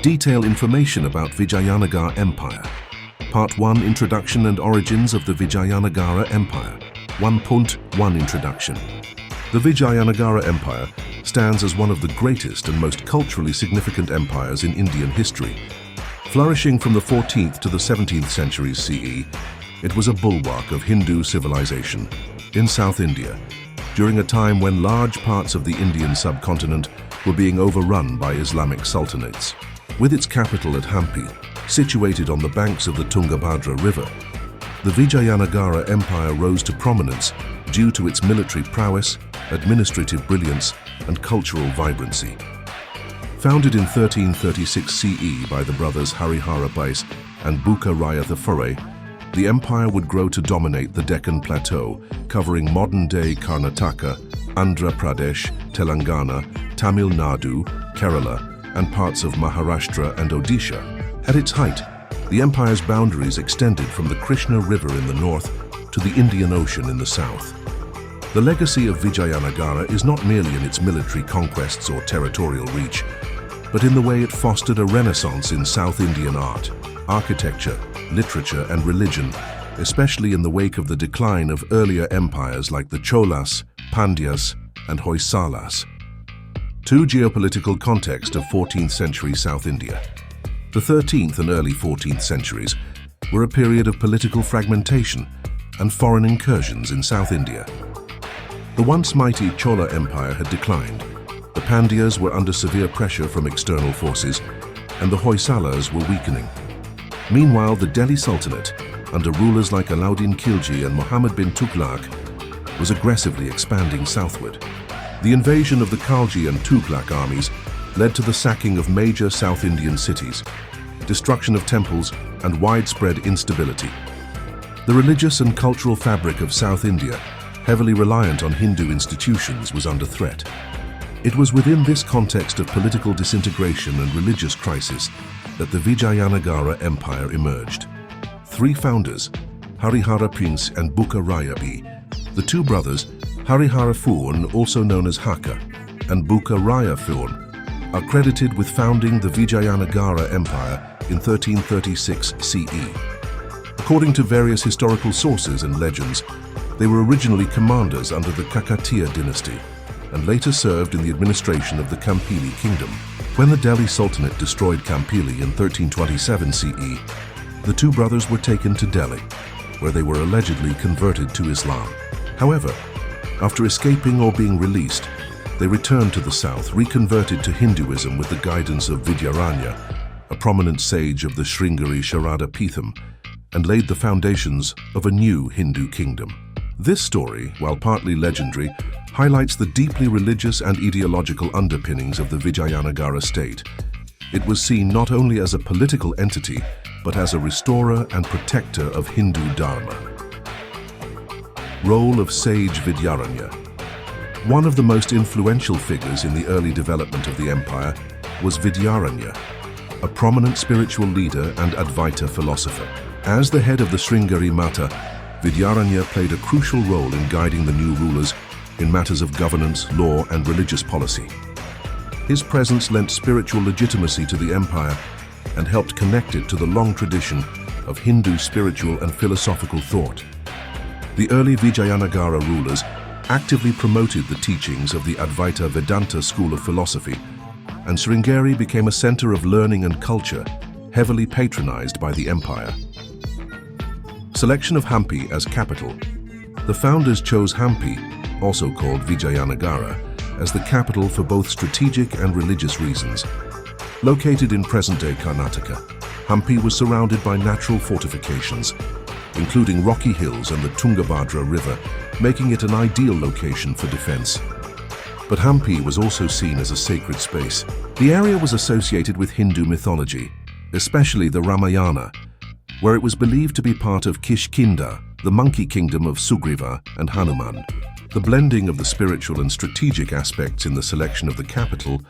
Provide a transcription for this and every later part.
detail information about Vijayanagara Empire. Part 1 Introduction and Origins of the Vijayanagara Empire. 1.1 Introduction. The Vijayanagara Empire stands as one of the greatest and most culturally significant empires in Indian history. Flourishing from the 14th to the 17th centuries CE, it was a bulwark of Hindu civilization in South India, during a time when large parts of the Indian subcontinent were being overrun by Islamic sultanates. With its capital at Hampi, situated on the banks of the Tungabhadra River, the Vijayanagara Empire rose to prominence due to its military prowess, administrative brilliance, and cultural vibrancy. Founded in 1336 CE by the brothers Harihara Bais and Bukka Raya IV, the empire would grow to dominate the Deccan Plateau, covering modern-day Karnataka, Andhra Pradesh, Telangana, Tamil Nadu, Kerala, and parts of Maharashtra and Odisha. At its height, the empire's boundaries extended from the Krishna River in the north to the Indian Ocean in the south. The legacy of Vijayanagara is not merely in its military conquests or territorial reach, but in the way it fostered a renaissance in South Indian art, architecture, literature, and religion, especially in the wake of the decline of earlier empires like the Cholas, Pandyas, and Hoysalas. 2. Geopolitical context of 14th century South India. The 13th and early 14th centuries were a period of political fragmentation and foreign incursions in South India. The once mighty Chola Empire had declined, the Pandyas were under severe pressure from external forces, and the Hoysalas were weakening. Meanwhile, the Delhi Sultanate, under rulers like Alauddin Khilji and Muhammad bin Tughlaq, was aggressively expanding southward. The invasion of the Khalji and Tughlaq armies led to the sacking of major South Indian cities, destruction of temples, and widespread instability. The religious and cultural fabric of South India, heavily reliant on Hindu institutions, was under threat. It was within this context of political disintegration and religious crisis that the Vijayanagara Empire emerged. 3 founders, Harihara Prince and Bukka Raya B, the 2 brothers, Harihara Phoon, also known as Haka, and Bukka Raya Phoon, are credited with founding the Vijayanagara Empire in 1336 CE. According to various historical sources and legends, they were originally commanders under the Kakatiya dynasty and later served in the administration of the Kampili kingdom. When the Delhi Sultanate destroyed Kampili in 1327 CE, the 2 brothers were taken to Delhi, where they were allegedly converted to Islam. However, after escaping or being released, they returned to the south, reconverted to Hinduism with the guidance of Vijayanagara, a prominent sage of the Sringeri Sharada Pitham, and laid the foundations of a new Hindu kingdom. This story, while partly legendary, highlights the deeply religious and ideological underpinnings of the Vijayanagara state. It was seen not only as a political entity, but as a restorer and protector of Hindu Dharma. Role of sage Vijayanagara. One of the most influential figures in the early development of the empire was Vijayanagara, a prominent spiritual leader and Advaita philosopher. As the head of the Sringeri Mata, Vijayanagara played a crucial role in guiding the new rulers in matters of governance, law, and religious policy. His presence lent spiritual legitimacy to the empire and helped connect it to the long tradition of Hindu spiritual and philosophical thought. The early Vijayanagara rulers actively promoted the teachings of the Advaita Vedanta school of philosophy, and Sringeri became a center of learning and culture, heavily patronized by the empire. Selection of Hampi as capital. The founders chose Hampi, also called Vijayanagara, as the capital for both strategic and religious reasons. Located in present-day Karnataka, Hampi was surrounded by natural fortifications, including rocky hills and the Tungabhadra River, making it an ideal location for defense. But Hampi was also seen as a sacred space. The area was associated with Hindu mythology, especially the Ramayana, where it was believed to be part of Kishkinda, the monkey kingdom of Sugriva and Hanuman. The blending of the spiritual and strategic aspects in the selection of the capital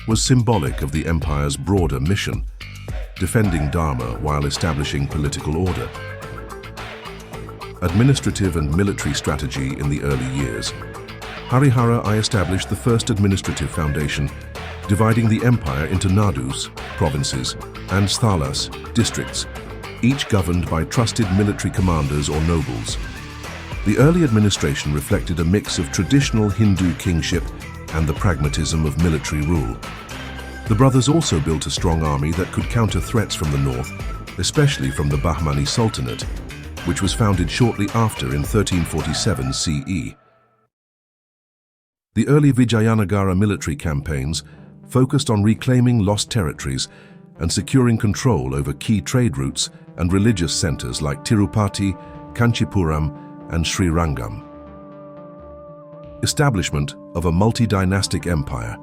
was symbolic of the empire's broader mission, defending Dharma while establishing political order. Administrative and military strategy in the early years. Harihara I established the first administrative foundation, dividing the empire into nadus, provinces, and sthalas, districts, each governed by trusted military commanders or nobles. The early administration reflected a mix of traditional Hindu kingship and the pragmatism of military rule. The brothers also built a strong army that could counter threats from the north, especially from the Bahmani Sultanate, which was founded shortly after in 1347 CE. The early Vijayanagara military campaigns focused on reclaiming lost territories and securing control over key trade routes and religious centers like Tirupati, Kanchipuram, and Srirangam. Establishment of a multi-dynastic empire.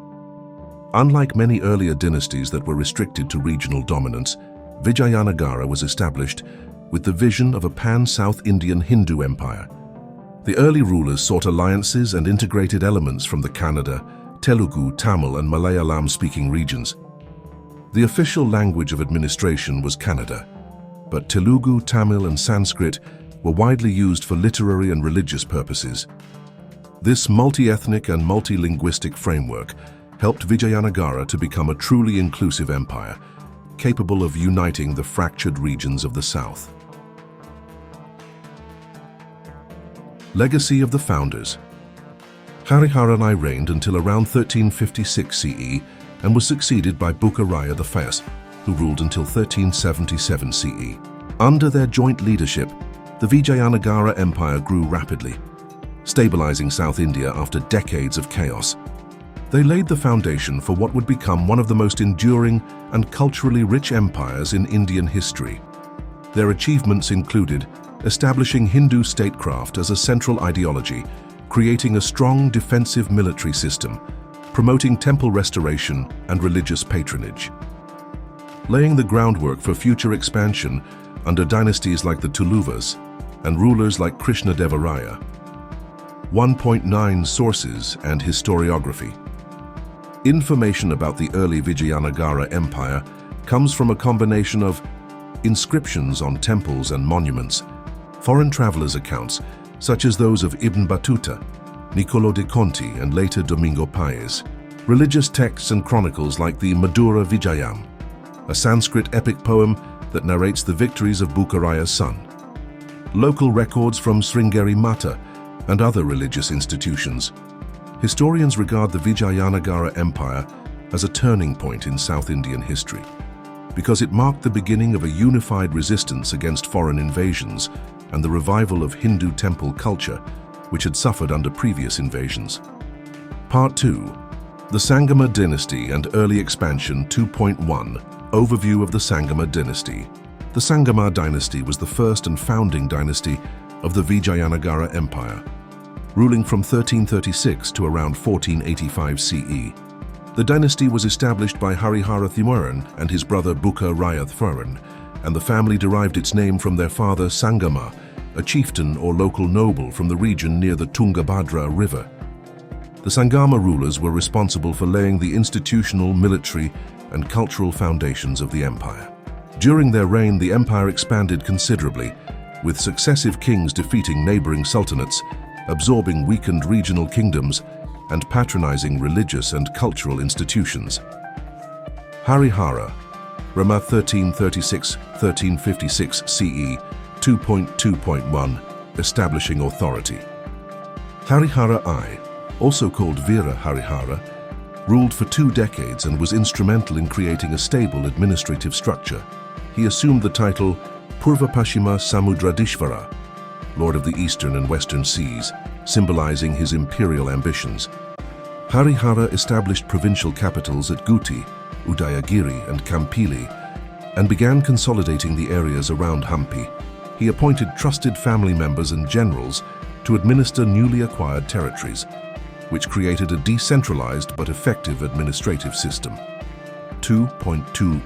Unlike many earlier dynasties that were restricted to regional dominance, Vijayanagara was established with the vision of a pan-South Indian Hindu empire. The early rulers sought alliances and integrated elements from the Kannada, Telugu, Tamil, and Malayalam-speaking regions. The official language of administration was Kannada, but Telugu, Tamil, and Sanskrit were widely used for literary and religious purposes. This multi-ethnic and multi-linguistic framework helped Vijayanagara to become a truly inclusive empire, capable of uniting the fractured regions of the south. Legacy of the founders. Hariharanai reigned until around 1356 CE and was succeeded by Bukaraya I, who ruled until 1377 CE. Under their joint leadership, the Vijayanagara Empire grew rapidly, stabilizing South India after decades of chaos. They laid the foundation for what would become one of the most enduring and culturally rich empires in Indian history. Their achievements included establishing Hindu statecraft as a central ideology, creating a strong defensive military system, promoting temple restoration and religious patronage. Laying the groundwork for future expansion under dynasties like the Tuluvas and rulers like Krishnadevaraya. 1.9 Sources and historiography. Information about the early Vijayanagara Empire comes from a combination of inscriptions on temples and monuments, foreign travelers' accounts such as those of Ibn Battuta, Niccolo de Conti, and later Domingo Paez, religious texts and chronicles like the Madura Vijayam, a Sanskrit epic poem that narrates the victories of Bukaraya's son, local records from Sringeri Mata and other religious institutions. Historians regard the Vijayanagara Empire as a turning point in South Indian history, because it marked the beginning of a unified resistance against foreign invasions and the revival of Hindu temple culture, which had suffered under previous invasions. Part 2. The Sangama Dynasty and Early Expansion 2.1. Overview of the Sangama Dynasty. The Sangama Dynasty was the first and founding dynasty of the Vijayanagara Empire, ruling from 1336 to around 1485 CE. The dynasty was established by Harihara Thimuran and his brother Bukaraya Thimuran, and the family derived its name from their father Sangama, a chieftain or local noble from the region near the Tungabhadra River. The Sangama rulers were responsible for laying the institutional, military, and cultural foundations of the empire. During their reign, the empire expanded considerably, with successive kings defeating neighboring sultanates, absorbing weakened regional kingdoms, and patronizing religious and cultural institutions. Harihara, Rama 1336-1356 CE, 2.2.1, establishing authority. Harihara I, also called Veera Harihara, ruled for 2 decades and was instrumental in creating a stable administrative structure. He assumed the title Purva Pashima Samudradishvara, Lord of the Eastern and Western Seas, symbolizing his imperial ambitions. Harihara established provincial capitals at Guti, Udayagiri, and Kampili, and began consolidating the areas around Hampi. He appointed trusted family members and generals to administer newly acquired territories, which created a decentralized but effective administrative system. 2.2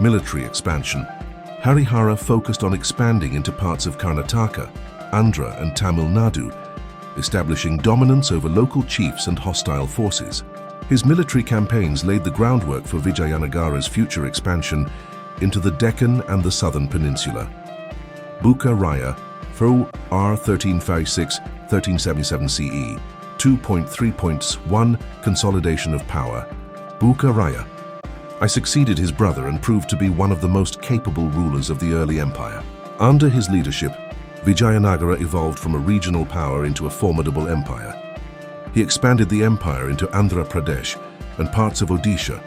Military expansion. Harihara focused on expanding into parts of Karnataka, Andhra, and Tamil Nadu, establishing dominance over local chiefs and hostile forces. His military campaigns laid the groundwork for Vijayanagara's future expansion into the Deccan and the southern peninsula. Bukaraya, Fro. R. 1356-1377 CE, 2.3.1 Consolidation of power. Buka-Raya. I succeeded his brother and proved to be one of the most capable rulers of the early empire. Under his leadership, Vijayanagara evolved from a regional power into a formidable empire. He expanded the empire into Andhra Pradesh and parts of Odisha,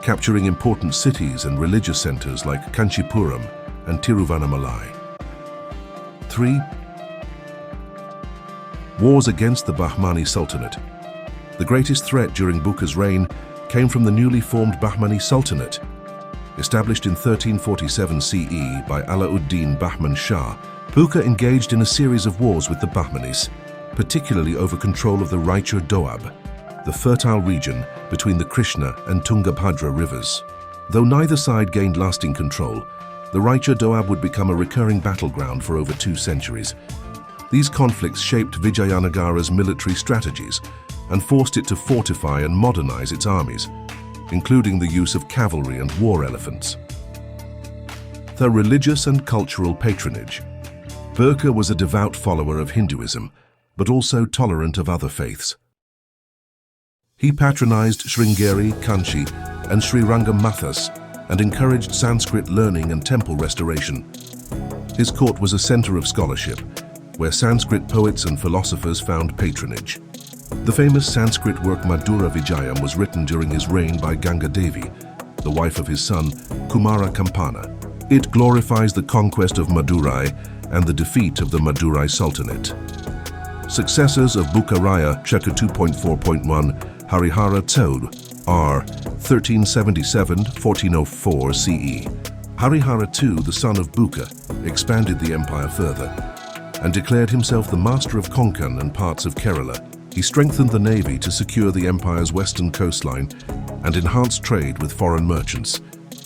capturing important cities and religious centers like Kanchipuram and Tiruvannamalai. 3. Wars against the Bahmani Sultanate. The greatest threat during Buka's reign came from the newly formed Bahmani Sultanate. Established in 1347 CE by Alauddin Bahman Shah, Buka engaged in a series of wars with the Bahmanis, particularly over control of the Raichur Doab, the fertile region between the Krishna and Tungabhadra rivers. Though neither side gained lasting control, the Raichur Doab would become a recurring battleground for over 2 centuries. These conflicts shaped Vijayanagara's military strategies and forced it to fortify and modernize its armies, including the use of cavalry and war elephants. The religious and cultural patronage. Buka was a devout follower of Hinduism, but also tolerant of other faiths. He patronized Sringeri, Kanchi, and Srirangamathas and encouraged Sanskrit learning and temple restoration. His court was a center of scholarship, where Sanskrit poets and philosophers found patronage. The famous Sanskrit work Madhura Vijayam was written during his reign by Ganga Devi, the wife of his son Kumara Kampana. It glorifies the conquest of Madurai and the defeat of the Madurai Sultanate. Successors of Buka-Raya, Chapter 2.4.1, Harihara Tode, R. 1377-1404 CE. Harihara II, the son of Buka, expanded the empire further and declared himself the master of Konkan and parts of Kerala. He strengthened the navy to secure the empire's western coastline and enhanced trade with foreign merchants,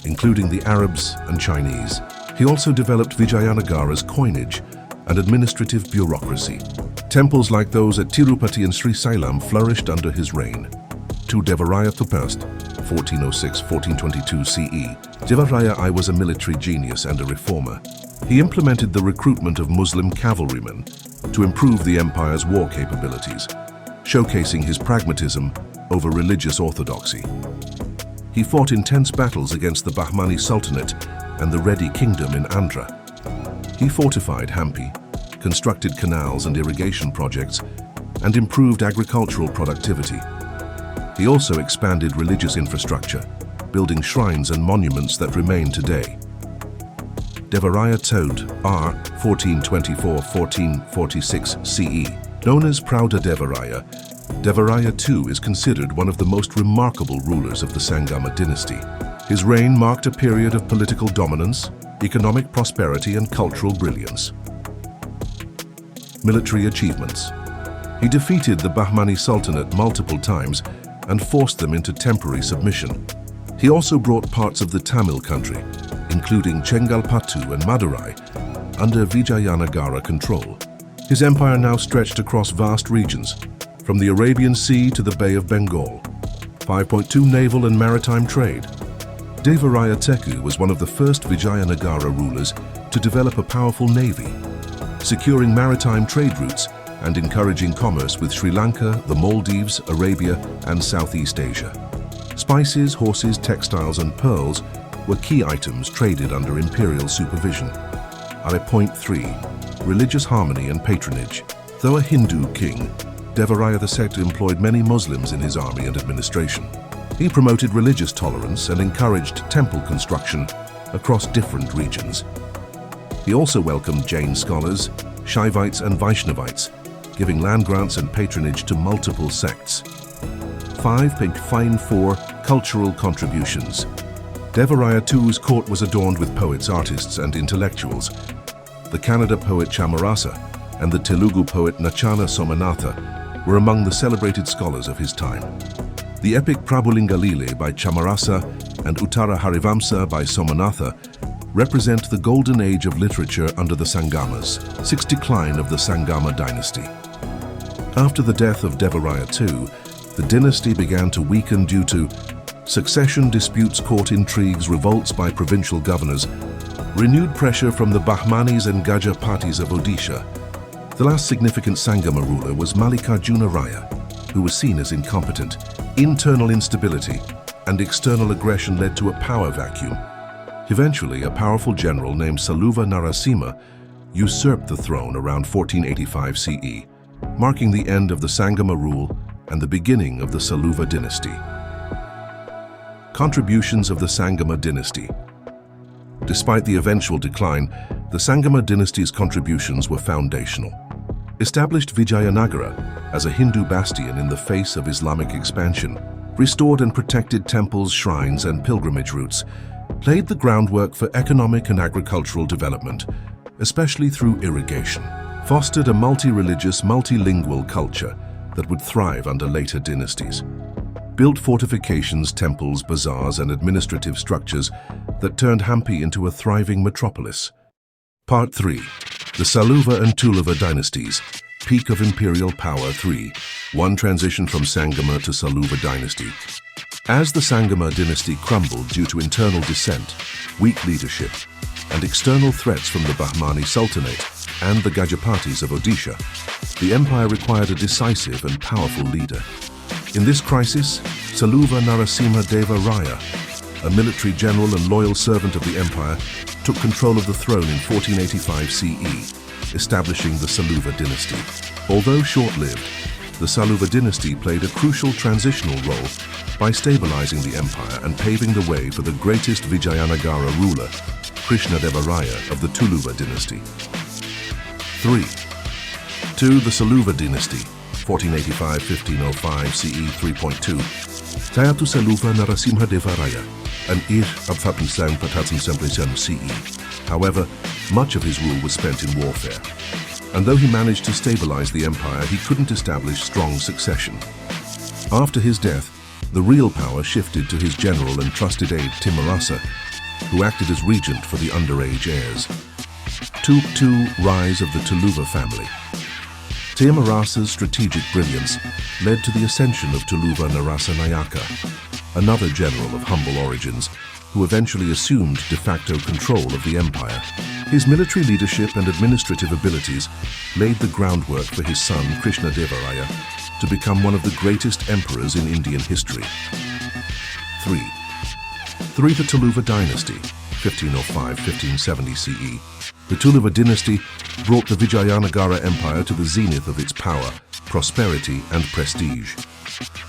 including the Arabs and Chinese. He also developed Vijayanagara's coinage and administrative bureaucracy. Temples like those at Tirupati and Srisailam flourished under his reign. To Devaraya I, 1406-1422 CE. Devaraya I was a military genius and a reformer. He implemented the recruitment of Muslim cavalrymen to improve the empire's war capabilities, showcasing his pragmatism over religious orthodoxy. He fought intense battles against the Bahmani Sultanate and the Reddy Kingdom in Andhra. He fortified Hampi, constructed canals and irrigation projects, and improved agricultural productivity. He also expanded religious infrastructure, building shrines and monuments that remain today. Devaraya Tode, R. 1424-1446 CE. Known as Prauda Devaraya, Devaraya II is considered one of the most remarkable rulers of the Sangama Dynasty. His reign marked a period of political dominance, economic prosperity, and cultural brilliance. Military achievements. He defeated the Bahmani Sultanate multiple times and forced them into temporary submission. He also brought parts of the Tamil country, including Chengalpattu and Madurai, under Vijayanagara control. His empire now stretched across vast regions, from the Arabian Sea to the Bay of Bengal. 5.2 Naval and maritime trade. Devaraya Teku was one of the first Vijayanagara rulers to develop a powerful navy, securing maritime trade routes and encouraging commerce with Sri Lanka, the Maldives, Arabia, and Southeast Asia. Spices, horses, textiles, and pearls were key items traded under imperial supervision. Point 3. Religious harmony and patronage. Though a Hindu king, Devaraya II employed many Muslims in his army and administration. He promoted religious tolerance and encouraged temple construction across different regions. He also welcomed Jain scholars, Shaivites and Vaishnavites, giving land grants and patronage to multiple sects. 5.4 Cultural contributions. Devaraya II's court was adorned with poets, artists, and intellectuals. The Kannada poet Chamarasa and the Telugu poet Nachana Somanatha were among the celebrated scholars of his time. The epic Prabhulinga Lile by Chamarasa and Uttara Harivamsa by Somanatha represent the golden age of literature under the Sangamas. 6. Decline of the Sangama Dynasty. After the death of Devaraya II, the dynasty began to weaken due to succession disputes, court intrigues, revolts by provincial governors, renewed pressure from the Bahmanis and Gaja parties of Odisha. The last significant Sangama ruler was Mallikarjuna Raya, who was seen as incompetent. Internal instability. and external aggression led to a power vacuum. Eventually, a powerful general named Saluva Narasimha usurped the throne around 1485 CE, marking the end of the Sangama rule and the beginning of the Saluva dynasty. Contributions of the Sangama dynasty. Despite the eventual decline, the Sangama dynasty's contributions were foundational. Established Vijayanagara as a Hindu bastion in the face of Islamic expansion, restored and protected temples, shrines, and pilgrimage routes, laid the groundwork for economic and agricultural development, especially through irrigation, fostered a multi-religious, multilingual culture that would thrive under later dynasties, built fortifications, temples, bazaars, and administrative structures that turned Hampi into a thriving metropolis. Part 3. The Saluva and Tuluva dynasties, peak of imperial power 3, one transition from Sangama to Saluva dynasty. As the Sangama dynasty crumbled due to internal dissent, weak leadership, and external threats from the Bahmani Sultanate and the Gajapatis of Odisha, the empire required a decisive and powerful leader. In this crisis, Saluva Narasimha Deva Raya, a military general and loyal servant of the empire, took control of the throne in 1485 CE, establishing the Saluva dynasty. Although short-lived, the Saluva dynasty played a crucial transitional role by stabilizing the empire and paving the way for the greatest Vijayanagara ruler, Krishnadevaraya of the Tuluva dynasty. 3. To the Saluva dynasty, 1485-1505 CE 3.2. Tayatu Saluva Narasimha Deva Raya, an Ir of 1470 CE. However, much of his rule was spent in warfare, and though he managed to stabilize the empire, he couldn't establish strong succession. After his death, the real power shifted to his general and trusted aide Timarasa, who acted as regent for the underage heirs. 2. Rise of the Tuluva family. Timarasa's strategic brilliance led to the ascension of Tuluva Narasanayaka, another general of humble origins, who eventually assumed de facto control of the empire. His military leadership and administrative abilities laid the groundwork for his son Krishnadevaraya to become one of the greatest emperors in Indian history. 3. The Tuluva dynasty, 1505-1570 CE. The Tuluva dynasty brought the Vijayanagara Empire to the zenith of its power, prosperity, and prestige.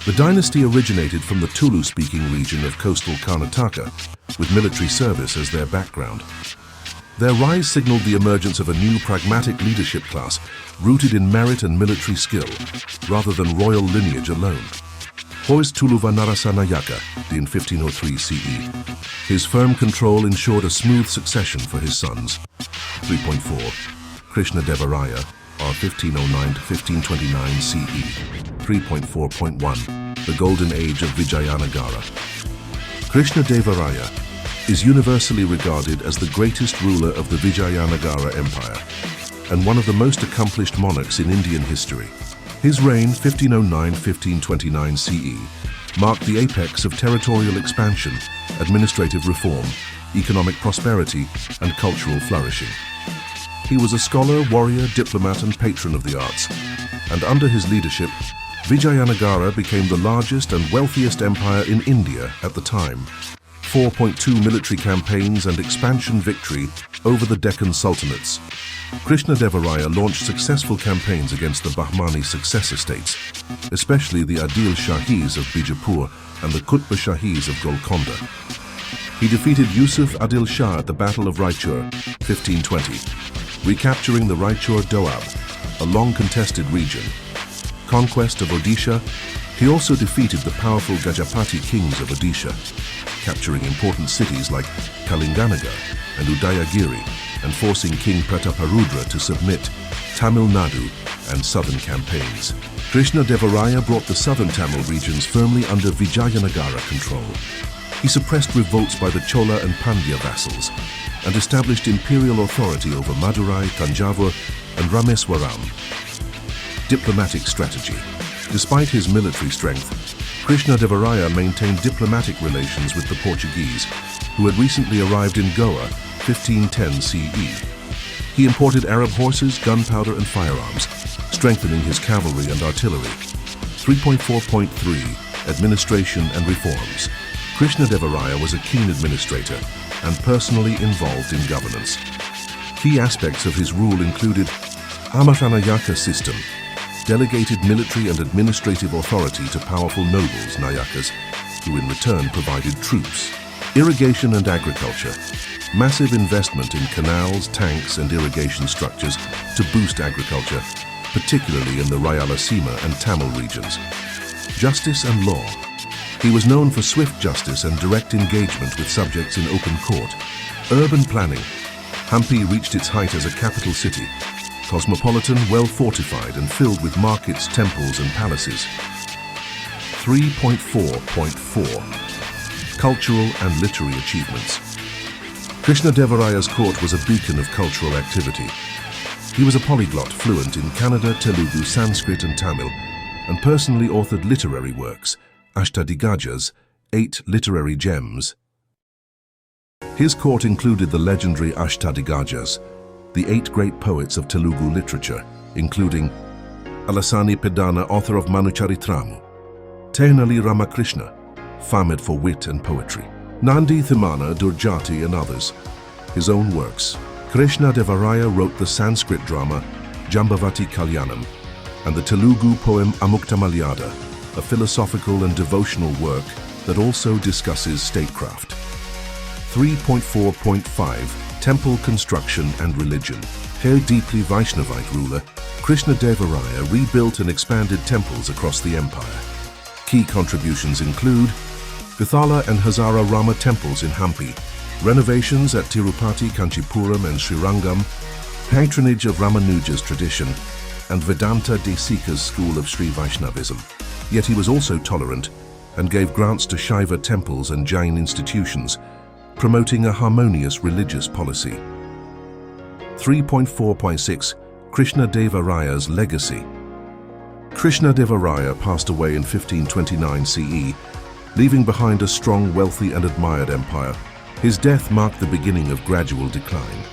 The dynasty originated from the Tulu-speaking region of coastal Karnataka, with military service as their background. Their rise signaled the emergence of a new pragmatic leadership class rooted in merit and military skill, rather than royal lineage alone. Hoist Tuluva Narasanayaka, in 1503 CE. His firm control ensured a smooth succession for his sons. 3.4. Krishnadevaraya, or 1509-1529 CE. 3.4.1. The Golden Age of Vijayanagara. Krishnadevaraya is universally regarded as the greatest ruler of the Vijayanagara Empire and one of the most accomplished monarchs in Indian history. His reign, 1509-1529 CE, marked the apex of territorial expansion, administrative reform, economic prosperity, and cultural flourishing. He was a scholar, warrior, diplomat, and patron of the arts, and under his leadership, Vijayanagara became the largest and wealthiest empire in India at the time. 4.2 military campaigns and expansion victory over the Deccan Sultanates. Krishnadevaraya launched successful campaigns against the Bahmani successor states, especially the Adil Shahis of Bijapur and the Qutb Shahis of Golconda. He defeated Yusuf Adil Shah at the Battle of Raichur, 1520, recapturing the Raichur Doab, a long-contested region. Conquest of Odisha. He also defeated the powerful Gajapati kings of Odisha, capturing important cities like Kalinganagar and Udayagiri, and forcing King Prataparudra to submit Tamil Nadu and southern campaigns. Krishnadevaraya brought the southern Tamil regions firmly under Vijayanagara control. He suppressed revolts by the Chola and Pandya vassals and established imperial authority over Madurai, Tanjavur, and Rameswaram. Diplomatic strategy. Despite his military strength, Krishnadevaraya maintained diplomatic relations with the Portuguese, who had recently arrived in Goa, 1510 CE. He imported Arab horses, gunpowder, and firearms, strengthening his cavalry and artillery. 3.4.3 Administration and Reforms. Krishnadevaraya was a keen administrator and personally involved in governance. Key aspects of his rule included Amaranayaka system, delegated military and administrative authority to powerful nobles, Nayakas, who in return provided troops. Irrigation and agriculture, massive investment in canals, tanks and irrigation structures to boost agriculture, particularly in the Rayalaseema and Tamil regions. Justice and law. He was known for swift justice and direct engagement with subjects in open court. Urban planning. Hampi reached its height as a capital city, cosmopolitan, well-fortified and filled with markets, temples and palaces. 3.4.4 Cultural and literary achievements. Krishnadevaraya's court was a beacon of cultural activity. He was a polyglot fluent in Kannada, Telugu, Sanskrit and Tamil, and personally authored literary works, Ashtadigajas, 8 literary gems. His court included the legendary Ashtadigajas, the 8 great poets of Telugu literature, including Alasani Pedana, author of Manucharitramu, Tenali Ramakrishna, famed for wit and poetry, Nandi Thimana, Durjati and others. His own works. Krishnadevaraya wrote the Sanskrit drama Jambavati Kalyanam and the Telugu poem Amuktamalyada, a philosophical and devotional work that also discusses statecraft. 3.4.5 Temple construction and religion. A deeply Vaishnavite ruler, Krishnadevaraya rebuilt and expanded temples across the empire. Key contributions include Vithala and Hazara Rama temples in Hampi, renovations at Tirupati, Kanchipuram and Srirangam, patronage of Ramanuja's tradition, and Vedanta Desika's school of Sri Vaishnavism. Yet he was also tolerant and gave grants to Shaiva temples and Jain institutions, promoting a harmonious religious policy. 3.4.6 Krishnadevaraya's legacy. Krishnadevaraya passed away in 1529 CE, leaving behind a strong, wealthy and admired empire. His death marked the beginning of gradual decline,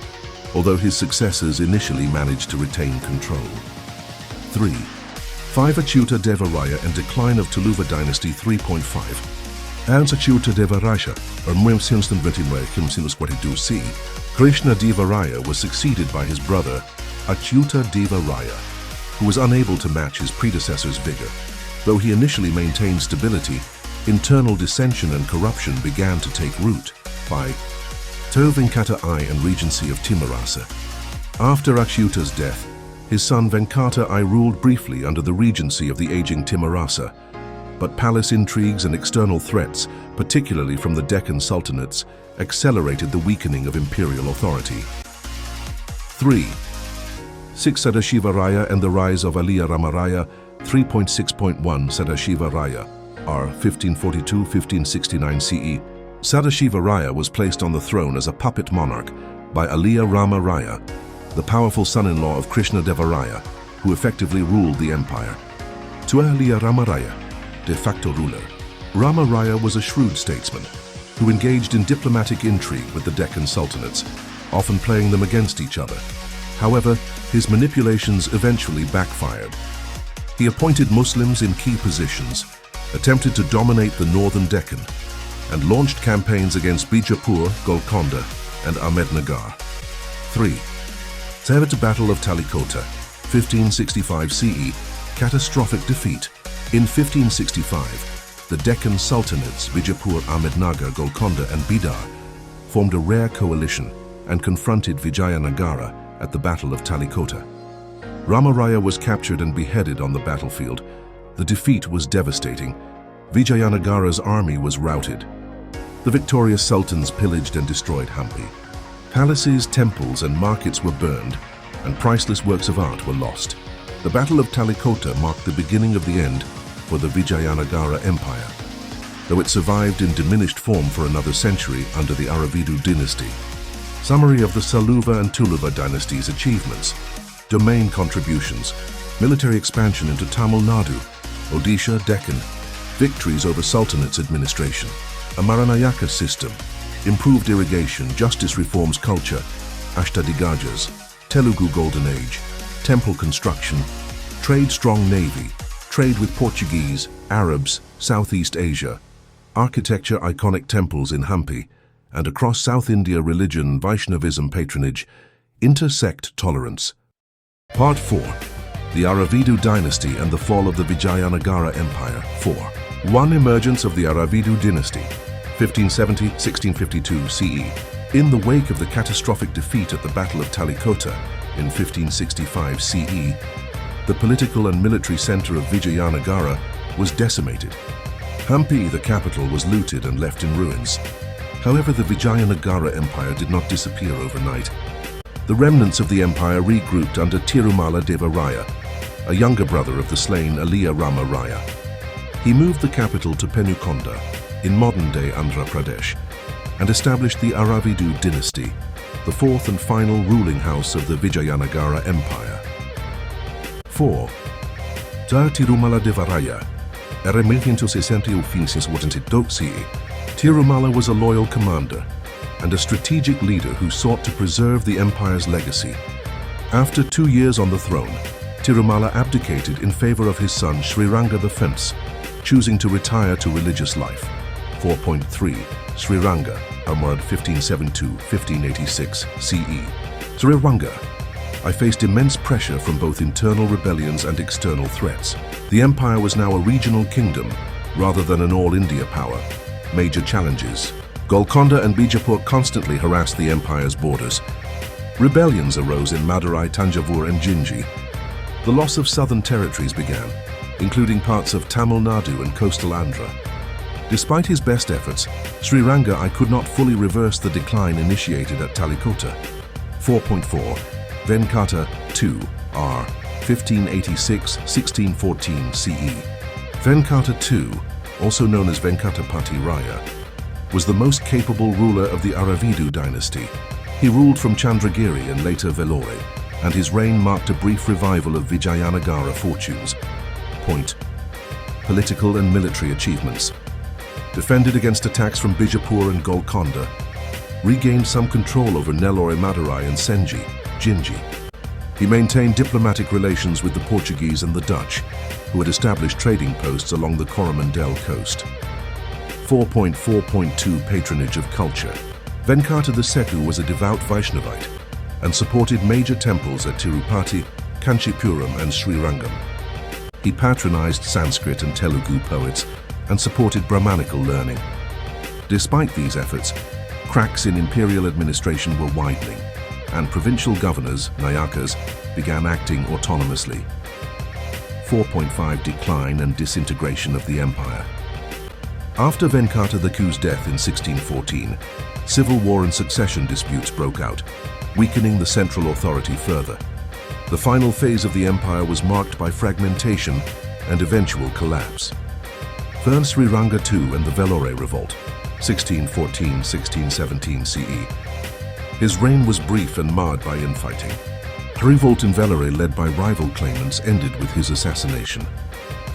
although his successors initially managed to retain control. 3. Achyuta Devaraya and decline of Tuluva Dynasty 3.5. Achyuta Devaraya, or 1522 CE, Krishnadevaraya was succeeded by his brother, Achyuta Devaraya, who was unable to match his predecessor's vigor. Though he initially maintained stability, internal dissension and corruption began to take root. 5. Venkata I and regency of Timarasa. After Achyuta's death, his son Venkata I ruled briefly under the regency of the aging Timarasa, but palace intrigues and external threats, particularly from the Deccan sultanates, accelerated the weakening of imperial authority. 3. Sadashivaraya and the rise of Aliya Ramaraya, 3.6.1 Sadashivaraya, R. 1542-1569 CE. Sadashivaraya was placed on the throne as a puppet monarch by Aliya Ramaraya, the powerful son-in-law of Krishnadevaraya, who effectively ruled the empire. To Aliya Ramaraya, de facto ruler, Ramaraya was a shrewd statesman who engaged in diplomatic intrigue with the Deccan sultanates, often playing them against each other. However, his manipulations eventually backfired. He appointed Muslims in key positions, attempted to dominate the northern Deccan, and launched campaigns against Bijapur, Golconda, and Ahmednagar. 3. Battle of Talikota, 1565 CE, catastrophic defeat. In 1565, the Deccan Sultanates, Bijapur, Ahmednagar, Golconda, and Bidar, formed a rare coalition and confronted Vijayanagara at the Battle of Talikota. Ramaraya was captured and beheaded on the battlefield. The defeat was devastating. Vijayanagara's army was routed. The victorious sultans pillaged and destroyed Hampi. Palaces, temples, and markets were burned, and priceless works of art were lost. The Battle of Talikota marked the beginning of the end for the Vijayanagara Empire, though it survived in diminished form for another century under the Aravidu dynasty. Summary of the Saluva and Tuluva dynasties' achievements. Domain contributions. Military expansion into Tamil Nadu, Odisha, Deccan. Victories over Sultanates administration. Amaranayaka system. Improved irrigation, justice reforms culture. Ashtadigajas. Telugu Golden Age. Temple construction. Trade strong navy. Trade with Portuguese, Arabs, Southeast Asia. architecture iconic temples in Hampi, and across South India religion, Vaishnavism patronage, intersect tolerance. Part 4. The Aravidu Dynasty and the Fall of the Vijayanagara Empire. 4. 1. Emergence of the Aravidu Dynasty, 1570-1652 CE. In the wake of the catastrophic defeat at the Battle of Talikota in 1565 CE, the political and military center of Vijayanagara was decimated. Hampi, the capital, was looted and left in ruins. However, the Vijayanagara Empire did not disappear overnight. The remnants of the empire regrouped under Krishnadevaraya, a younger brother of the slain Aliya Rama Raya. He moved the capital to Penukonda, in modern-day Andhra Pradesh, and established the Aravidu dynasty, the fourth and final ruling house of the Vijayanagara Empire. 4. Tirumala era 1562 CE. Tirumala was a loyal commander and a strategic leader who sought to preserve the empire's legacy. After 2 years on the throne, Tirumala abdicated in favor of his son Sriranga the Fence, choosing to retire to religious life. 4.3. Sriranga, Armad 1572-1586 CE. Sriranga, I faced immense pressure from both internal rebellions and external threats. The empire was now a regional kingdom rather than an all-India power. Major challenges. Golconda and Bijapur constantly harassed the empire's borders. Rebellions arose in Madurai, Tanjavur and Jinji. The loss of southern territories began, including parts of Tamil Nadu and coastal Andhra. Despite his best efforts, Sriranga I could not fully reverse the decline initiated at Talikota. 4.4. Venkata II R. 1586-1614 CE. Venkata II, also known as Venkatapati Raya, was the most capable ruler of the Aravidu dynasty. He ruled from Chandragiri and later Vellore, and his reign marked a brief revival of Vijayanagara fortunes. Point. Political and military achievements. Defended against attacks from Bijapur and Golconda, regained some control over Nellore, Madurai and Senji, Jinji. He maintained diplomatic relations with the Portuguese and the Dutch, who had established trading posts along the Coromandel coast. 4.4.2 Patronage of culture. Venkata II was a devout Vaishnavite and supported major temples at Tirupati, Kanchipuram and Srirangam. He patronized Sanskrit and Telugu poets and supported Brahmanical learning. Despite these efforts, cracks in imperial administration were widening, and provincial governors, Nayakas, began acting autonomously. 4.5 Decline and disintegration of the empire. After Venkata II's death in 1614, civil war and succession disputes broke out, weakening the central authority further. The final phase of the empire was marked by fragmentation and eventual collapse. Fern Sriranga II and the Vellore Revolt, 1614-1617 CE. His reign was brief and marred by infighting. A revolt in Vellore led by rival claimants ended with his assassination.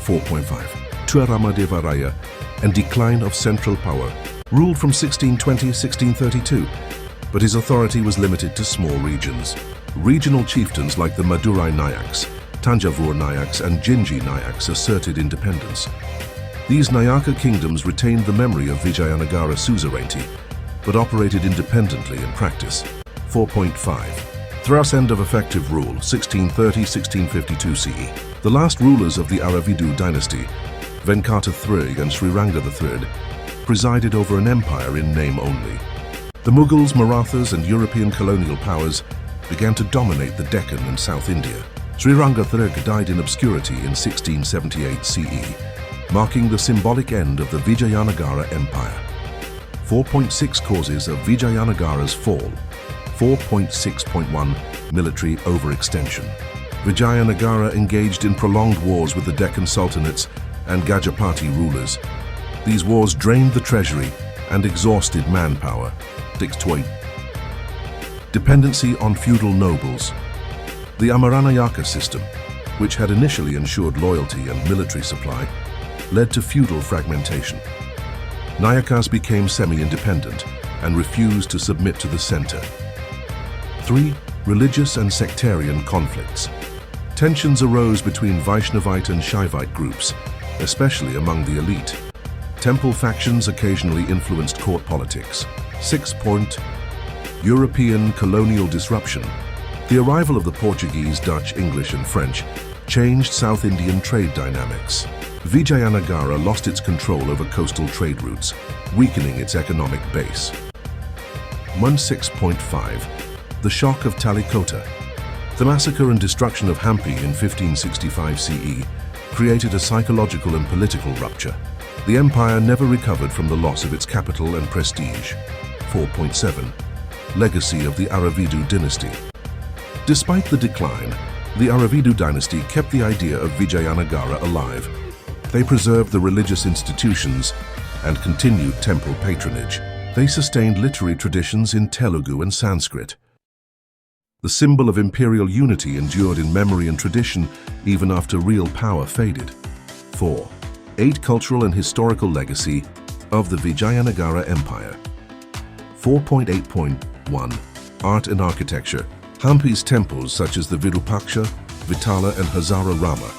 4.5. Krishnadevaraya and decline of central power. Ruled from 1620-1632, but his authority was limited to small regions. Regional chieftains like the Madurai Nayaks, Tanjavur Nayaks and Jinji Nayaks asserted independence. These Nayaka kingdoms retained the memory of Vijayanagara suzerainty, but operated independently in practice. 4.5. Thras end of effective rule, 1630-1652 CE. The last rulers of the Aravidu dynasty, Venkata III and Sriranga III, presided over an empire in name only. The Mughals, Marathas and European colonial powers began to dominate the Deccan and South India. Sriranga III died in obscurity in 1678 CE, marking the symbolic end of the Vijayanagara Empire. 4.6 Causes of Vijayanagara's fall. 4.6.1 Military overextension. Vijayanagara engaged in prolonged wars with the Deccan sultanates and Gajapati rulers. These wars drained the treasury and exhausted manpower. 6.2. Dependency on feudal nobles. The Amaranayaka system, which had initially ensured loyalty and military supply, led to feudal fragmentation. Nayakas became semi-independent and refused to submit to the center. 3. Religious and sectarian conflicts. Tensions arose between Vaishnavite and Shaivite groups, especially among the elite. Temple factions occasionally influenced court politics. 6. European colonial disruption. The arrival of the Portuguese, Dutch, English, and French changed South Indian trade dynamics. Vijayanagara lost its control over coastal trade routes, weakening its economic base. 16.5. The shock of Talikota. The massacre and destruction of Hampi in 1565 CE created a psychological and political rupture. The empire never recovered from the loss of its capital and prestige. 4.7. Legacy of the Aravidu dynasty. Despite the decline, the Aravidu dynasty kept the idea of Vijayanagara alive. They preserved the religious institutions and continued temple patronage. They sustained literary traditions in Telugu and Sanskrit. The symbol of imperial unity endured in memory and tradition even after real power faded. 4. 8. Cultural and historical legacy of the Vijayanagara Empire. 4.8.1. Art and architecture. Hampi's temples such as the Virupaksha, Vitala and Hazara Rama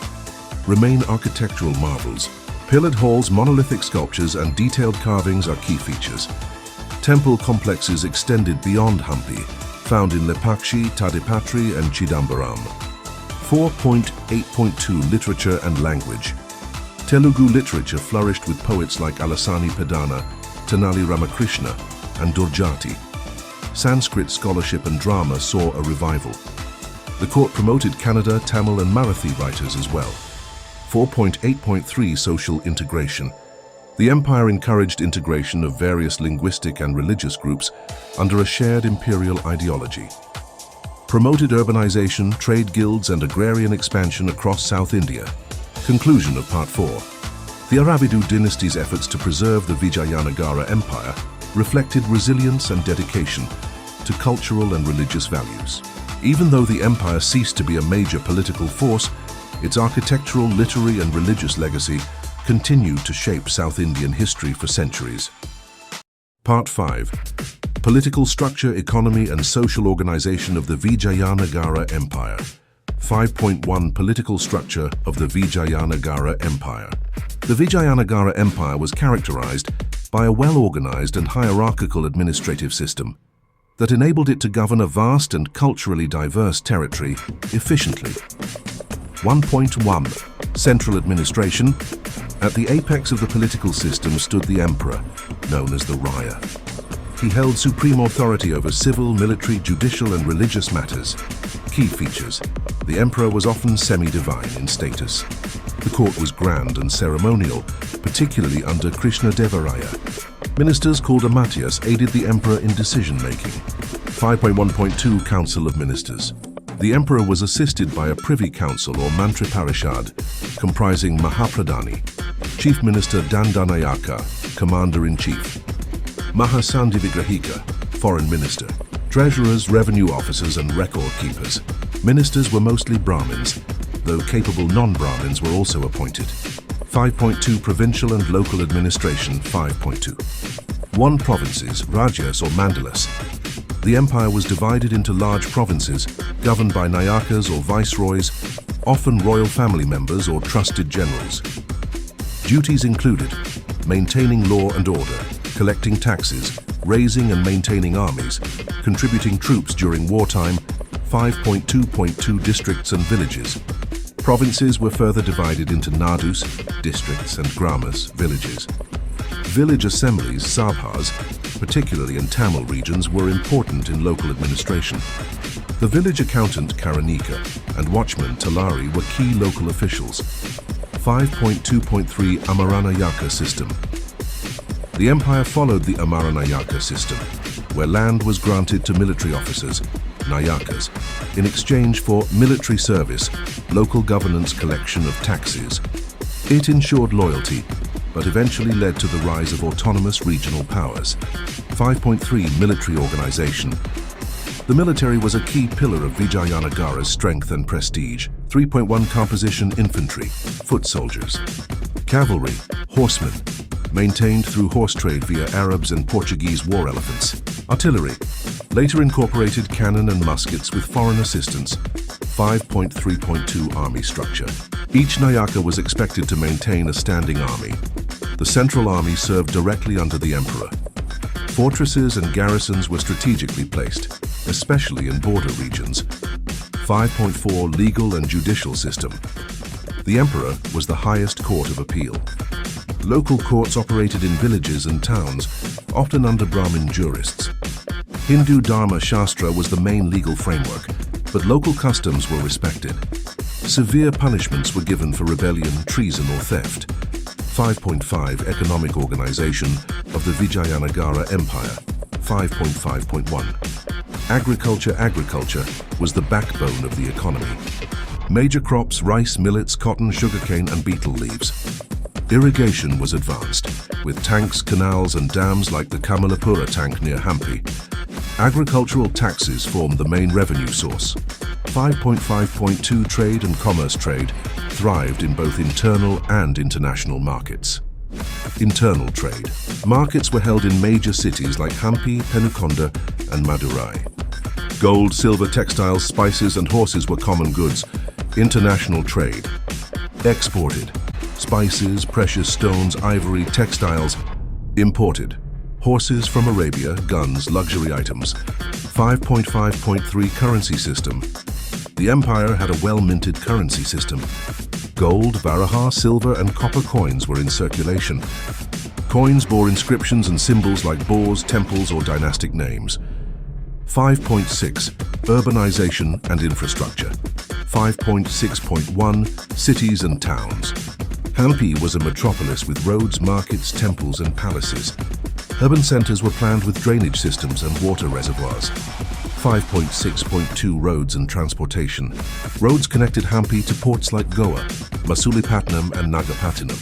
remain architectural marvels. Pillared halls, monolithic sculptures and detailed carvings are key features. Temple complexes extended beyond Hampi, found in Lepakshi, Tadipatri and Chidambaram. 4.8.2. Literature and language. Telugu literature flourished with poets like Alasani Pedana, Tenali Ramakrishna and Durjati. Sanskrit scholarship and drama saw a revival. The court promoted Kannada, Tamil and Marathi writers as well. 4.8.3. Social integration. The empire encouraged integration of various linguistic and religious groups under a shared imperial ideology. Promoted urbanization, trade guilds and agrarian expansion across South India. Conclusion of Part 4. The Aravidu dynasty's efforts to preserve the Vijayanagara Empire reflected resilience and dedication to cultural and religious values. Even though the empire ceased to be a major political force, its architectural, literary and religious legacy continued to shape South Indian history for centuries. Part 5. Political structure, economy and social organization of the Vijayanagara Empire. 5.1. Political structure of the Vijayanagara Empire. The Vijayanagara Empire was characterized by a well-organized and hierarchical administrative system that enabled it to govern a vast and culturally diverse territory efficiently. 1.1. Central administration. At the apex of the political system stood the emperor, known as the Raya. He held supreme authority over civil, military, judicial and religious matters. Key features. The emperor was often semi-divine in status. The court was grand and ceremonial, particularly under Krishnadevaraya. Ministers called amatyas aided the emperor in decision-making. 5.1.2. Council of Ministers. The emperor was assisted by a privy council or mantri parishad, comprising Mahapradhani, Chief Minister Dandanayaka, Commander-in-Chief, Mahasandhi Vigrahika, Foreign Minister, treasurers, revenue officers and record keepers. Ministers were mostly Brahmins, though capable non-Brahmins were also appointed. 5.2. Provincial and local administration. 5.2. 1. Provinces, Rajas or Mandalas. The empire was divided into large provinces, governed by Nayakas or viceroys, often royal family members or trusted generals. Duties included maintaining law and order, collecting taxes, raising and maintaining armies, contributing troops during wartime. 5.2.2. Districts and villages. Provinces were further divided into nadus, districts, and gramas, villages. Village assemblies, sabhas, particularly in Tamil regions, were important in local administration. The village accountant Karanika and watchman Talari were key local officials. 5.2.3. Amaranayaka system. The empire followed the Amaranayaka system, where land was granted to military officers, Nayakas, in exchange for military service, local governance collection of taxes. It ensured loyalty, but eventually led to the rise of autonomous regional powers. 5.3. Military organization. The military was a key pillar of Vijayanagara's strength and prestige. 3.1. Composition. Infantry, foot soldiers, cavalry, horsemen, maintained through horse trade via Arabs and Portuguese war elephants. Artillery, later incorporated cannon and muskets with foreign assistance. 5.3.2. Army structure. Each Nayaka was expected to maintain a standing army. The central army served directly under the emperor. Fortresses and garrisons were strategically placed, especially in border regions. 5.4 Legal and judicial system. The emperor was the highest court of appeal. Local courts operated in villages and towns, often under Brahmin jurists. Hindu Dharma Shastra was the main legal framework, but local customs were respected. Severe punishments were given for rebellion, treason, or theft. 5.5 Economic organization of the Vijayanagara Empire. 5.5.1 Agriculture was the backbone of the economy. Major crops: rice, millets, cotton, sugarcane, and betel leaves. Irrigation was advanced, with tanks, canals, and dams like the Kamalapura tank near Hampi. Agricultural taxes formed the main revenue source. 5.5.2 Trade and commerce. Trade thrived in both internal and international markets. Internal trade. Markets were held in major cities like Hampi, Penukonda, and Madurai. Gold, silver, textiles, spices, and horses were common goods. International trade. Exported. Spices, precious stones, ivory, textiles. Imported. Horses from Arabia, guns, luxury items. 5.5.3 Currency system. The empire had a well-minted currency system. Gold, varaha, silver, and copper coins were in circulation. Coins bore inscriptions and symbols like boars, temples, or dynastic names. 5.6 Urbanization and infrastructure. 5.6.1 Cities and towns. Hampi was a metropolis with roads, markets, temples, and palaces. Urban centers were planned with drainage systems and water reservoirs. 5.6.2 Roads and transportation. Roads connected Hampi to ports like Goa, Masulipatnam, and Nagapattinam.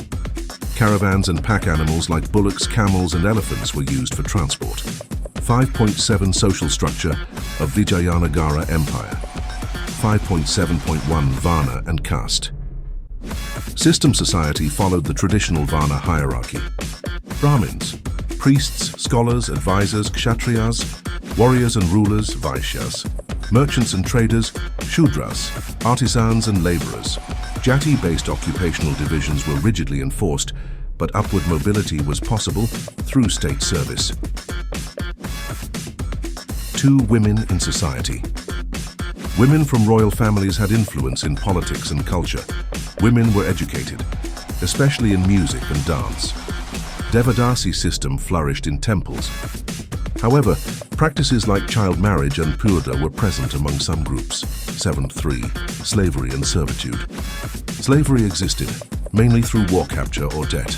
Caravans and pack animals like bullocks, camels, and elephants were used for transport. 5.7 Social structure of Vijayanagara Empire. 5.7.1 Varna and caste. System society followed the traditional Varna hierarchy. Brahmins, priests, scholars, advisors, kshatriyas, warriors and rulers, vaishyas, merchants and traders, shudras, artisans and laborers. Jati-based occupational divisions were rigidly enforced, but upward mobility was possible through state service. 2 Women in society. Women from royal families had influence in politics and culture. Women were educated, especially in music and dance. Devadasi system flourished in temples. However, practices like child marriage and purdah were present among some groups. 7.3 Slavery and servitude. Slavery existed, mainly through war capture or debt.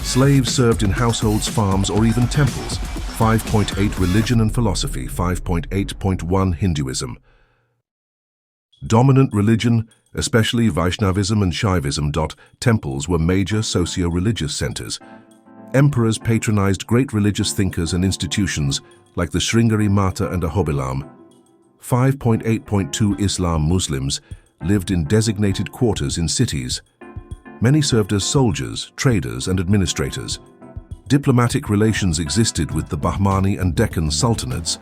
Slaves served in households, farms, or even temples. 5.8 Religion and philosophy. 5.8.1 Hinduism. Dominant religion, especially Vaishnavism and Shaivism. Temples were major socio-religious centers. Emperors patronized great religious thinkers and institutions like the Sringeri Mata and Ahobilam. 5.8.2 Islam. Muslims lived in designated quarters in cities. Many served as soldiers, traders, and administrators. Diplomatic relations existed with the Bahmani and Deccan sultanates.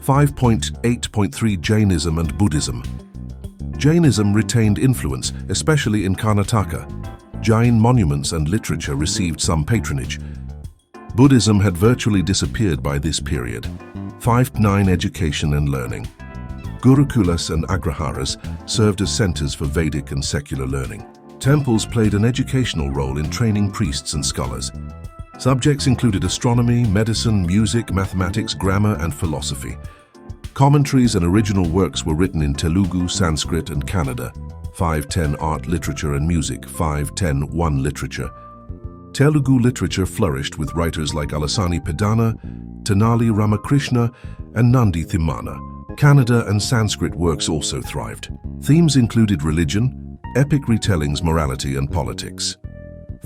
5.8.3 Jainism and Buddhism. Jainism retained influence, especially in Karnataka. Jain monuments and literature received some patronage. Buddhism had virtually disappeared by this period. 5.9 Education and learning. Gurukulas and agraharas served as centers for Vedic and secular learning. Temples played an educational role in training priests and scholars. Subjects included astronomy, medicine, music, mathematics, grammar, and philosophy. Commentaries and original works were written in Telugu, Sanskrit, and Kannada. 5.10 Art, literature, and music. 5.10.1 Literature. Telugu literature flourished with writers like Alasani Pedana, Tenali Ramakrishna, and Nandi Thimana. Kannada and Sanskrit works also thrived. Themes included religion, epic retellings, morality, and politics.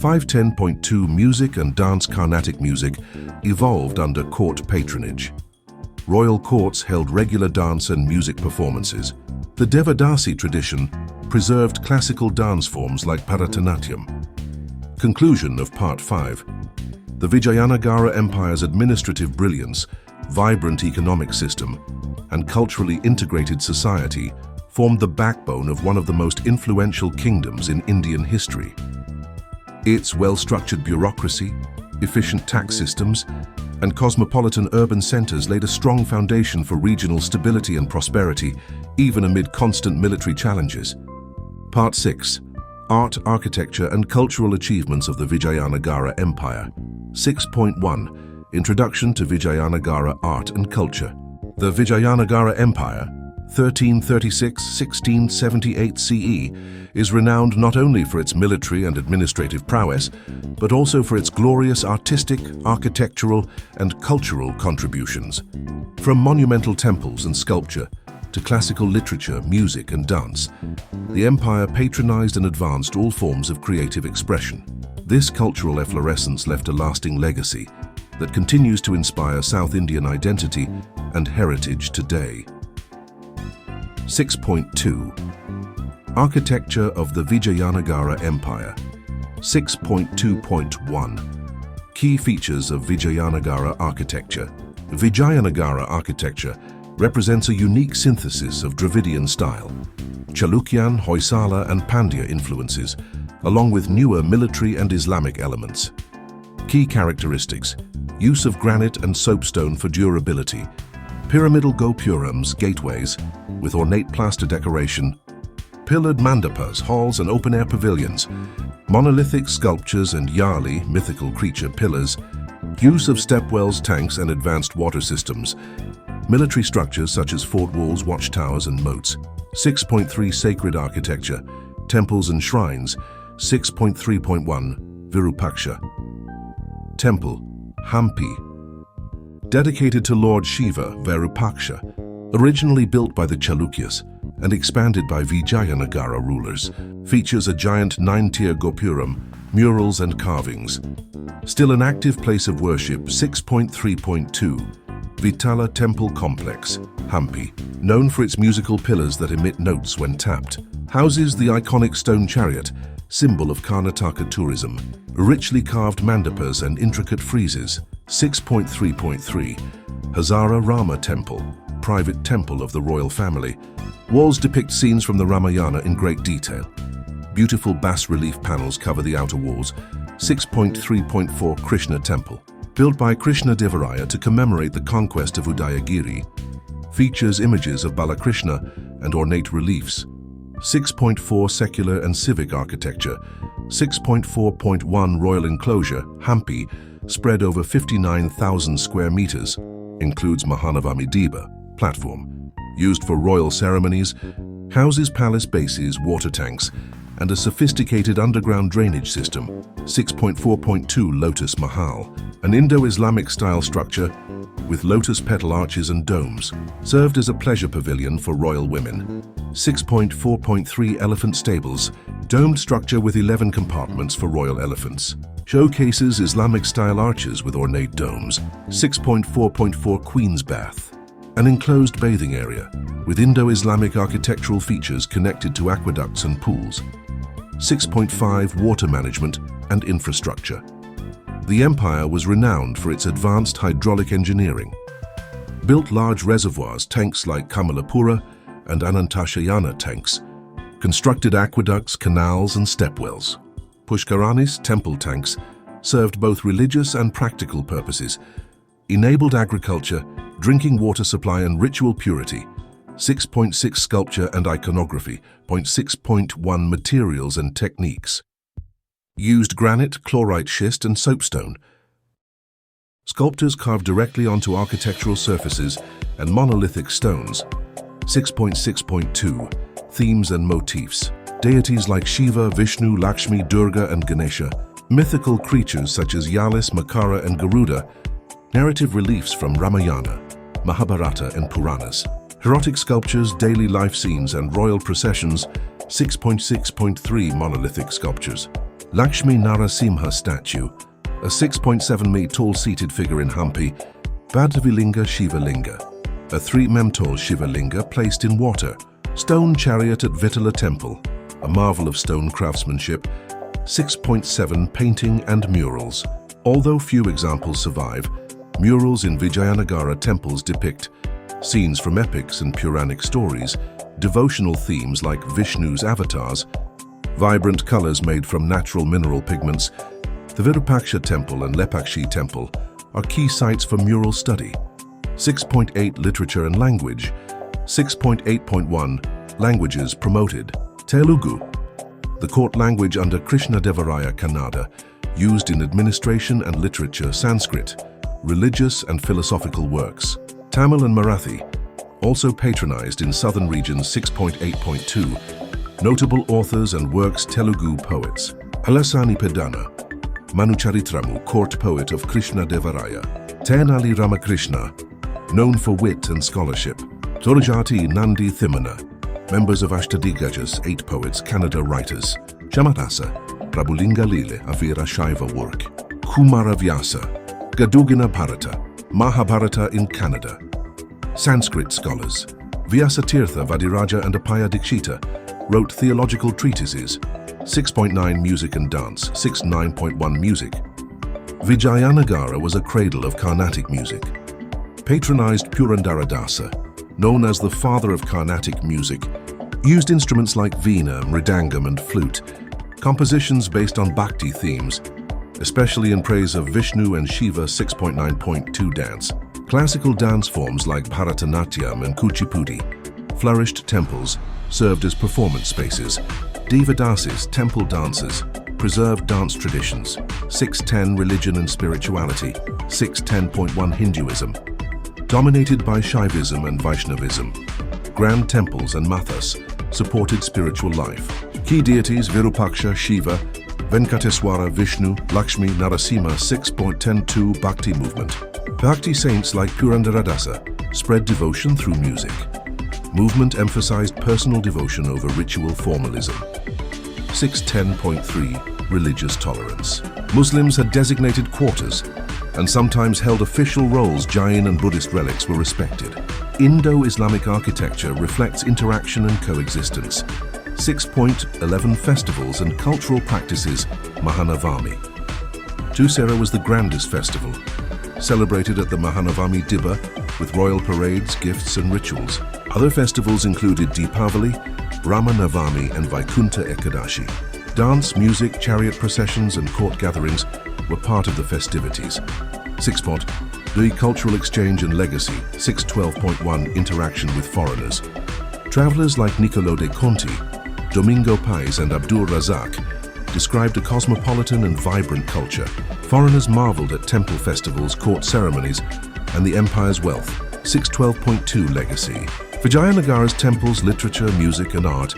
5.10.2 Music and dance. Carnatic music evolved under court patronage. Royal courts held regular dance and music performances. The Devadasi tradition preserved classical dance forms like Bharatanatyam. Conclusion of Part 5. The Vijayanagara Empire's administrative brilliance, vibrant economic system, and culturally integrated society formed the backbone of one of the most influential kingdoms in Indian history. Its well-structured bureaucracy, efficient tax systems, and cosmopolitan urban centers laid a strong foundation for regional stability and prosperity, even amid constant military challenges. Part 6. Art, Architecture and Cultural Achievements of the Vijayanagara Empire. 6.1. Introduction to Vijayanagara Art and Culture. The Vijayanagara Empire, 1336–1678 CE, is renowned not only for its military and administrative prowess, but also for its glorious artistic, architectural, and cultural contributions. From monumental temples and sculpture to classical literature, music, and dance, the empire patronized and advanced all forms of creative expression. This cultural efflorescence left a lasting legacy that continues to inspire South Indian identity and heritage today. 6.2. Architecture of the Vijayanagara Empire. 6.2.1. Key features of Vijayanagara architecture. Vijayanagara architecture represents a unique synthesis of Dravidian style, Chalukyan, Hoysala, and Pandya influences, along with newer military and Islamic elements. Key characteristics: use of granite and soapstone for durability, pyramidal gopurams, gateways, with ornate plaster decoration, pillared mandapas, halls and open-air pavilions, monolithic sculptures and yali, mythical creature pillars, use of stepwells, tanks and advanced water systems, military structures such as fort walls, watchtowers and moats. 6.3. Sacred architecture, temples and shrines. 6.3.1. Virupaksha. Temple, Hampi. Dedicated to Lord Shiva, Virupaksha, originally built by the Chalukyas and expanded by Vijayanagara rulers, features a giant 9-tier gopuram, murals and carvings. Still an active place of worship. 6.3.2. Vitala Temple Complex, Hampi, known for its musical pillars that emit notes when tapped, houses the iconic stone chariot, symbol of Karnataka tourism, richly carved mandapas and intricate friezes. 6.3.3. Hazara Rama Temple, private temple of the royal family. Walls depict scenes from the Ramayana in great detail. Beautiful bas-relief panels cover the outer walls. 6.3.4. Krishna Temple, built by Krishnadevaraya to commemorate the conquest of Udayagiri, features images of Balakrishna and ornate reliefs. 6.4. Secular and civic architecture. 6.4.1. Royal enclosure, Hampi, spread over 59,000 square meters, includes Mahanavami Diba, platform, used for royal ceremonies, houses palace bases, water tanks, and a sophisticated underground drainage system. 6.4.2. Lotus Mahal, an Indo-Islamic style structure with lotus petal arches and domes, served as a pleasure pavilion for royal women. 6.4.3. Elephant stables, domed structure with 11 compartments for royal elephants. Showcases Islamic-style arches with ornate domes. 6.4.4. Queen's Bath, an enclosed bathing area with Indo-Islamic architectural features connected to aqueducts and pools. 6.5. Water management and infrastructure. The empire was renowned for its advanced hydraulic engineering. Built large reservoirs, tanks like Kamalapura and Anantashayana tanks. Constructed aqueducts, canals and stepwells. Pushkaranis, temple tanks, served both religious and practical purposes. Enabled agriculture, drinking water supply and ritual purity. 6.6. Sculpture and iconography. 6.1. Materials and techniques. Used granite, chlorite schist and soapstone. Sculptors carved directly onto architectural surfaces and monolithic stones. 6.6.2. Themes and motifs. Deities like Shiva, Vishnu, Lakshmi, Durga and Ganesha. Mythical creatures such as Yalis, Makara and Garuda. Narrative reliefs from Ramayana, Mahabharata and Puranas. Erotic sculptures, daily life scenes and royal processions. 6.6.3. Monolithic sculptures. Lakshmi Narasimha statue, a 6.7 tall seated figure in Hampi. Bhadavilinga Shiva Linga, a 3 tall Shiva Linga placed in water. Stone chariot at Vitala Temple, a marvel of stone craftsmanship. 6.7. Painting and murals. Although few examples survive, murals in Vijayanagara temples depict scenes from epics and Puranic stories, devotional themes like Vishnu's avatars, vibrant colors made from natural mineral pigments, the Virupaksha Temple and Lepakshi Temple are key sites for mural study. 6.8 Literature and Language. 6.8.1 Languages promoted. Telugu, the court language under Krishnadevaraya Kannada, used in administration and literature. Sanskrit, religious and philosophical works. Tamil and Marathi, also patronized in southern regions. 6.8.2 Notable authors and works. Telugu poets. Alasani Pedana, Manucharitramu, court poet of Krishnadevaraya. Tenali Ramakrishna, known for wit and scholarship. Torajati Nandi Thimana, members of Ashtadigajas, 8 poets, Kannada writers. Chamarasa, Prabhulinga Lile, a Veerashaiva work. Kumara Vyasa, Gadugina Bharata, Mahabharata in Kannada. Sanskrit scholars. Vyasatirtha Vadiraja and Apaya Dikshita wrote theological treatises. 6.9 Music and Dance. 6.9.1 Music. Vijayanagara was a cradle of Carnatic music. Patronized Purandaradasa, known as the father of Carnatic music, used instruments like veena, mridangam and flute. Compositions based on bhakti themes, especially in praise of Vishnu and Shiva. 6.9.2 Dance. Classical dance forms like Bharatanatyam and Kuchipudi flourished. Temples served as performance spaces. Devadasis, temple dances, preserved dance traditions. 6.10 Religion and spirituality. 6.10.1 Hinduism, dominated by Shaivism and Vaishnavism. Grand temples and mathas supported spiritual life. Key deities: Virupaksha, Shiva, Venkateswara, Vishnu, Lakshmi, Narasimha. 6.10.2 Bhakti movement. Bhakti saints like Purandaradasa spread devotion through music. Movement emphasized personal devotion over ritual formalism. 6.10.3 Religious tolerance. Muslims had designated quarters and sometimes held official roles. Jain and Buddhist relics were respected. Indo-Islamic architecture reflects interaction and coexistence. 6.11 Festivals and cultural practices. Mahanavami. Dussehra was the grandest festival, celebrated at the Mahanavami Dibba with royal parades, gifts and rituals. Other festivals included Deepavali, Ramanavami and Vaikunta Ekadashi. Dance, music, chariot processions and court gatherings were part of the festivities. 6.2 Cultural exchange and legacy. 6.12.1 Interaction with foreigners. Travelers like Niccolo de Conti, Domingo Pais and Abdul Razak described a cosmopolitan and vibrant culture. Foreigners marveled at temple festivals, court ceremonies, and the empire's wealth. 6.12.2 Legacy. Vijayanagara's temples, literature, music, and art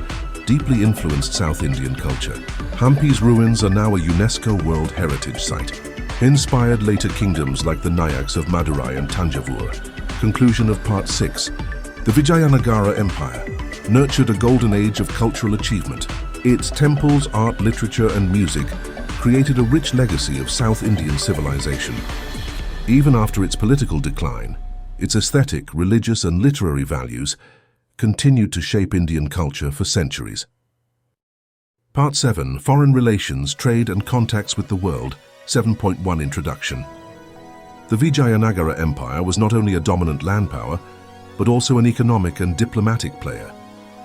deeply influenced South Indian culture. Hampi's ruins are now a UNESCO World Heritage Site. Inspired later kingdoms like the Nayaks of Madurai and Tanjavur. Conclusion of Part 6. The Vijayanagara Empire nurtured a golden age of cultural achievement. Its temples, art, literature, and music created a rich legacy of South Indian civilization. Even after its political decline, its aesthetic, religious, and literary values continued to shape Indian culture for centuries. Part 7. Foreign Relations, Trade and Contacts with the World. 7.1 Introduction. The Vijayanagara Empire was not only a dominant land power, but also an economic and diplomatic player,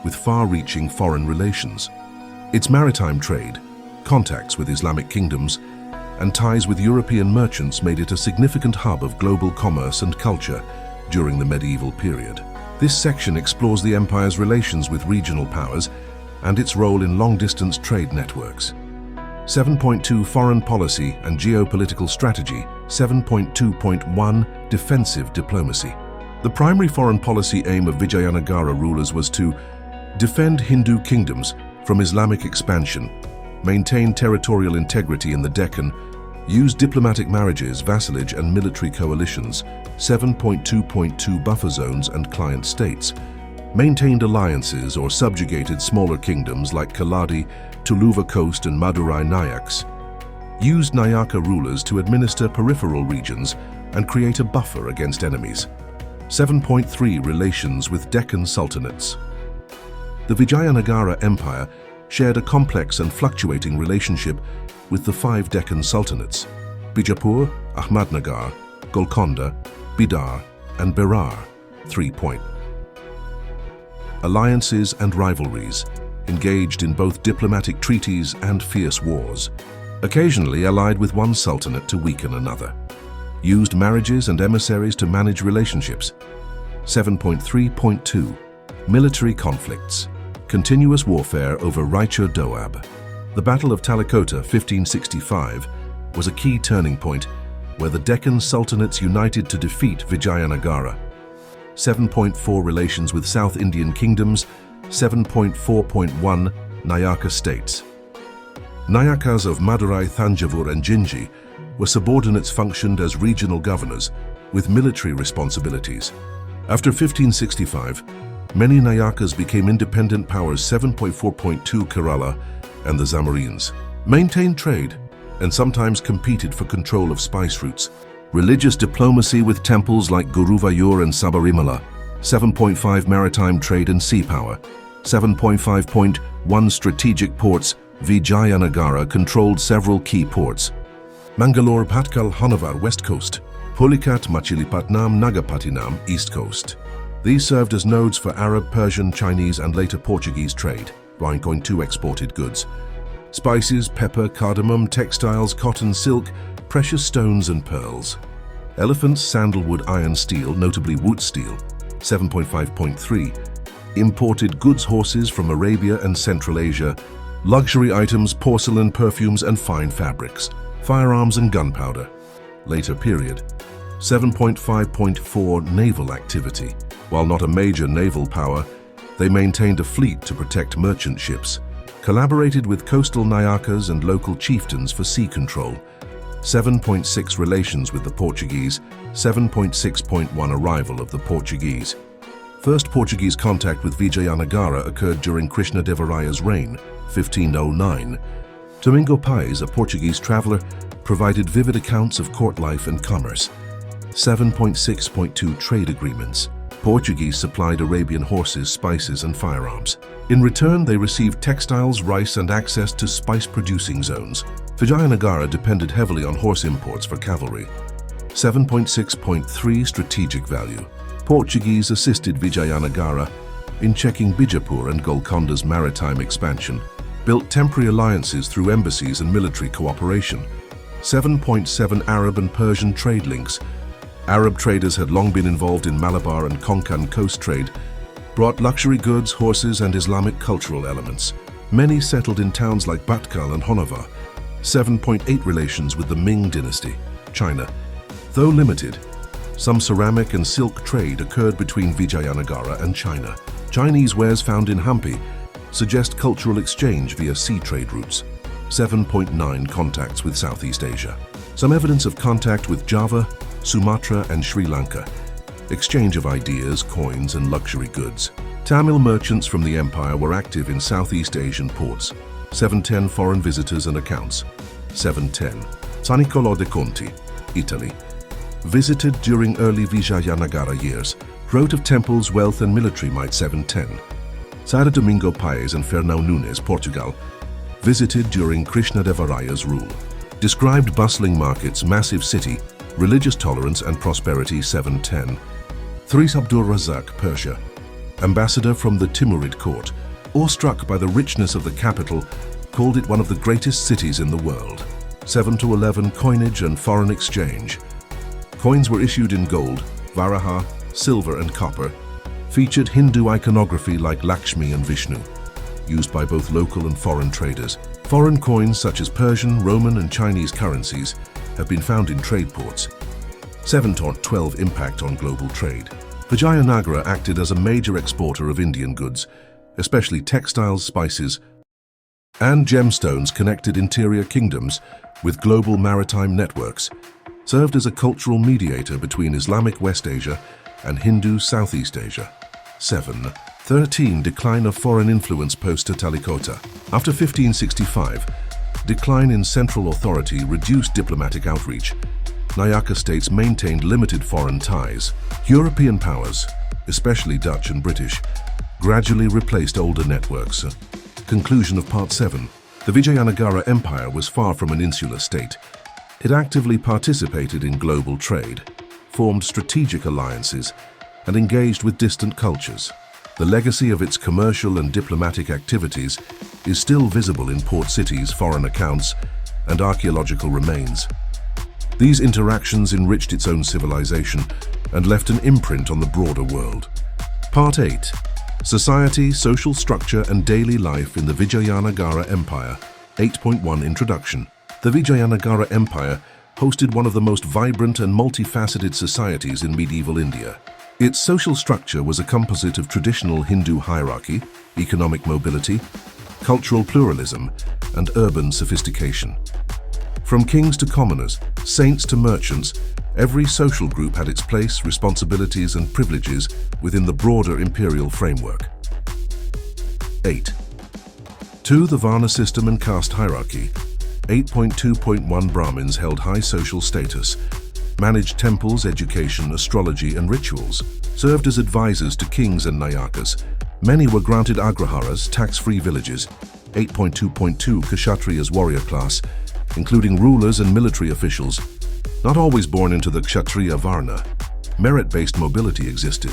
with far-reaching foreign relations. Its maritime trade, contacts with Islamic kingdoms, and ties with European merchants made it a significant hub of global commerce and culture during the medieval period. This section explores the empire's relations with regional powers and its role in long-distance trade networks. 7.2 Foreign Policy and Geopolitical Strategy. 7.2.1 Defensive Diplomacy. The primary foreign policy aim of Vijayanagara rulers was to defend Hindu kingdoms from Islamic expansion, maintain territorial integrity in the Deccan, use diplomatic marriages, vassalage, and military coalitions. 7.2.2 Buffer zones and client states. Maintained alliances or subjugated smaller kingdoms like Kaladi, Tuluva Coast, and Madurai Nayaks. Used Nayaka rulers to administer peripheral regions and create a buffer against enemies. 7.3 Relations with Deccan sultanates. The Vijayanagara Empire shared a complex and fluctuating relationship with the 5 Deccan sultanates: Bijapur, Ahmadnagar, Golconda, Bidar, and Berar. 3. Alliances and rivalries. engaged in both diplomatic treaties and fierce wars, occasionally allied with one sultanate to weaken another, used marriages and emissaries to manage relationships. 7.3.2 Military conflicts, continuous warfare over Raichur Doab. The Battle of Talikota 1565 was a key turning point where the Deccan sultanates united to defeat Vijayanagara. 7.4 Relations with South Indian kingdoms. 7.4.1 Nayaka states. Nayakas of Madurai, Thanjavur and Jinji were subordinates functioned as regional governors with military responsibilities. After 1565, many Nayakas became independent powers. 7.4.2 Kerala and the Zamorin's maintained trade and sometimes competed for control of spice routes. Religious diplomacy with temples like Guruvayur and Sabarimala. 7.5 Maritime trade and sea power. 7.5.1 Strategic ports. Vijayanagara controlled several key ports. Mangalore, Patkal, Honavar, West Coast. Pulicat, Machilipatnam, Nagapattinam, East Coast. These served as nodes for Arab, Persian, Chinese and later Portuguese trade. 9.2 Exported goods. Spices, pepper, cardamom, textiles, cotton, silk, precious stones and pearls. Elephants, sandalwood, iron, steel, notably wood steel. 7.5.3 Imported goods, horses from Arabia and Central Asia. Luxury items, porcelain, perfumes and fine fabrics. Firearms and gunpowder. Later period. 7.5.4 Naval activity. While not a major naval power, they maintained a fleet to protect merchant ships, collaborated with coastal Nayakas and local chieftains for sea control. 7.6 Relations with the Portuguese. 7.6.1 Arrival of the Portuguese. First Portuguese contact with Vijayanagara occurred during Krishnadevaraya's reign, 1509. Domingo Paes, a Portuguese traveler, provided vivid accounts of court life and commerce. 7.6.2 Trade agreements. Portuguese supplied Arabian horses, spices and firearms. In return, they received textiles, rice and access to spice-producing zones. Vijayanagara depended heavily on horse imports for cavalry. 7.6.3 Strategic value. Portuguese assisted Vijayanagara in checking Bijapur and Golconda's maritime expansion, built temporary alliances through embassies and military cooperation. 7.7 Arab and Persian trade links. Arab traders had long been involved in Malabar and Konkan coast trade, brought luxury goods, horses and Islamic cultural elements. Many settled in towns like Batkal and Honavar. 7.8 Relations with the Ming dynasty, China. Though limited, some ceramic and silk trade occurred between Vijayanagara and China. Chinese wares found in Hampi suggest cultural exchange via sea trade routes. 7.9 Contacts with Southeast Asia. Some evidence of contact with Java, Sumatra and Sri Lanka. Exchange of ideas, coins and luxury goods. Tamil merchants from the empire were active in Southeast Asian ports. 7.10 Foreign visitors and accounts. 7.10 San Niccolò de Conti, Italy. Visited during early Vijayanagara years, wrote of temples, wealth and military might. 7.10 Sara Domingo Paes and Fernão Nunes, Portugal. Visited during Krishnadevaraya's rule. Described bustling markets, massive city, religious tolerance and prosperity. 7.10 Thris Abdur Razak, Persia. Ambassador from the Timurid court, awestruck by the richness of the capital, called it one of the greatest cities in the world. 7-11 Coinage and foreign exchange. Coins were issued in gold, varaha, silver and copper, featured Hindu iconography like Lakshmi and Vishnu, used by both local and foreign traders. Foreign coins such as Persian, Roman and Chinese currencies have been found in trade ports. 7.12 Impact on global trade. Vijayanagara acted as a major exporter of Indian goods, especially textiles, spices, and gemstones. Connected interior kingdoms with global maritime networks, served as a cultural mediator between Islamic West Asia and Hindu Southeast Asia. 7.13 Decline of foreign influence post-Talikota. After 1565, decline in central authority reduced diplomatic outreach. Nayaka states maintained limited foreign ties. European powers, especially Dutch and British, gradually replaced older networks. Conclusion of Part 7. The Vijayanagara Empire was far from an insular state. It actively participated in global trade, formed strategic alliances, and engaged with distant cultures. The legacy of its commercial and diplomatic activities is still visible in port cities, foreign accounts, and archaeological remains. These interactions enriched its own civilization and left an imprint on the broader world. Part 8. Society, Social Structure and Daily Life in the Vijayanagara Empire. 8.1 Introduction. The Vijayanagara Empire hosted one of the most vibrant and multifaceted societies in medieval India. Its social structure was a composite of traditional Hindu hierarchy, economic mobility, cultural pluralism, and urban sophistication. From kings to commoners, saints to merchants, every social group had its place, responsibilities, and privileges within the broader imperial framework. 8. 2. The Varna system and caste hierarchy. 8.2.1 Brahmins held high social status, managed temples, education, astrology, and rituals, served as advisors to kings and nayakas. Many were granted agraharas, tax-free villages. 8.2.2 Kshatriyas warrior class, including rulers and military officials, not always born into the Kshatriya Varna. Merit-based mobility existed.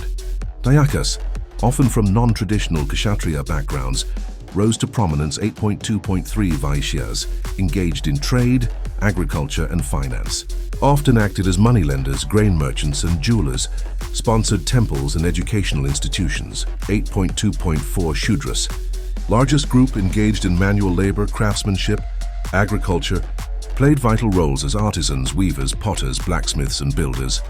Nayakas, often from non-traditional Kshatriya backgrounds, rose to prominence. 8.2.3 Vaishyas, engaged in trade, agriculture, and finance. Often acted as moneylenders, grain merchants, and jewelers, sponsored temples and educational institutions. 8.2.4 Shudras, largest group engaged in manual labor, craftsmanship, agriculture, played vital roles as artisans, weavers, potters, blacksmiths, and builders.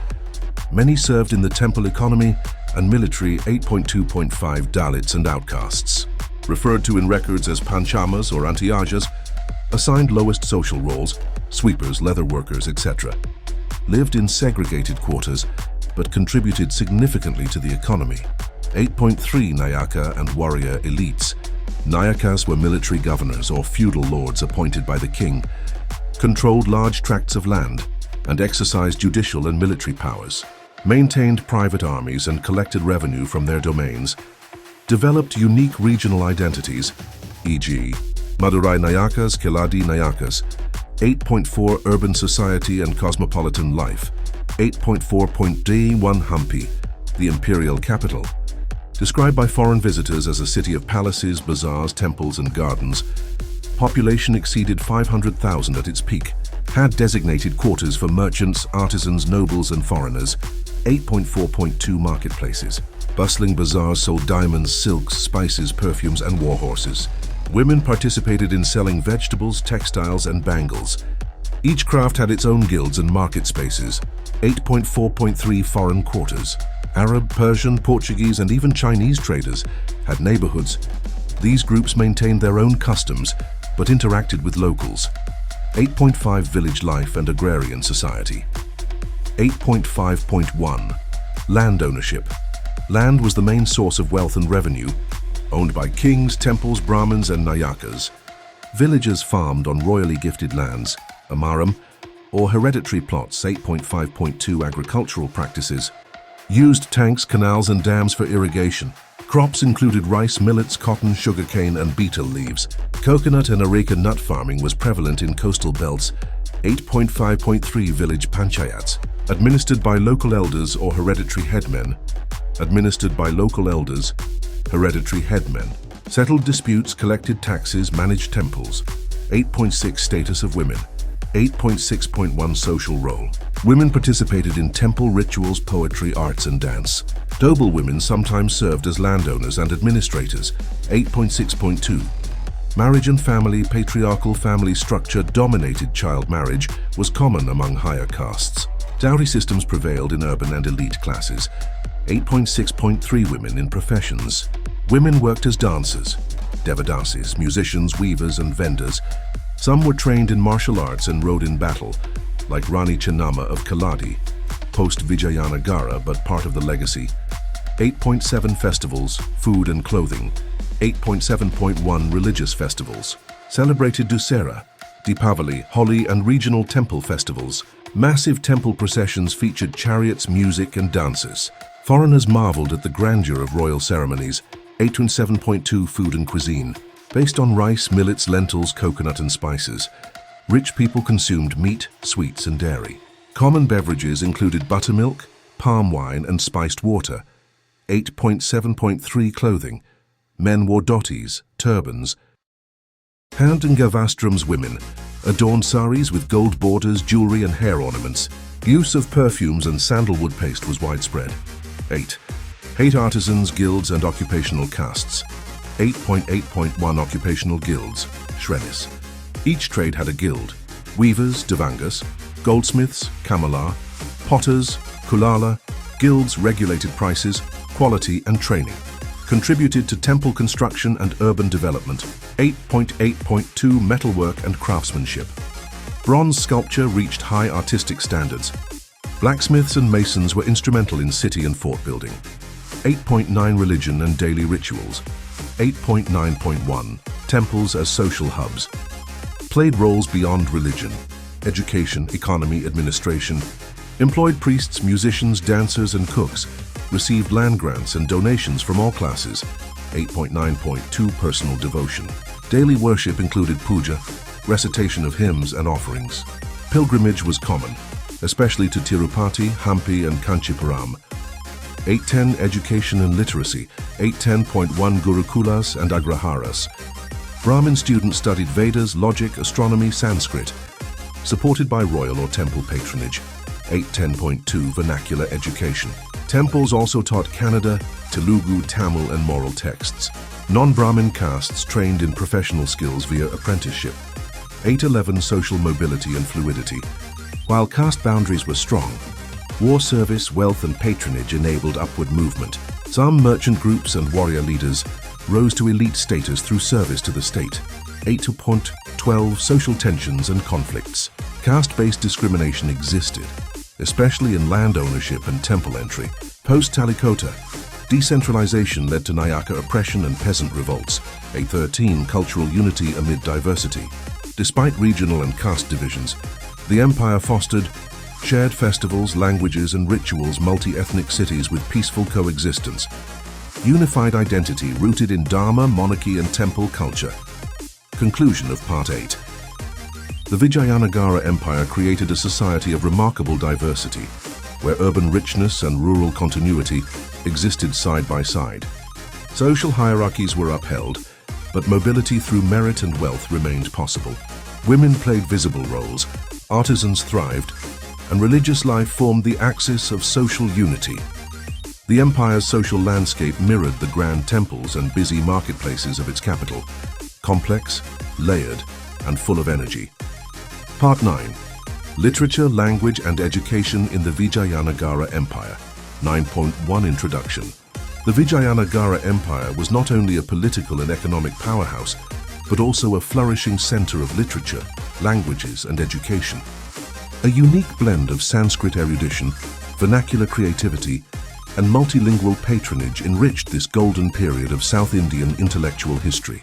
Many served in the temple economy and military. 8.2.5 Dalits and outcasts, referred to in records as panchamas or antyajas, assigned lowest social roles, sweepers, leather workers, etc. Lived in segregated quarters, but contributed significantly to the economy. 8.3 Nayaka and warrior elites. Nayakas were military governors or feudal lords appointed by the king, controlled large tracts of land, and exercised judicial and military powers, maintained private armies and collected revenue from their domains, developed unique regional identities, e.g., Madurai Nayakas, Keladi Nayakas. 8.4 Urban society and cosmopolitan life. 8.4.D1 Hampi, the imperial capital. Described by foreign visitors as a city of palaces, bazaars, temples, and gardens, population exceeded 500,000 at its peak, had designated quarters for merchants, artisans, nobles, and foreigners. 8.4.2 Marketplaces. Bustling bazaars sold diamonds, silks, spices, perfumes, and war horses. Women participated in selling vegetables, textiles, and bangles. Each craft had its own guilds and market spaces. 8.4.3 Foreign quarters. Arab, Persian, Portuguese, and even Chinese traders had neighborhoods. These groups maintained their own customs, but interacted with locals. 8.5 Village life and agrarian society. 8.5.1 Land ownership. Land was the main source of wealth and revenue, owned by kings, temples, Brahmins, and Nayakas. Villagers farmed on royally gifted lands, amaram, or hereditary plots. 8.5.2 Agricultural practices. Used tanks, canals, and dams for irrigation. Crops included rice, millets, cotton, sugarcane, and betel leaves. Coconut and areca nut farming was prevalent in coastal belts. 8.5.3 Village panchayats, administered by local elders or hereditary headmen. Administered by local elders, hereditary headmen. Settled disputes, collected taxes, managed temples. 8.6 Status of women. 8.6.1 Social role. Women participated in temple rituals, poetry, arts, and dance. Noble women sometimes served as landowners and administrators. 8.6.2 Marriage and family. Patriarchal family structure dominated. Child marriage was common among higher castes. Dowry systems prevailed in urban and elite classes. 8.6.3 Women in professions. Women worked as dancers, devadasis, musicians, weavers, and vendors. Some were trained in martial arts and rode in battle, like Rani Chennamma of Keladi, post-Vijayanagara but part of the legacy. 8.7 Festivals, food and clothing. 8.7.1 Religious festivals. Celebrated Dussehra, Deepavali, Holi, and regional temple festivals. Massive temple processions featured chariots, music, and dances. Foreigners marveled at the grandeur of royal ceremonies. 8.7.2 Food and cuisine. Based on rice, millets, lentils, coconut, and spices. Rich people consumed meat, sweets, and dairy. Common beverages included buttermilk, palm wine, and spiced water. 8.7.3 Clothing. Men wore dhotis, turbans. Hand-and-Gavastrum's women adorned saris with gold borders, jewelry and hair ornaments. Use of perfumes and sandalwood paste was widespread. 8. Artisans, guilds and occupational castes. 8.8.1 Occupational guilds, Shrenis. Each trade had a guild. Weavers, Devangas, goldsmiths, Kamalar, potters, Kulala. Guilds regulated prices, quality and training. Contributed to temple construction and urban development. 8.8.2 Metalwork and craftsmanship. Bronze sculpture reached high artistic standards. Blacksmiths and masons were instrumental in city and fort building. 8.9 Religion and daily rituals. 8.9.1 Temples as social hubs. Played roles beyond religion. Education, economy, administration. Employed priests, musicians, dancers and cooks. Received land grants and donations from all classes. 8.9.2 Personal devotion. Daily worship included puja, recitation of hymns and offerings. Pilgrimage was common, especially to Tirupati, Hampi and Kanchipuram. 8.10 Education and literacy. 8.10.1 Gurukulas and Agraharas. Brahmin students studied Vedas, logic, astronomy, Sanskrit, supported by royal or temple patronage. 8.10.2 Vernacular education. Temples also taught Kannada, Telugu, Tamil and moral texts. Non-Brahmin castes trained in professional skills via apprenticeship. 8.11 Social mobility and fluidity. While caste boundaries were strong, war service, wealth and patronage enabled upward movement. Some merchant groups and warrior leaders rose to elite status through service to the state. 8.12 Social tensions and conflicts. Caste-based discrimination existed, especially in land ownership and temple entry. Post-Talikota, decentralization led to Nayaka oppression and peasant revolts. 8.13 Cultural unity amid diversity. Despite regional and caste divisions, the empire fostered shared festivals, languages and rituals, multi-ethnic cities with peaceful coexistence. Unified identity rooted in Dharma, monarchy and temple culture. Conclusion of Part 8. The Vijayanagara Empire created a society of remarkable diversity, where urban richness and rural continuity existed side by side. Social hierarchies were upheld, but mobility through merit and wealth remained possible. Women played visible roles, artisans thrived, and religious life formed the axis of social unity. The empire's social landscape mirrored the grand temples and busy marketplaces of its capital, complex, layered, and full of energy. Part 9. Literature, Language and Education in the Vijayanagara Empire. 9.1 Introduction. The Vijayanagara Empire was not only a political and economic powerhouse, but also a flourishing center of literature, languages and education. A unique blend of Sanskrit erudition, vernacular creativity, and multilingual patronage enriched this golden period of South Indian intellectual history.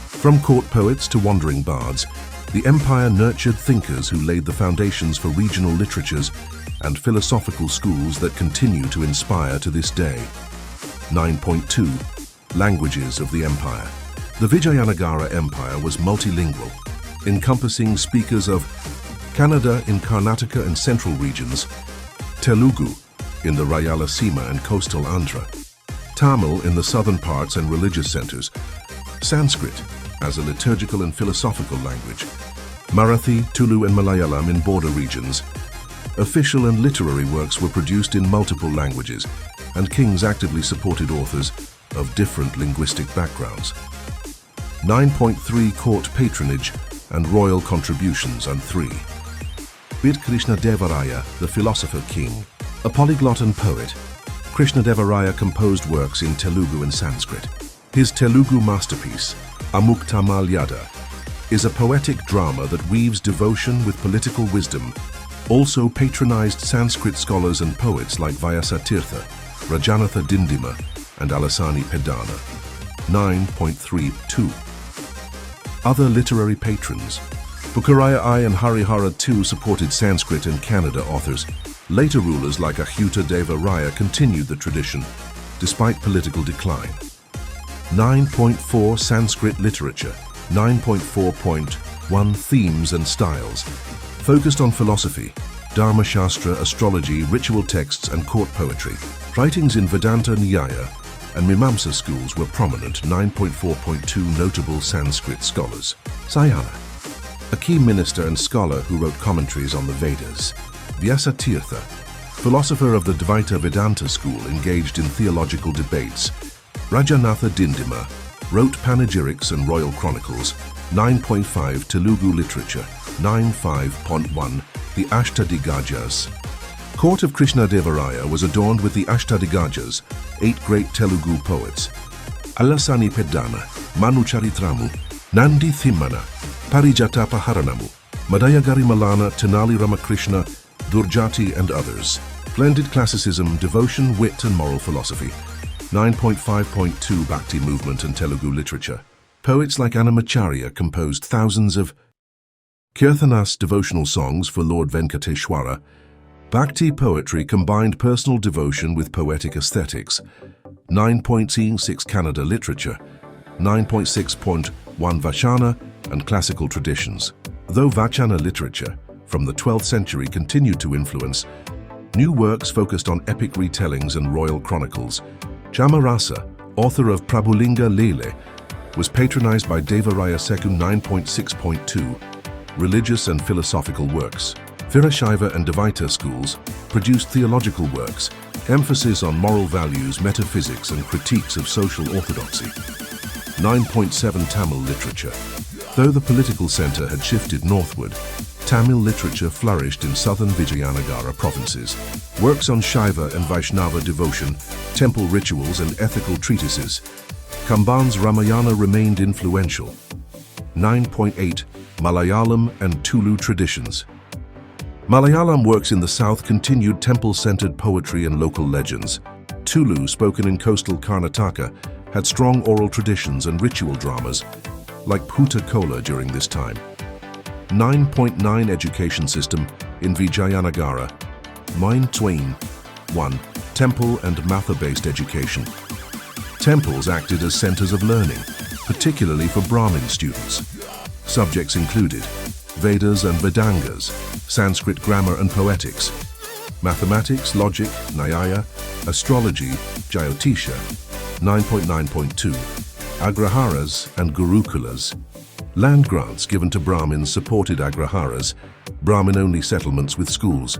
From court poets to wandering bards, the empire nurtured thinkers who laid the foundations for regional literatures and philosophical schools that continue to inspire to this day. 9.2 Languages of the Empire. The Vijayanagara Empire was multilingual, encompassing speakers of Kannada in Karnataka and central regions, Telugu in the Rayalaseema and coastal Andhra, Tamil in the southern parts and religious centers, Sanskrit as a liturgical and philosophical language, Marathi, Tulu and Malayalam in border regions. Official and literary works were produced in multiple languages, and kings actively supported authors of different linguistic backgrounds. 9.3 Court patronage and royal contributions. And 3. Bit Krishnadevaraya, the philosopher king. A polyglot and poet, Krishnadevaraya composed works in Telugu and Sanskrit. His Telugu masterpiece, Amuktamalyada, is a poetic drama that weaves devotion with political wisdom. Also patronized Sanskrit scholars and poets like Vyasatirtha, Rajanatha Dindima, and Alasani Pedana. 9.32 Other literary patrons. Bukkaraya I and Harihara II supported Sanskrit and Kannada authors. Later rulers like Achyutadevaraya continued the tradition, despite political decline. 9.4 Sanskrit literature. 9.4.1 Themes and styles. Focused on philosophy, Dharma Shastra, astrology, ritual texts, and court poetry. Writings in Vedanta, Nyaya, and Mimamsa schools were prominent. 9.4.2 Notable Sanskrit scholars. Sayana, a key minister and scholar who wrote commentaries on the Vedas. Vyasatirtha, philosopher of the Dvaita Vedanta school engaged in theological debates. Rajanatha Dindima wrote panegyrics and royal chronicles. 9.5 Telugu literature. 9.5.1 The Ashtadigajas. Court of Krishnadevaraya was adorned with the Ashtadigajas, 8 great Telugu poets. Alasani Peddana, Manucharitramu, Nandi Thimmana, Parijatapaharanamu, Madayagari Malana, Tenali Ramakrishna, Durjati, and others. Blended classicism, devotion, wit, and moral philosophy. 9.5.2 Bhakti movement and Telugu literature. Poets like Annamacharya composed thousands of Kirthanas, devotional songs for Lord Venkateshwara. Bhakti poetry combined personal devotion with poetic aesthetics. 9.6 Kannada literature. 9.6.1 Vachana and classical traditions. Though Vachana literature from the 12th century continued to influence, new works focused on epic retellings and royal chronicles. Chamarasa, author of Prabhulinga Lele, was patronized by Devaraya II. 9.6.2 Religious and philosophical works. Virashaiva and Dvaita schools produced theological works, emphasis on moral values, metaphysics, and critiques of social orthodoxy. 9.7 Tamil literature. Though the political center had shifted northward, Tamil literature flourished in southern Vijayanagara provinces. Works on Shaiva and Vaishnava devotion, temple rituals, and ethical treatises. Kamban's Ramayana remained influential. 9.8 Malayalam and Tulu traditions. Malayalam works in the south continued temple-centered poetry and local legends. Tulu, spoken in coastal Karnataka, had strong oral traditions and ritual dramas, like Puta Kola during this time. 9.9 Education system in Vijayanagara. 9.1 Temple and Matha-based education. Temples acted as centers of learning, particularly for Brahmin students. Subjects included Vedas and Vedangas, Sanskrit grammar and poetics, mathematics, logic, Nyaya, astrology, Jyotisha. 9.9.2 Agraharas and Gurukulas. Land grants given to Brahmins supported Agraharas, Brahmin-only settlements with schools.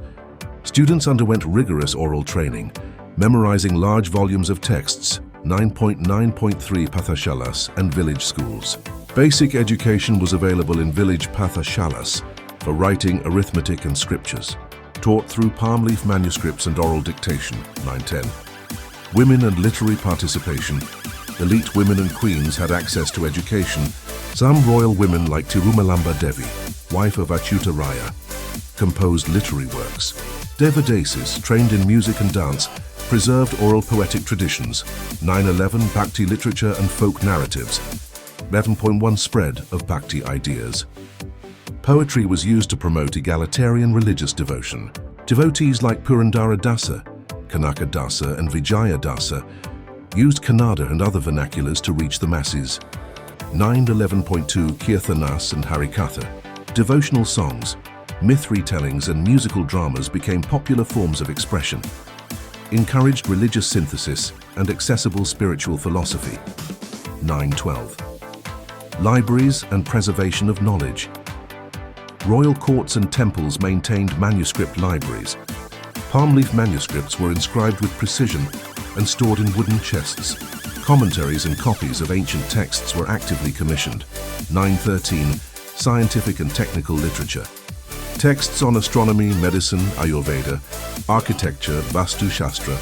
Students underwent rigorous oral training, memorizing large volumes of texts. 9.9.3 Pathashalas and village schools. Basic education was available in village pathashalas for writing, arithmetic, and scriptures, taught through palm leaf manuscripts and oral dictation. 9.10 Women and literary participation. Elite women and queens had access to education. Some royal women like Tirumalamba Devi, wife of Achyutaraya, composed literary works. Devadasis, trained in music and dance, preserved oral poetic traditions. 9.11 Bhakti literature and folk narratives. 11.1 Spread of Bhakti ideas. Poetry was used to promote egalitarian religious devotion. Devotees like Purandara Dasa, Kanaka Dasa, and Vijaya Dasa used Kannada and other vernaculars to reach the masses. 9.11.2 Kirthanas and Harikatha. Devotional songs, myth retellings, and musical dramas became popular forms of expression. Encouraged religious synthesis and accessible spiritual philosophy. 9.12 Libraries and preservation of knowledge. Royal courts and temples maintained manuscript libraries. Palm leaf manuscripts were inscribed with precision and stored in wooden chests. Commentaries and copies of ancient texts were actively commissioned. 9.13 Scientific and technical literature. Texts on astronomy, medicine, Ayurveda, architecture, Vastu Shastra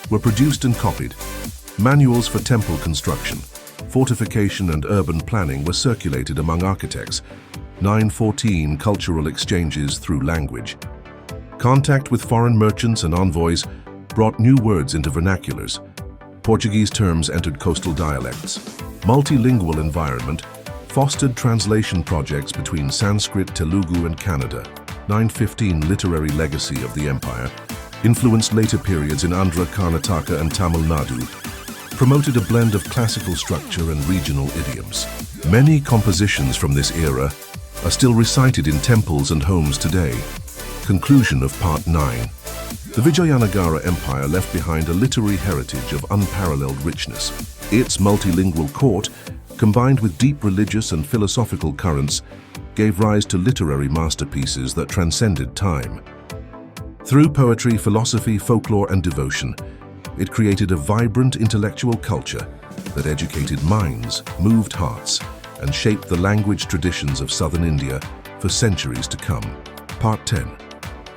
were produced and copied. Manuals for temple construction, fortification, and urban planning were circulated among architects. 9.14 Cultural exchanges through language. Contact with foreign merchants and envoys brought new words into vernaculars. Portuguese terms entered coastal dialects. Multilingual environment fostered translation projects between Sanskrit, Telugu, and Kannada. 9.15 Literary legacy of the empire influenced later periods in Andhra, Karnataka, and Tamil Nadu, promoted a blend of classical structure and regional idioms. Many compositions from this era are still recited in temples and homes today. Conclusion of Part 9. The Vijayanagara Empire left behind a literary heritage of unparalleled richness. Its multilingual court, combined with deep religious and philosophical currents, gave rise to literary masterpieces that transcended time. Through poetry, philosophy, folklore, and devotion, it created a vibrant intellectual culture that educated minds, moved hearts, and shaped the language traditions of southern India for centuries to come. Part 10.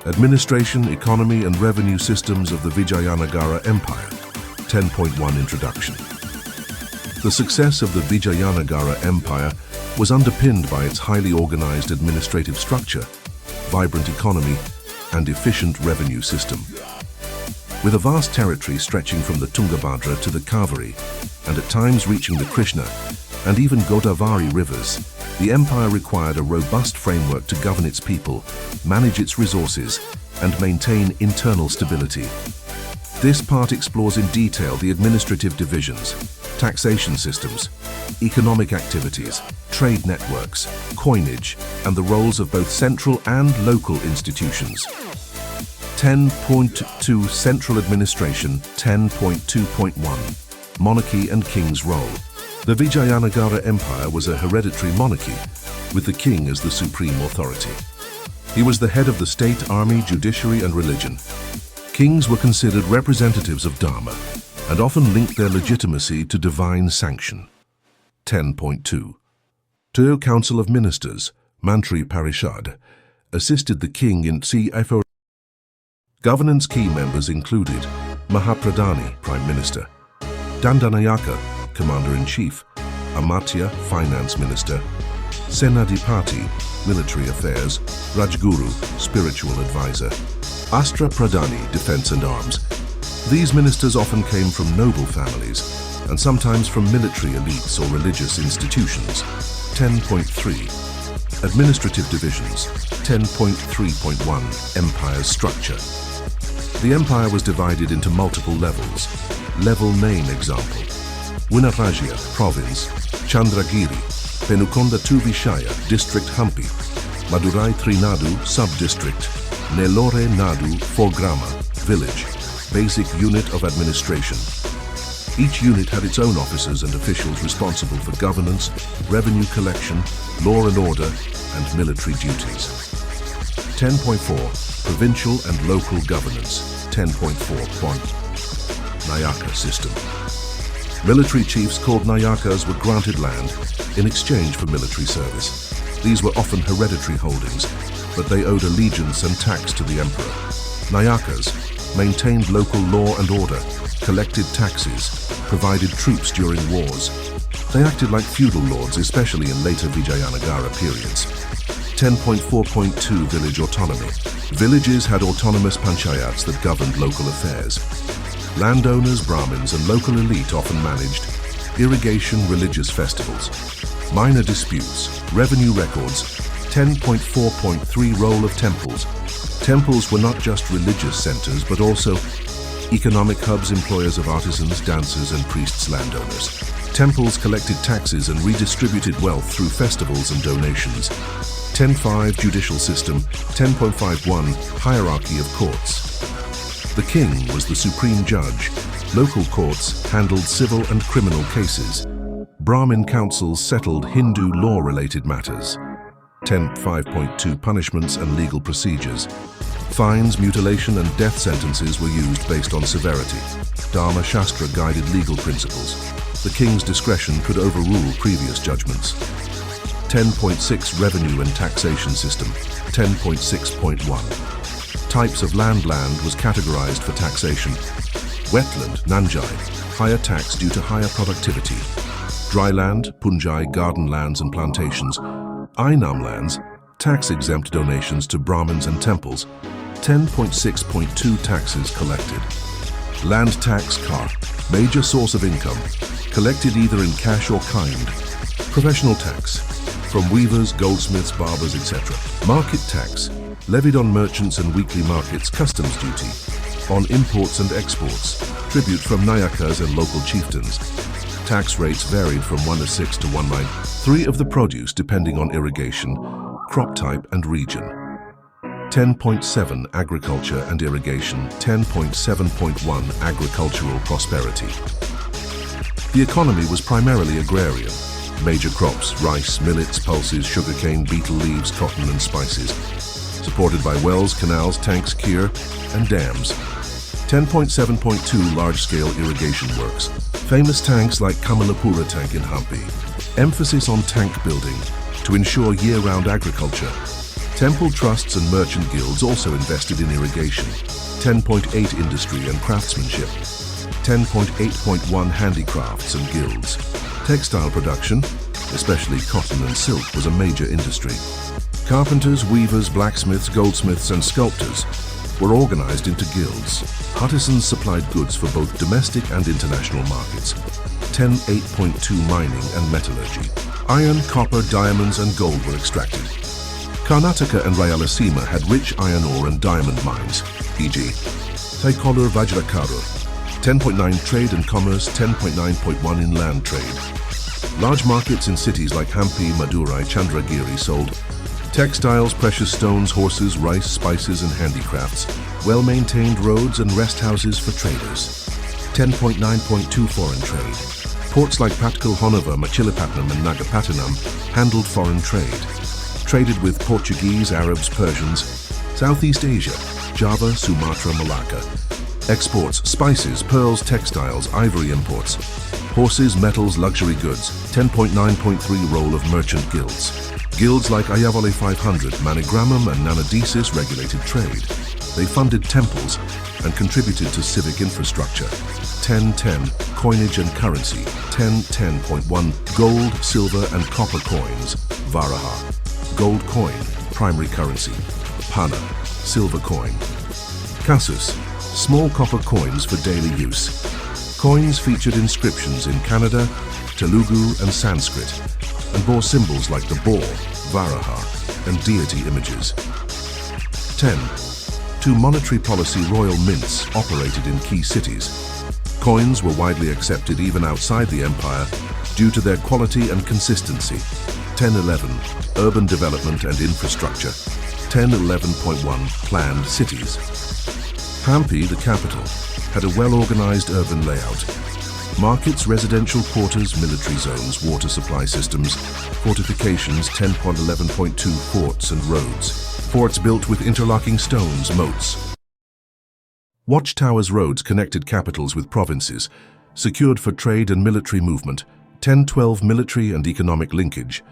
Administration, Economy, and Revenue Systems of the Vijayanagara Empire. 10.1 Introduction. The success of the Vijayanagara Empire was underpinned by its highly organized administrative structure, vibrant economy, and efficient revenue system. With a vast territory stretching from the Tungabhadra to the Kaveri, and at times reaching the Krishna and even Godavari rivers, the empire required a robust framework to govern its people, manage its resources, and maintain internal stability. This part explores in detail the administrative divisions, taxation systems, economic activities, trade networks, coinage, and the roles of both central and local institutions. 10.2 Central Administration. 10.2.1 Monarchy and King's Role. The Vijayanagara Empire was a hereditary monarchy, with the king as the supreme authority. He was the head of the state, army, judiciary, and religion. Kings were considered representatives of Dharma and often linked their legitimacy to divine sanction. 10.2 Two Council of Ministers, Mantri Parishad, assisted the king in CFO. Governance key members included Mahapradhani, Prime Minister; Dandanayaka, Commander-in-Chief; Amatya, Finance Minister; Senadipati, Military Affairs; Rajguru, Spiritual Advisor; Astra Pradhani, Defense and Arms. These ministers often came from noble families and sometimes from military elites or religious institutions. 10.3 Administrative Divisions. 10.3.1 Empire's Structure. The empire was divided into multiple levels. Level name example: Winarajya, Province; Chandragiri, Penukonda Tuvishaya, District Hampi; Madurai Trinadu, Sub-District; Nellore Nadu, Forgrama, Village, Basic Unit of Administration. Each unit had its own officers and officials responsible for governance, revenue collection, law and order, and military duties. 10.4 Provincial and Local Governance. 10.4 Nayaka System. Military chiefs called Nayakas were granted land in exchange for military service. These were often hereditary holdings, but they owed allegiance and tax to the emperor. Nayakas maintained local law and order, collected taxes, provided troops during wars. They acted like feudal lords, especially in later Vijayanagara periods. 10.4.2 Village Autonomy. Villages had autonomous panchayats that governed local affairs. Landowners, Brahmins, and local elite often managed irrigation, religious festivals, minor disputes, revenue records. 10.4.3 Role of Temples. Temples were not just religious centers, but also economic hubs, employers of artisans, dancers, and priests, landowners. Temples collected taxes and redistributed wealth through festivals and donations. 10.5 Judicial System. 10.51 Hierarchy of Courts. The king was the supreme judge. Local courts handled civil and criminal cases. Brahmin councils settled Hindu law-related matters. 10.5.2 Punishments and Legal Procedures. Fines, mutilation, and death sentences were used based on severity. Dharma Shastra guided legal principles. The king's discretion could overrule previous judgments. 10.6 Revenue and Taxation System. 10.6.1 Types of land was categorized for taxation. Wetland, Nanjai, higher tax due to higher productivity. Dry land, Punjai, garden lands and plantations. Ainam lands, tax-exempt donations to Brahmins and temples. 10.6.2 Taxes collected. Land tax, Kar, major source of income, collected either in cash or kind. Professional tax, from weavers, goldsmiths, barbers, etc. Market tax, levied on merchants and weekly markets. Customs duty, on imports and exports. Tribute from Nayakas and local chieftains. Tax rates varied from 1/6 to 1/9 of the produce depending on irrigation, crop type and region. 10.7 Agriculture and irrigation. 10.7.1 Agricultural prosperity. The economy was primarily agrarian. Major crops: rice, millets, pulses, sugarcane, betel leaves, cotton and spices. Supported by wells, canals, tanks, kir, and dams. 10.7.2 Large-scale irrigation works. Famous tanks like Kamalapura tank in Hampi. Emphasis on tank building to ensure year-round agriculture. Temple trusts and merchant guilds also invested in irrigation. 10.8 Industry and craftsmanship. 10.8.1 Handicrafts and guilds. Textile production, especially cotton and silk, was a major industry. Carpenters, weavers, blacksmiths, goldsmiths and sculptors were organized into guilds. Artisans supplied goods for both domestic and international markets. 10.8.2 Mining and metallurgy. Iron, copper, diamonds and gold were extracted. Karnataka and Rayalaseema had rich iron ore and diamond mines, e.g. Taikolur Vajrakarur. 10.9 Trade and commerce. 10.9.1 Inland trade. Large markets in cities like Hampi, Madurai, Chandragiri sold textiles, precious stones, horses, rice, spices and handicrafts. Well-maintained roads and rest houses for traders. 10.9.2 Foreign trade. Ports like Patkal, Honova, Machilipatnam and Nagapattinam handled foreign trade. Traded with Portuguese, Arabs, Persians, Southeast Asia, Java, Sumatra, Malacca. Exports: spices, pearls, textiles, ivory imports, horses, metals, luxury goods. 10.9.3 Role of merchant guilds. Guilds like Ayavale 500, Manigramam and Nanadesis regulated trade. They funded temples and contributed to civic infrastructure. 10.10 Coinage and currency. 10.10.1 Gold, silver and copper coins. Varaha. Gold coin, primary currency. Pana, silver coin. Casus, small copper coins for daily use. Coins featured inscriptions in Kannada, Telugu and Sanskrit and bore symbols like the boar, Varaha, and deity images. 10. Two monetary policy royal mints operated in key cities. Coins were widely accepted even outside the empire due to their quality and consistency. 10.11 Urban development and infrastructure. 10.11.1 Planned cities. Hampi, the capital, had a well-organized urban layout. Markets, residential quarters, military zones, water supply systems, fortifications. 10.11.2 Forts and roads. Forts built with interlocking stones, moats. Watchtowers. Roads connected capitals with provinces, secured for trade and military movement. 10.12 Military and economic linkage.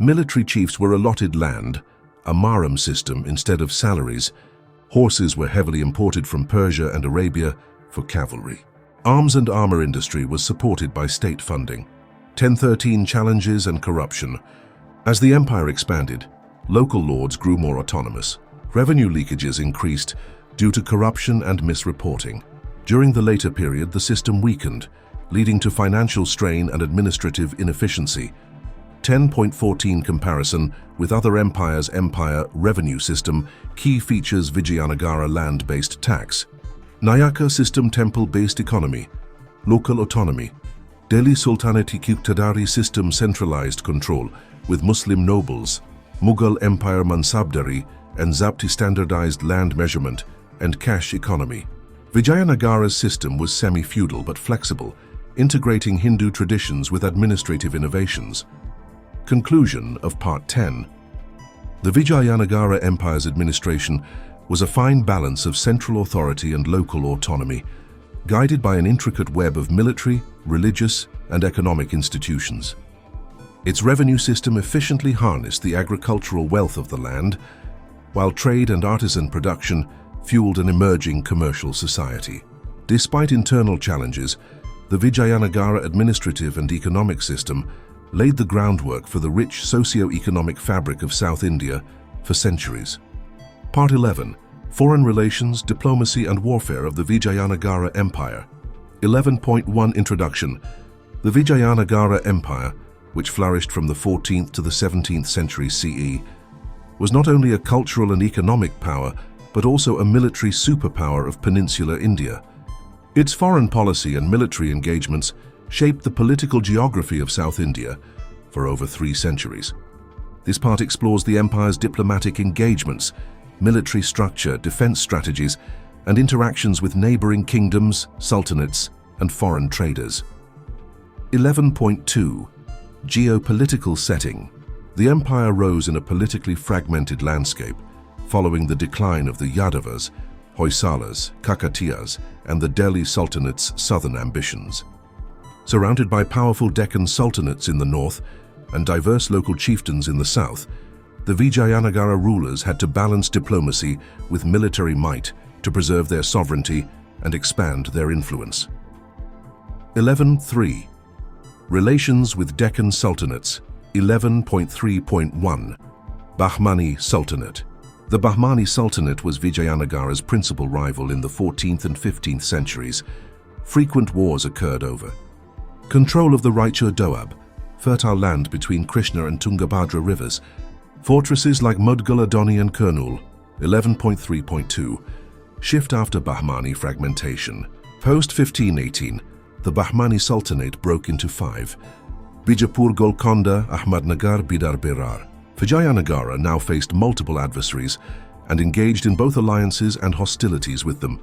Military chiefs were allotted land, a maram system instead of salaries. Horses were heavily imported from Persia and Arabia for cavalry. Arms and armor industry was supported by state funding. 10.13 Challenges and corruption. As the empire expanded, local lords grew more autonomous. Revenue leakages increased due to corruption and misreporting. During the later period, the system weakened, leading to financial strain and administrative inefficiency. 10.14 Comparison with other empires. Empire revenue system. Key features: Vijayanagara land-based tax. Nayaka system temple-based economy. Local autonomy. Delhi Sultanate Iqtidari system centralized control with Muslim nobles. Mughal Empire Mansabdari and Zapti standardized land measurement and cash economy. Vijayanagara's system was semi-feudal but flexible, integrating Hindu traditions with administrative innovations. Conclusion of Part 10. The Vijayanagara Empire's administration was a fine balance of central authority and local autonomy, guided by an intricate web of military, religious, and economic institutions. Its revenue system efficiently harnessed the agricultural wealth of the land, while trade and artisan production fueled an emerging commercial society. Despite internal challenges, the Vijayanagara administrative and economic system laid the groundwork for the rich socio-economic fabric of South India for centuries. Part 11. Foreign relations, diplomacy and warfare of the Vijayanagara Empire. 11.1 Introduction. The Vijayanagara Empire, which flourished from the 14th to the 17th century CE, was not only a cultural and economic power, but also a military superpower of peninsular India. Its foreign policy and military engagements shaped the political geography of South India for over 3 centuries. This part explores the empire's diplomatic engagements, military structure, defense strategies, and interactions with neighboring kingdoms, sultanates, and foreign traders. 11.2. Geopolitical setting. The empire rose in a politically fragmented landscape, following the decline of the Yadavas, Hoysalas, Kakatiyas, and the Delhi Sultanate's southern ambitions. Surrounded by powerful Deccan sultanates in the north and diverse local chieftains in the south, the Vijayanagara rulers had to balance diplomacy with military might to preserve their sovereignty and expand their influence. 11.3. Relations with Deccan sultanates. 11.3.1. Bahmani Sultanate. The Bahmani Sultanate was Vijayanagara's principal rival in the 14th and 15th centuries. Frequent wars occurred over control of the Raichur Doab, fertile land between Krishna and Tungabhadra rivers, fortresses like Mudgal, Adoni and Kurnool. 11.3.2. Shift after Bahmani fragmentation. Post-1518, the Bahmani Sultanate broke into five: Bijapur, Golconda, Ahmadnagar, Bidar, Berar. Vijayanagara now faced multiple adversaries and engaged in both alliances and hostilities with them.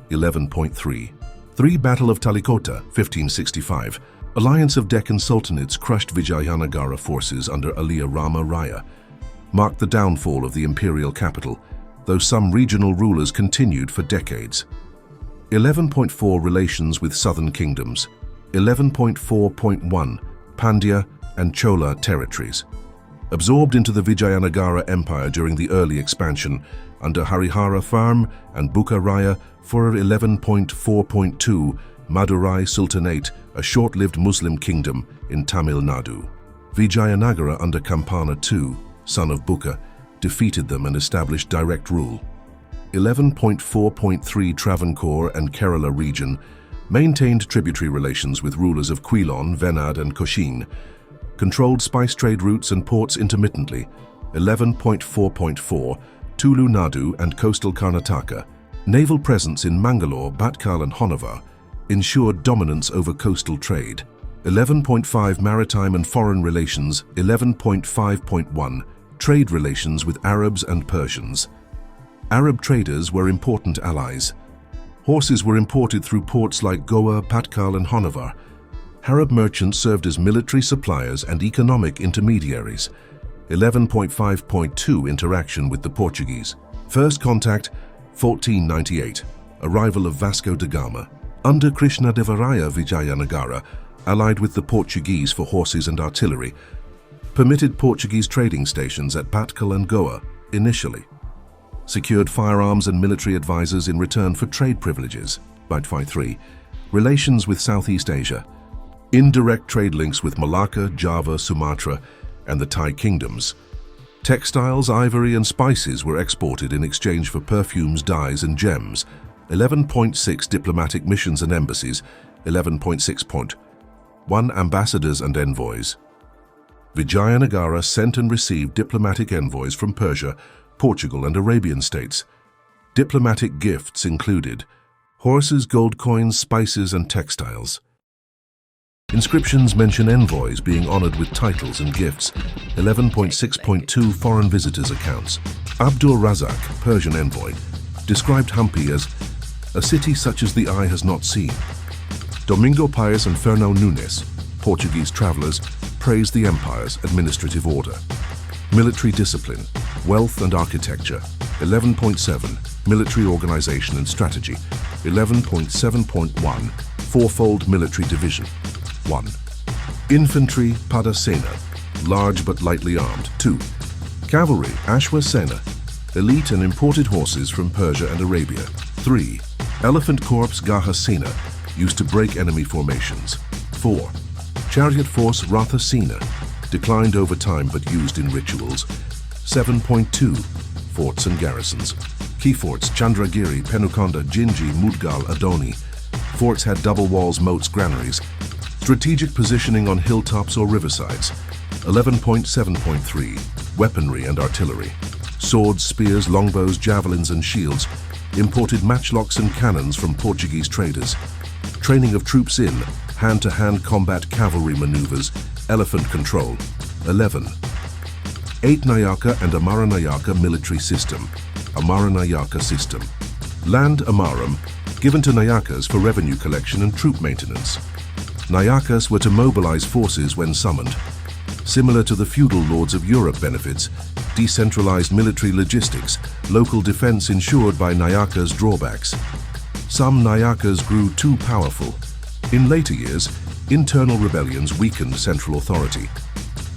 11.3. Battle of Talikota, 1565. Alliance of Deccan Sultanates crushed Vijayanagara forces under Aliya Rama Raya, marked the downfall of the imperial capital, though some regional rulers continued for decades. 11.4. Relations with southern kingdoms. 11.4.1. Pandya and Chola territories. Absorbed into the Vijayanagara Empire during the early expansion under Harihara Farm and Bukharaya for 11.4.2. Madurai Sultanate, a short-lived Muslim kingdom in Tamil Nadu. Vijayanagara under Kampana II, son of Bukka, defeated them and established direct rule. 11.4.3. Travancore and Kerala region maintained tributary relations with rulers of Quilon, Venad and Cochin, controlled spice trade routes and ports intermittently. 11.4.4. Tulu Nadu and coastal Karnataka. Naval presence in Mangalore, Bhatkal and Honavar ensured dominance over coastal trade. 11.5. Maritime and foreign relations. 11.5.1. Trade relations with Arabs and Persians. Arab traders were important allies. Horses were imported through ports like Goa, Bhatkal and Honavar. Arab merchants served as military suppliers and economic intermediaries. 11.5.2. Interaction with the Portuguese. First contact, 1498. Arrival of Vasco da Gama. Under Krishnadevaraya, Vijayanagara, allied with the Portuguese for horses and artillery, permitted Portuguese trading stations at Bhatkal and Goa initially. Secured firearms and military advisors in return for trade privileges. 5.3. Relations with Southeast Asia. Indirect trade links with Malacca, Java, Sumatra, and the Thai kingdoms. Textiles, ivory, and spices were exported in exchange for perfumes, dyes, and gems. 11.6. Diplomatic missions and embassies. 11.6.1. Ambassadors and envoys. Vijayanagara sent and received diplomatic envoys from Persia, Portugal, and Arabian states. Diplomatic gifts included horses, gold coins, spices, and textiles. Inscriptions mention envoys being honored with titles and gifts. 11.6.2. Foreign visitors accounts. Abdul Razak, Persian envoy, described Hampi as a city such as the eye has not seen. Domingo Paes and Fernão Nunes, Portuguese travelers, praised the empire's administrative order. Military discipline, wealth and architecture. 11.7. Military organization and strategy. 11.7.1. Fourfold military division. 1. Infantry, Pada Sena, large but lightly armed. 2. Cavalry, Ashwa Sena, elite and imported horses from Persia and Arabia. 3. Elephant Corps, Gaha Sena, used to break enemy formations. 4. Chariot force, Ratha Sena, declined over time but used in rituals. 7.2. Forts and garrisons. Key forts, Chandragiri, Penukonda, Jinji, Mudgal, Adoni. Forts had double walls, moats, granaries. Strategic positioning on hilltops or riversides. 11.7.3. Weaponry and artillery. Swords, spears, longbows, javelins and shields. Imported matchlocks and cannons from Portuguese traders. Training of troops in hand-to-hand combat cavalry maneuvers. Elephant control. 11. Eight Nayaka and Amara Nayaka military system. Amaranayaka system. Land Amaram, given to Nayakas for revenue collection and troop maintenance. Nayakas were to mobilize forces when summoned. Similar to the feudal lords of Europe benefits, decentralized military logistics, local defense ensured by Nayakas' drawbacks. Some Nayakas grew too powerful. In later years, internal rebellions weakened central authority.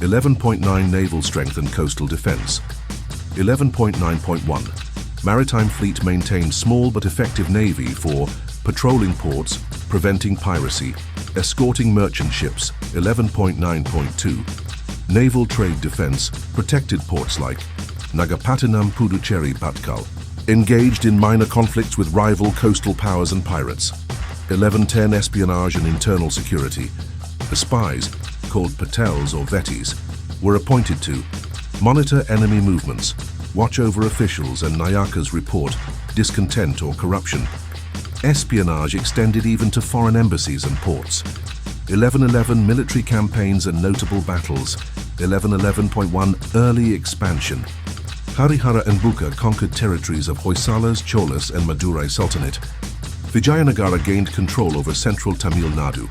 11.9 Naval strength and coastal defense. 11.9.1 Maritime fleet maintained small but effective navy for patrolling ports, preventing piracy, escorting merchant ships. 11.9.2 Naval trade defense protected ports like Nagapattinam, Puducherry, Patkal. Engaged in minor conflicts with rival coastal powers and pirates. 11.10 Espionage and internal security. The spies, called patels or vetis, were appointed to monitor enemy movements, watch over officials and Nayakas report discontent or corruption. Espionage extended even to foreign embassies and ports. 11.11 Military campaigns and notable battles. 11.11.1 Early expansion. Harihara and Buka conquered territories of Hoysalas, Cholas and Madurai Sultanate. Vijayanagara gained control over central Tamil Nadu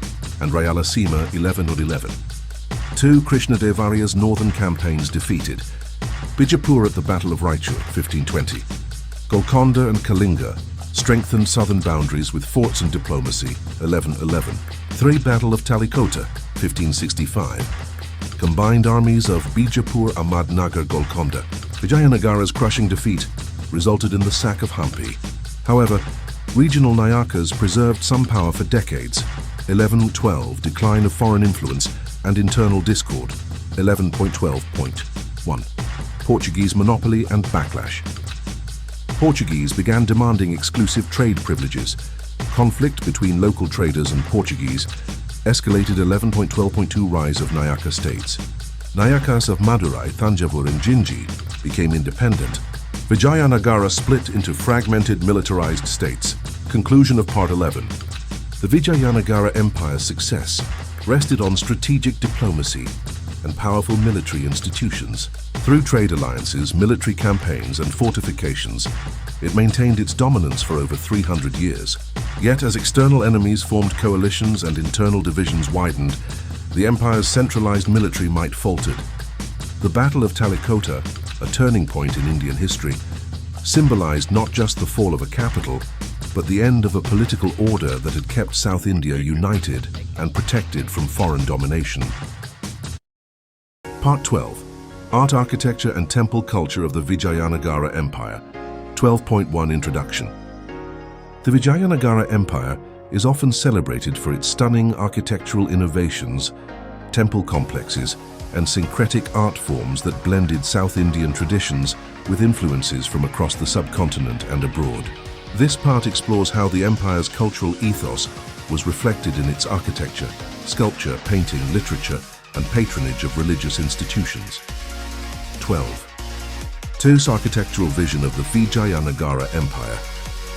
and Rayalaseema. 11.11 Two Krishnadevaraya's northern campaigns defeated. Bijapur at the Battle of Raichur, 1520. Golconda and Kalinga strengthened southern boundaries with forts and diplomacy. 11.11 Battle of Talikota, 1565. Combined armies of Bijapur, Ahmadnagar, Golconda. Vijayanagara's crushing defeat resulted in the sack of Hampi. However, regional Nayakas preserved some power for decades. 11.12 Decline of foreign influence and internal discord. 11.12.1 Portuguese monopoly and backlash. Portuguese began demanding exclusive trade privileges. Conflict between local traders and Portuguese escalated. 11.12.2 Rise of Nayaka states. Nayakas of Madurai, Thanjavur and Jinji became independent. Vijayanagara split into fragmented militarized states. Conclusion of Part 11. The Vijayanagara Empire's success rested on strategic diplomacy and powerful military institutions. Through trade alliances, military campaigns and fortifications, it maintained its dominance for over 300 years. Yet as external enemies formed coalitions and internal divisions widened, the empire's centralized military might faltered. The Battle of Talikota, a turning point in Indian history, symbolized not just the fall of a capital, but the end of a political order that had kept South India united and protected from foreign domination. Part 12. Art, Architecture and Temple Culture of the Vijayanagara Empire. 12.1 Introduction. The Vijayanagara Empire is often celebrated for its stunning architectural innovations, temple complexes, and syncretic art forms that blended South Indian traditions with influences from across the subcontinent and abroad. This part explores how the empire's cultural ethos was reflected in its architecture, sculpture, painting, literature, and patronage of religious institutions. 12. Terse architectural vision of the Vijayanagara Empire.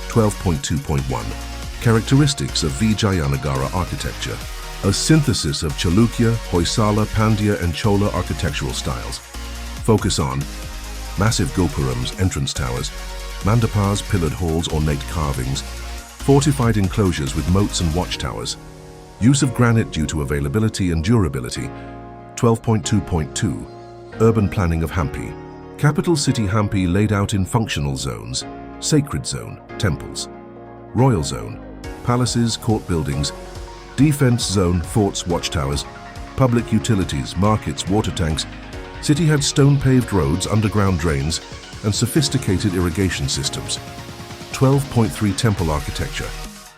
12.2.1 Characteristics of Vijayanagara architecture. A synthesis of Chalukya, Hoysala, Pandya and Chola architectural styles. Focus on massive gopurams, entrance towers, mandapas, pillared halls, ornate carvings, fortified enclosures with moats and watchtowers. Use of granite due to availability and durability. 12.2.2 Urban planning of Hampi. Capital city Hampi laid out in functional zones: sacred zone, temples; royal zone, palaces, court buildings; defense zone, forts, watchtowers; public utilities, markets, water tanks. City had stone-paved roads, underground drains, and sophisticated irrigation systems. 12.3 Temple architecture.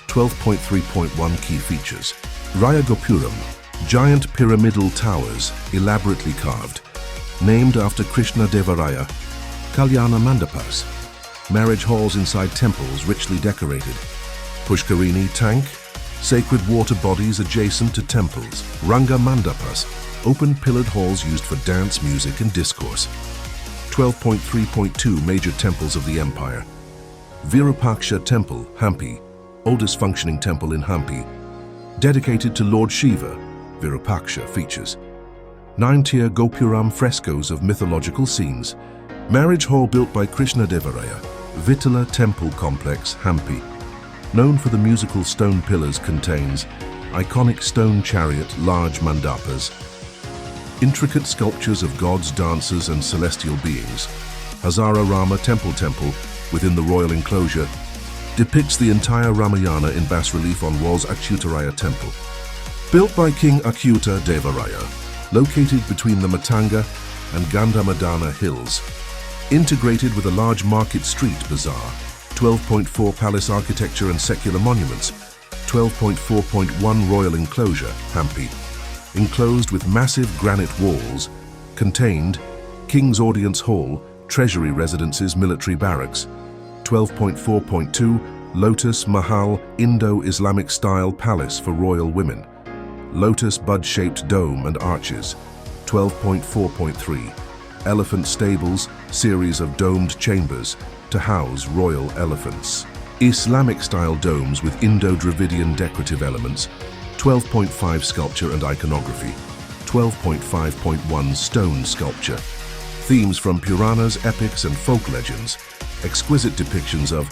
12.3.1 Key features. Raya Gopuram, giant pyramidal towers, elaborately carved, named after Krishnadevaraya. Kalyana Mandapas, marriage halls inside temples richly decorated. Pushkarini tank, sacred water bodies adjacent to temples. Ranga Mandapas, open pillared halls used for dance, music and discourse. 12.3.2 Major temples of the empire. Virupaksha Temple, Hampi, oldest functioning temple in Hampi. Dedicated to Lord Shiva, Virupaksha features 9-tier Gopuram frescoes of mythological scenes. Marriage hall built by Krishnadevaraya. Vittala Temple Complex, Hampi, known for the musical stone pillars, contains iconic stone chariot large mandapas, intricate sculptures of gods, dancers and celestial beings. Hazara Rama Temple within the royal enclosure depicts the entire Ramayana in bas-relief on walls. Achyutaraya Temple, built by King Krishnadevaraya, located between the Matanga and Gandhamadana hills, integrated with a large market street bazaar. 12.4 Palace architecture and secular monuments. 12.4.1 Royal enclosure, Hampi, enclosed with massive granite walls, contained King's Audience Hall, Treasury Residences, Military Barracks. 12.4.2 Lotus Mahal Indo-Islamic style palace for royal women, lotus bud-shaped dome and arches. 12.4.3 Elephant stables, series of domed chambers to house royal elephants. Islamic style domes with Indo-Dravidian decorative elements. 12.5 Sculpture and iconography. 12.5.1 Stone sculpture. Themes from Puranas, epics and folk legends. Exquisite depictions of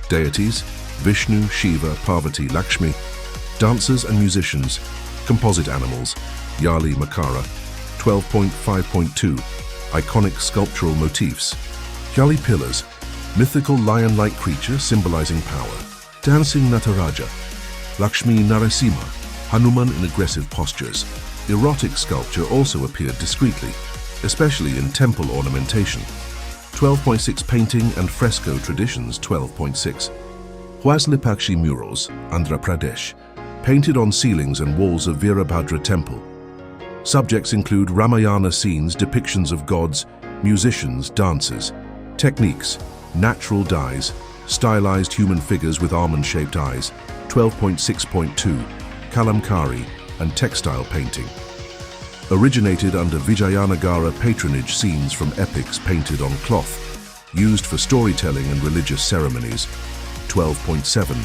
deities, Vishnu, Shiva, Parvati, Lakshmi, dancers and musicians, composite animals, Yali, Makara. 12.5.2 Iconic sculptural motifs. Yali pillars, mythical lion-like creature symbolizing power. Dancing Nataraja, Lakshmi Narasimha, Hanuman in aggressive postures. Erotic sculpture also appeared discreetly, especially in temple ornamentation. 12.6 Painting and fresco traditions. 12.6 Huaslipakshi murals, Andhra Pradesh, painted on ceilings and walls of Veerabhadra temple. Subjects include Ramayana scenes, depictions of gods, musicians, dancers. Techniques, natural dyes, stylized human figures with almond-shaped eyes. 12.6.2 Kalamkari and textile painting. Originated under Vijayanagara patronage, scenes from epics painted on cloth, used for storytelling and religious ceremonies. 12.7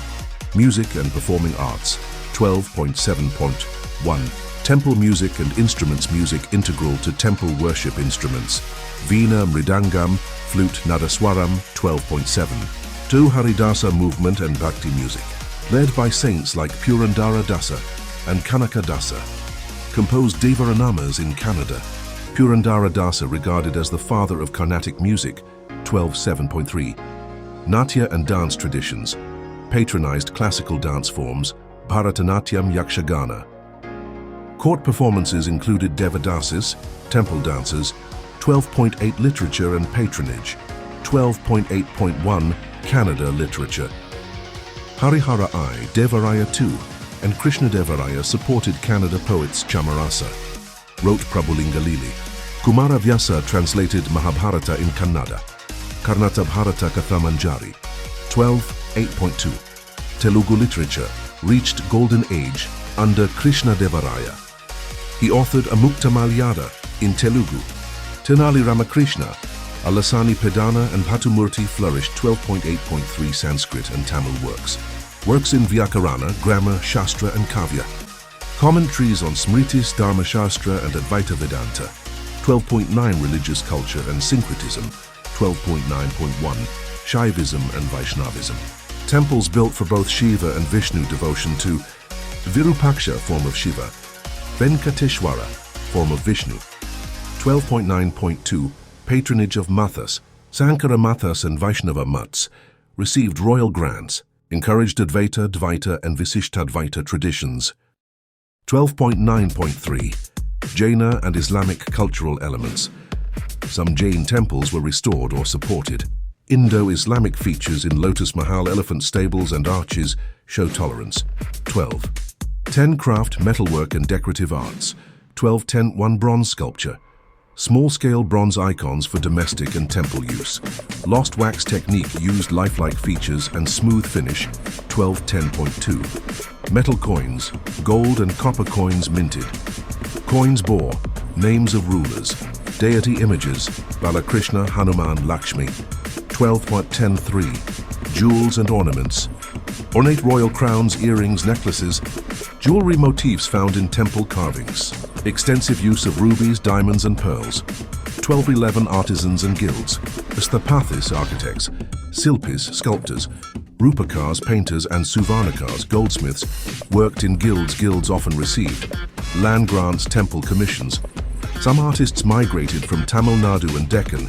Music and performing arts. 12.7.1 Temple music and instruments. Music integral to temple worship instruments. Veena, Mridangam, flute, Nadaswaram. 12.7 2 Haridasa movement and bhakti music, led by saints like Purandara Dasa and Kanaka Dasa. Composed Devaranamas in Canada. Purandara Dasa regarded as the father of Carnatic music. 12.7.3 Natya and dance traditions, patronized classical dance forms. Bharatanatyam, Yakshagana. Court performances included Devadasis, temple dances. 12.8 Literature and patronage. 12.8.1 Kannada literature. Harihara I, Devaraya II, and Krishnadevaraya supported Kannada poets. Chamarasa wrote Prabhulinga Lili. Kumara Vyasa translated Mahabharata in Kannada. Karnata Bharata Kathamanjari. 12.8.2 Telugu literature reached golden age under Krishnadevaraya. He authored Amukta Malyada in Telugu. Tenali Ramakrishna, Alasani Pedana and Bhattumurti flourished. 12.8.3 Sanskrit and Tamil works. Works in Vyakarana, grammar, Shastra and Kavya. Commentaries on Smritis, Dharma Shastra and Advaita Vedanta. 12.9 Religious culture and syncretism. 12.9.1 Shaivism and Vaishnavism. Temples built for both Shiva and Vishnu devotion to Virupaksha, form of Shiva, Venkateshwara, form of Vishnu. 12.9.2 Patronage of Mathas. Sankara Mathas and Vaishnava Mats received royal grants, encouraged Advaita, Dvaita and Visishtadvaita traditions. 12.9.3 Jaina and Islamic cultural elements. Some Jain temples were restored or supported. Indo-Islamic features in Lotus Mahal elephant stables and arches show tolerance. 12. 10 Craft, metalwork and decorative arts. 12.10 Bronze sculpture. Small-scale bronze icons for domestic and temple use. Lost wax technique used lifelike features and smooth finish. 12.10.2 Metal coins, gold and copper coins minted. Coins bore names of rulers, deity images, Balakrishna, Hanuman, Lakshmi. 12.10.3 Jewels and ornaments. Ornate royal crowns, earrings, necklaces, jewelry motifs found in temple carvings. Extensive use of rubies, diamonds and pearls. 1211 artisans and guilds, Asthapathis architects, Silpis sculptors, Rupakars painters and Suvarnakars goldsmiths worked in guilds. Guilds often received land grants, temple commissions. Some artists migrated from Tamil Nadu and Deccan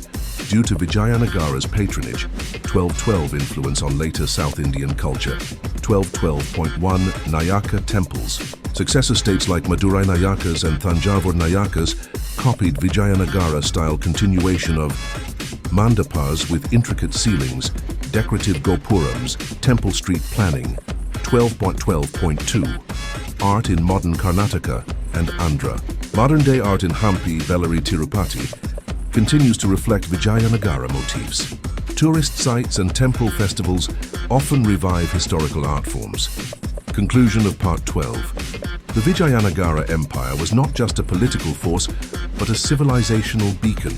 due to Vijayanagara's patronage. 1212 influence on later South Indian culture. 1212.1 Nayaka temples. Successor states like Madurai Nayakas and Thanjavur Nayakas copied Vijayanagara-style continuation of mandapas with intricate ceilings, decorative gopurams, temple street planning. 12.12.2 Art in modern Karnataka and Andhra. Modern-day art in Hampi, Bellary, Tirupati continues to reflect Vijayanagara motifs. Tourist sites and temple festivals often revive historical art forms. Conclusion of Part 12. The Vijayanagara Empire was not just a political force, but a civilizational beacon,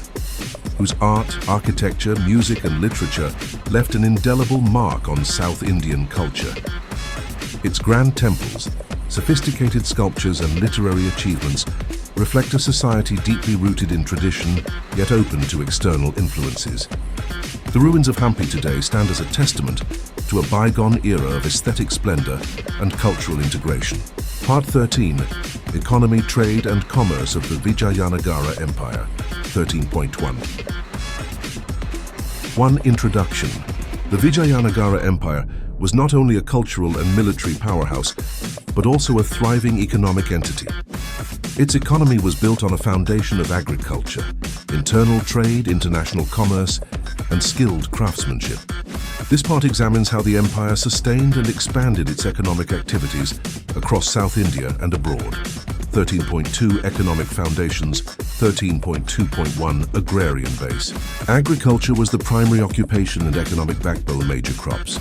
whose art, architecture, music and literature left an indelible mark on South Indian culture. Its grand temples, sophisticated sculptures and literary achievements reflect a society deeply rooted in tradition, yet open to external influences. The ruins of Hampi today stand as a testament to a bygone era of aesthetic splendor and cultural integration. Part 13. Economy, Trade and Commerce of the Vijayanagara Empire. 13.1. 1. Introduction. The Vijayanagara Empire was not only a cultural and military powerhouse, but also a thriving economic entity. Its economy was built on a foundation of agriculture, internal trade, international commerce, and skilled craftsmanship. This part examines how the empire sustained and expanded its economic activities across South India and abroad. 13.2 Economic Foundations. 13.2.1 Agrarian Base. Agriculture was the primary occupation and economic backbone. Major crops: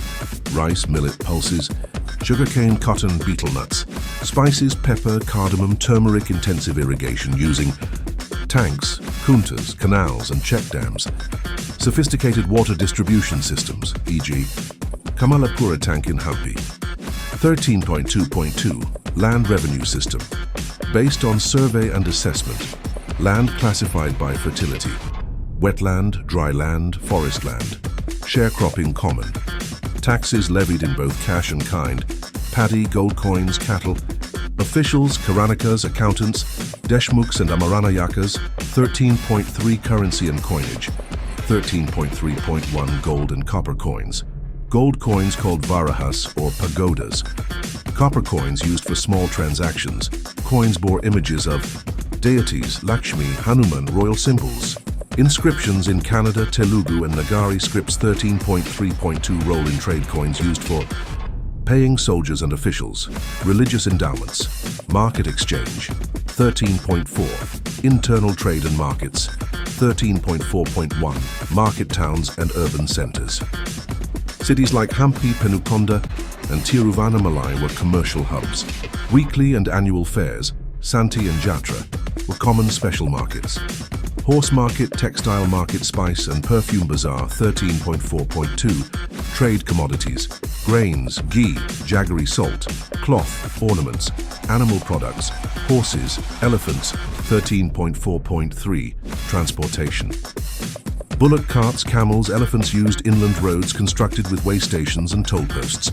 rice, millet, pulses, sugarcane, cotton, betel nuts, spices, pepper, cardamom, turmeric. Intensive irrigation using tanks, kuntas, canals and check dams. Sophisticated water distribution systems, e.g. Kamalapura tank in Hampi. 13.2.2 Land Revenue System. Based on survey and assessment, land classified by fertility: wetland, dry land, forest land. Sharecropping common. Taxes levied in both cash and kind: paddy, gold coins, cattle. Officials: Karanakas, accountants, Deshmukhs and Amaranayakas. 13.3 Currency and coinage. 13.3.1 Gold and copper coins. Gold coins called varahas or pagodas. Copper coins used for small transactions. Coins bore images of deities, Lakshmi, Hanuman, royal symbols. Inscriptions in Kannada, Telugu and Nagari scripts. 13.3.2 Roll-in trade coins used for paying soldiers and officials. Religious endowments. Market exchange. 13.4 Internal trade and markets. 13.4.1 Market towns and urban centers. Cities like Hampi, Penukonda and Tiruvannamalai were commercial hubs. Weekly and annual fairs, Santi and Jatra, were common special markets. Horse market, textile market, spice and perfume bazaar. 13.4.2 Trade commodities: grains, ghee, jaggery salt, cloth, ornaments, animal products, horses, elephants. 13.4.3 Transportation. Bullock carts, camels, elephants used inland roads constructed with way stations and toll posts.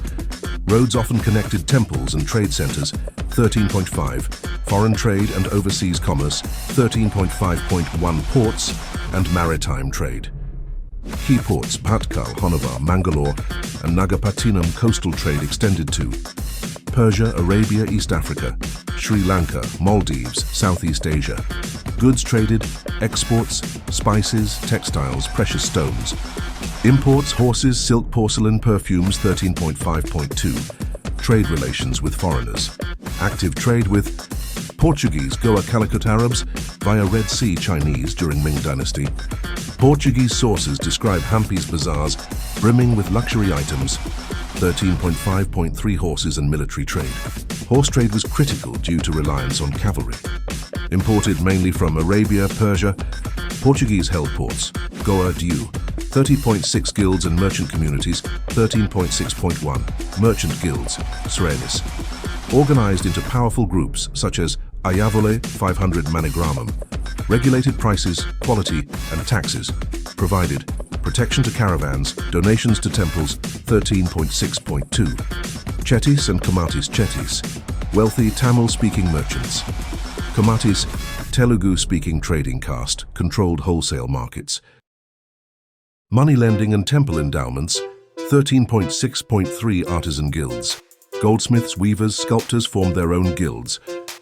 Roads often connected temples and trade centers. 13.5 Foreign trade and overseas commerce. 13.5.1 Ports and maritime trade. Key ports: Bhatkal, Honavar, Mangalore and Nagapattinam. Coastal trade extended to Persia, Arabia, East Africa, Sri Lanka, Maldives, Southeast Asia. Goods traded: exports, spices, textiles, precious stones. Imports: horses, silk, porcelain, perfumes. 13.5.2 Trade relations with foreigners. Active trade with Portuguese, Goa, Calicut Arabs via Red Sea Chinese during Ming Dynasty. Portuguese sources describe Hampi's bazaars brimming with luxury items. 13.5.3 Horses and military trade. Horse trade was critical due to reliance on cavalry. Imported mainly from Arabia, Persia. Portuguese held ports: Goa, Diu. 30.6 Guilds and merchant communities. 13.6.1 Merchant guilds, Serenis. Organized into powerful groups such as Ayavole 500 Manigramam, regulated prices, quality, and taxes, provided protection to caravans, donations to temples, 13.6.2. Chettis and Komatis Chettis, wealthy Tamil-speaking merchants. Komatis, Telugu-speaking trading caste, controlled wholesale markets. Money lending and temple endowments, 13.6.3 artisan guilds. Goldsmiths, weavers, sculptors formed their own guilds.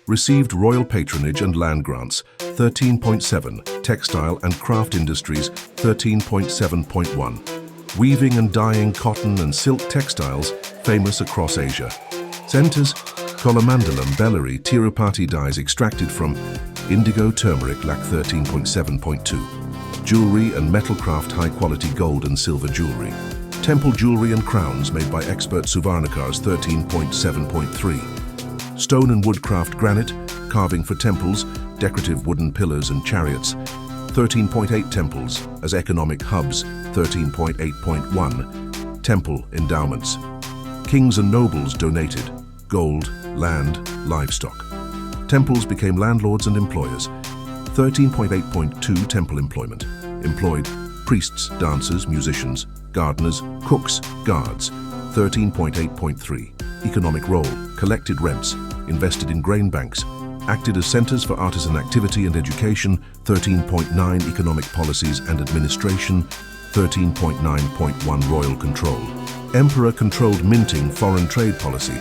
Received royal patronage and land grants, 13.7. Textile and craft industries, 13.7.1. Weaving and dyeing cotton and silk textiles, famous across Asia. Centers, Kolamandalam, Bellary, Tirupati dyes extracted from indigo turmeric, lac 13.7.2. Jewelry and metalcraft, high-quality gold and silver jewelry. Temple jewelry and crowns made by expert Suvarnakars, 13.7.3. Stone and woodcraft granite, carving for temples, decorative wooden pillars and chariots, 13.8 temples as economic hubs, 13.8.1. Temple endowments. Kings and nobles donated gold, land, livestock. Temples became landlords and employers, 13.8.2. Temple employment. Employed priests, dancers, musicians, gardeners, cooks, guards, 13.8.3. Economic role, collected rents, invested in grain banks, acted as centers for artisan activity and education, 13.9. Economic policies and administration, 13.9.1. Royal control. Emperor controlled minting, foreign trade policy,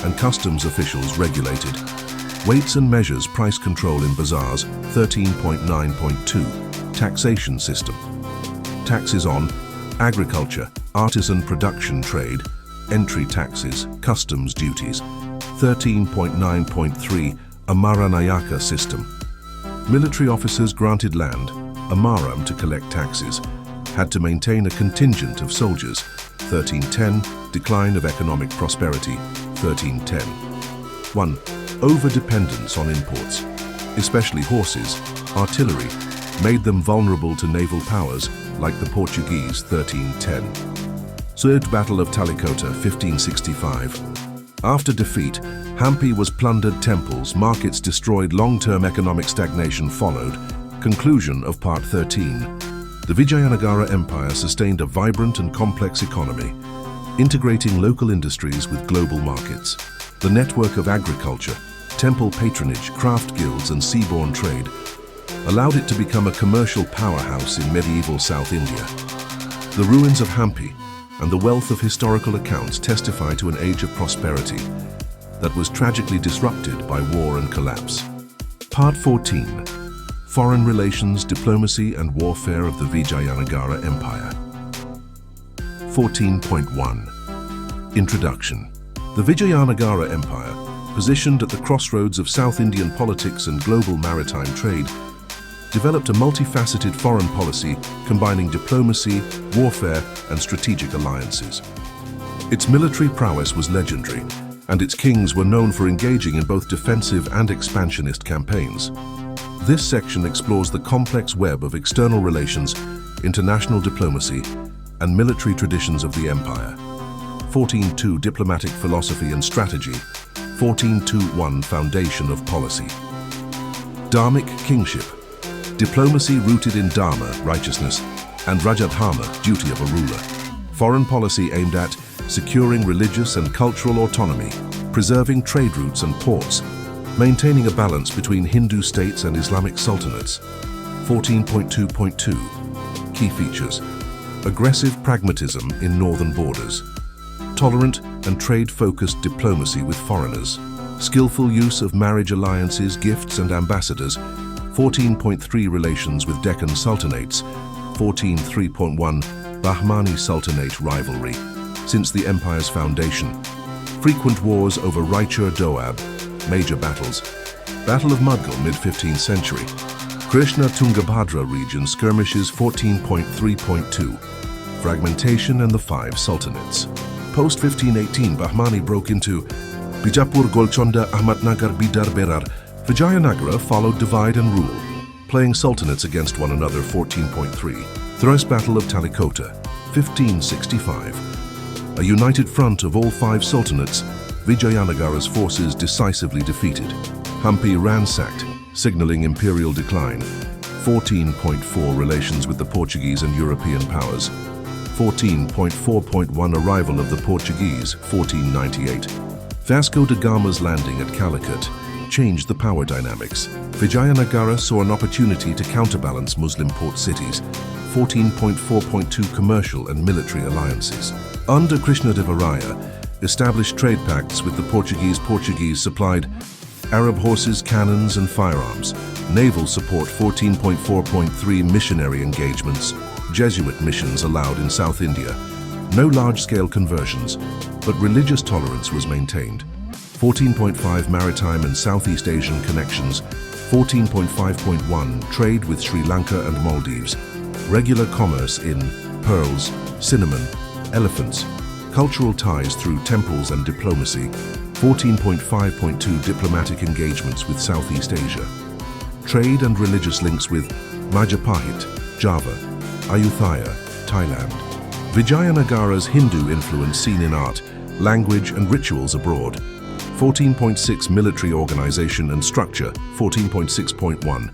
and customs officials regulated. Weights and measures, price control in bazaars, 13.9.2. Taxation system. Taxes on agriculture, artisan production trade, entry taxes, customs duties, 13.9.3. Amaranayaka system. Military officers granted land, amaram, to collect taxes, had to maintain a contingent of soldiers, 1310. Decline of economic prosperity, 1310. 1. Over-dependence on imports, especially horses, artillery, made them vulnerable to naval powers like the Portuguese, 1310. Third Battle of Talikota, 1565. After defeat, Hampi was plundered, temples, markets destroyed, long-term economic stagnation followed. Conclusion of Part 13. The Vijayanagara Empire sustained a vibrant and complex economy, integrating local industries with global markets. The network of agriculture, temple patronage, craft guilds and seaborne trade allowed it to become a commercial powerhouse in medieval South India. The ruins of Hampi and the wealth of historical accounts testify to an age of prosperity that was tragically disrupted by war and collapse. Part 14. Foreign relations, diplomacy and warfare of the Vijayanagara Empire. 14.1. Introduction. The Vijayanagara Empire, positioned at the crossroads of South Indian politics and global maritime trade, developed a multifaceted foreign policy combining diplomacy, warfare, and strategic alliances. Its military prowess was legendary, and its kings were known for engaging in both defensive and expansionist campaigns. This section explores the complex web of external relations, international diplomacy, and military traditions of the empire. 14.2. Diplomatic philosophy and strategy. 14.2.1. Foundation of policy. Dharmic kingship. Diplomacy rooted in dharma, righteousness, and rajadharma, duty of a ruler. Foreign policy aimed at securing religious and cultural autonomy, preserving trade routes and ports, maintaining a balance between Hindu states and Islamic sultanates. 14.2.2. Key features. Aggressive pragmatism in northern borders. Tolerant and trade-focused diplomacy with foreigners. Skillful use of marriage alliances, gifts and ambassadors. 14.3. Relations with Deccan sultanates. 14.3.1. Bahmani Sultanate rivalry. Since the empire's foundation. Frequent wars over Raichur Doab. Major battles. Battle of Mudgal, mid-15th century. Krishna Tungabhadra region skirmishes. 14.3.2. Fragmentation and the Five Sultanates. Post-1518, Bahmani broke into Bijapur, Golconda, Ahmadnagar, Bidar, Berar. Vijayanagara followed divide and rule, playing sultanates against one another. 14.3. First Battle of Talikota, 1565. A united front of all five sultanates, Vijayanagara's forces decisively defeated. Hampi ransacked, signaling imperial decline. 14.4 Relations with the Portuguese and European powers. 14.4.1 Arrival of the Portuguese, 1498. Vasco da Gama's landing at Calicut changed the power dynamics. Vijayanagara saw an opportunity to counterbalance Muslim port cities. 14.4.2 Commercial and military alliances. Under Krishnadevaraya, established trade pacts with the Portuguese. Portuguese supplied Arab horses, cannons and firearms. Naval support. 14.4.3 Missionary engagements. Jesuit missions allowed in South India. No large-scale conversions, but religious tolerance was maintained. 14.5 Maritime and Southeast Asian connections. 14.5.1 Trade with Sri Lanka and Maldives. Regular commerce in pearls, cinnamon, elephants. Cultural ties through temples and diplomacy. 14.5.2 Diplomatic engagements with Southeast Asia. Trade and religious links with Majapahit, Java, Ayutthaya, Thailand. Vijayanagara's Hindu influence seen in art, language and rituals abroad. 14.6 Military organization and structure. 14.6.1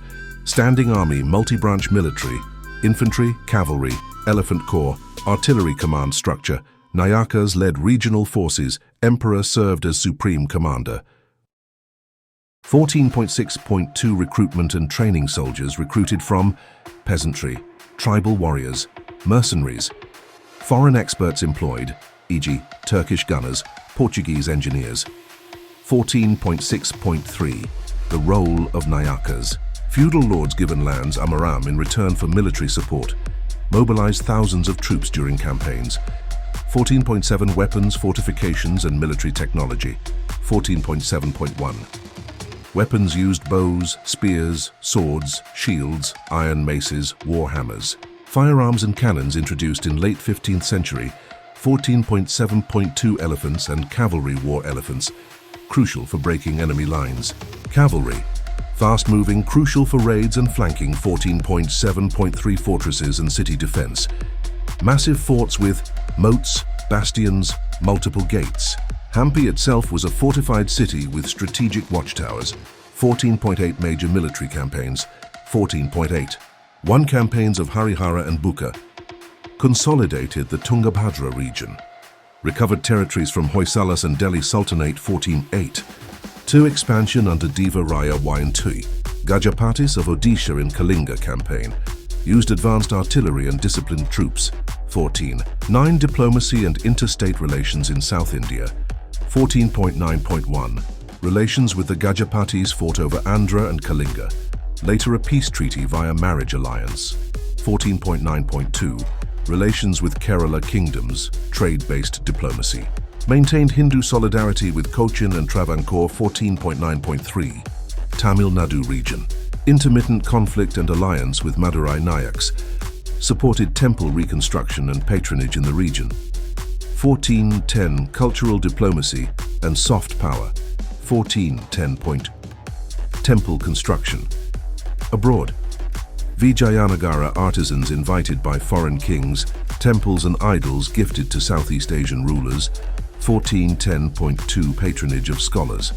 Standing army, multi-branch military, infantry, cavalry, elephant corps, artillery command structure. Nayakas led regional forces. Emperor served as supreme commander. 14.6.2 Recruitment and training soldiers recruited from peasantry, tribal warriors, mercenaries. Foreign experts employed, e.g. Turkish gunners, Portuguese engineers. 14.6.3 The role of Nayakas. Feudal lords given lands Amaram in return for military support. Mobilized thousands of troops during campaigns. 14.7 Weapons, fortifications and military technology. 14.7.1 Weapons used bows, spears, swords, shields, iron maces, war hammers. Firearms and cannons introduced in late 15th century. 14.7.2 Elephants and cavalry war elephants, crucial for breaking enemy lines. Cavalry, fast-moving, crucial for raids and flanking. 14.7.3 Fortresses and city defense. Massive forts with moats, bastions, multiple gates. Hampi itself was a fortified city with strategic watchtowers. 14.8 Major military campaigns. 14.8 One campaigns of Harihara and Buka. Consolidated the Tungabhadra region. Recovered territories from Hoysalas and Delhi Sultanate. 14.8 Two expansion under Deva Raya Wayantui. Gajapatis of Odisha in Kalinga campaign. Used advanced artillery and disciplined troops. 14.9 Diplomacy and interstate relations in South India. 14.9.1 Relations with the Gajapatis fought over Andhra and Kalinga. Later a peace treaty via marriage alliance. 14.9.2 Relations with Kerala kingdoms, trade-based diplomacy. Maintained Hindu solidarity with Cochin and Travancore. 14.9.3 Tamil Nadu region. Intermittent conflict and alliance with Madurai Nayaks. Supported temple reconstruction and patronage in the region. 14.10 Cultural diplomacy and soft power. 14.10 Temple construction. Abroad. Vijayanagara artisans invited by foreign kings, temples and idols gifted to Southeast Asian rulers. 14.10.2 Patronage of scholars.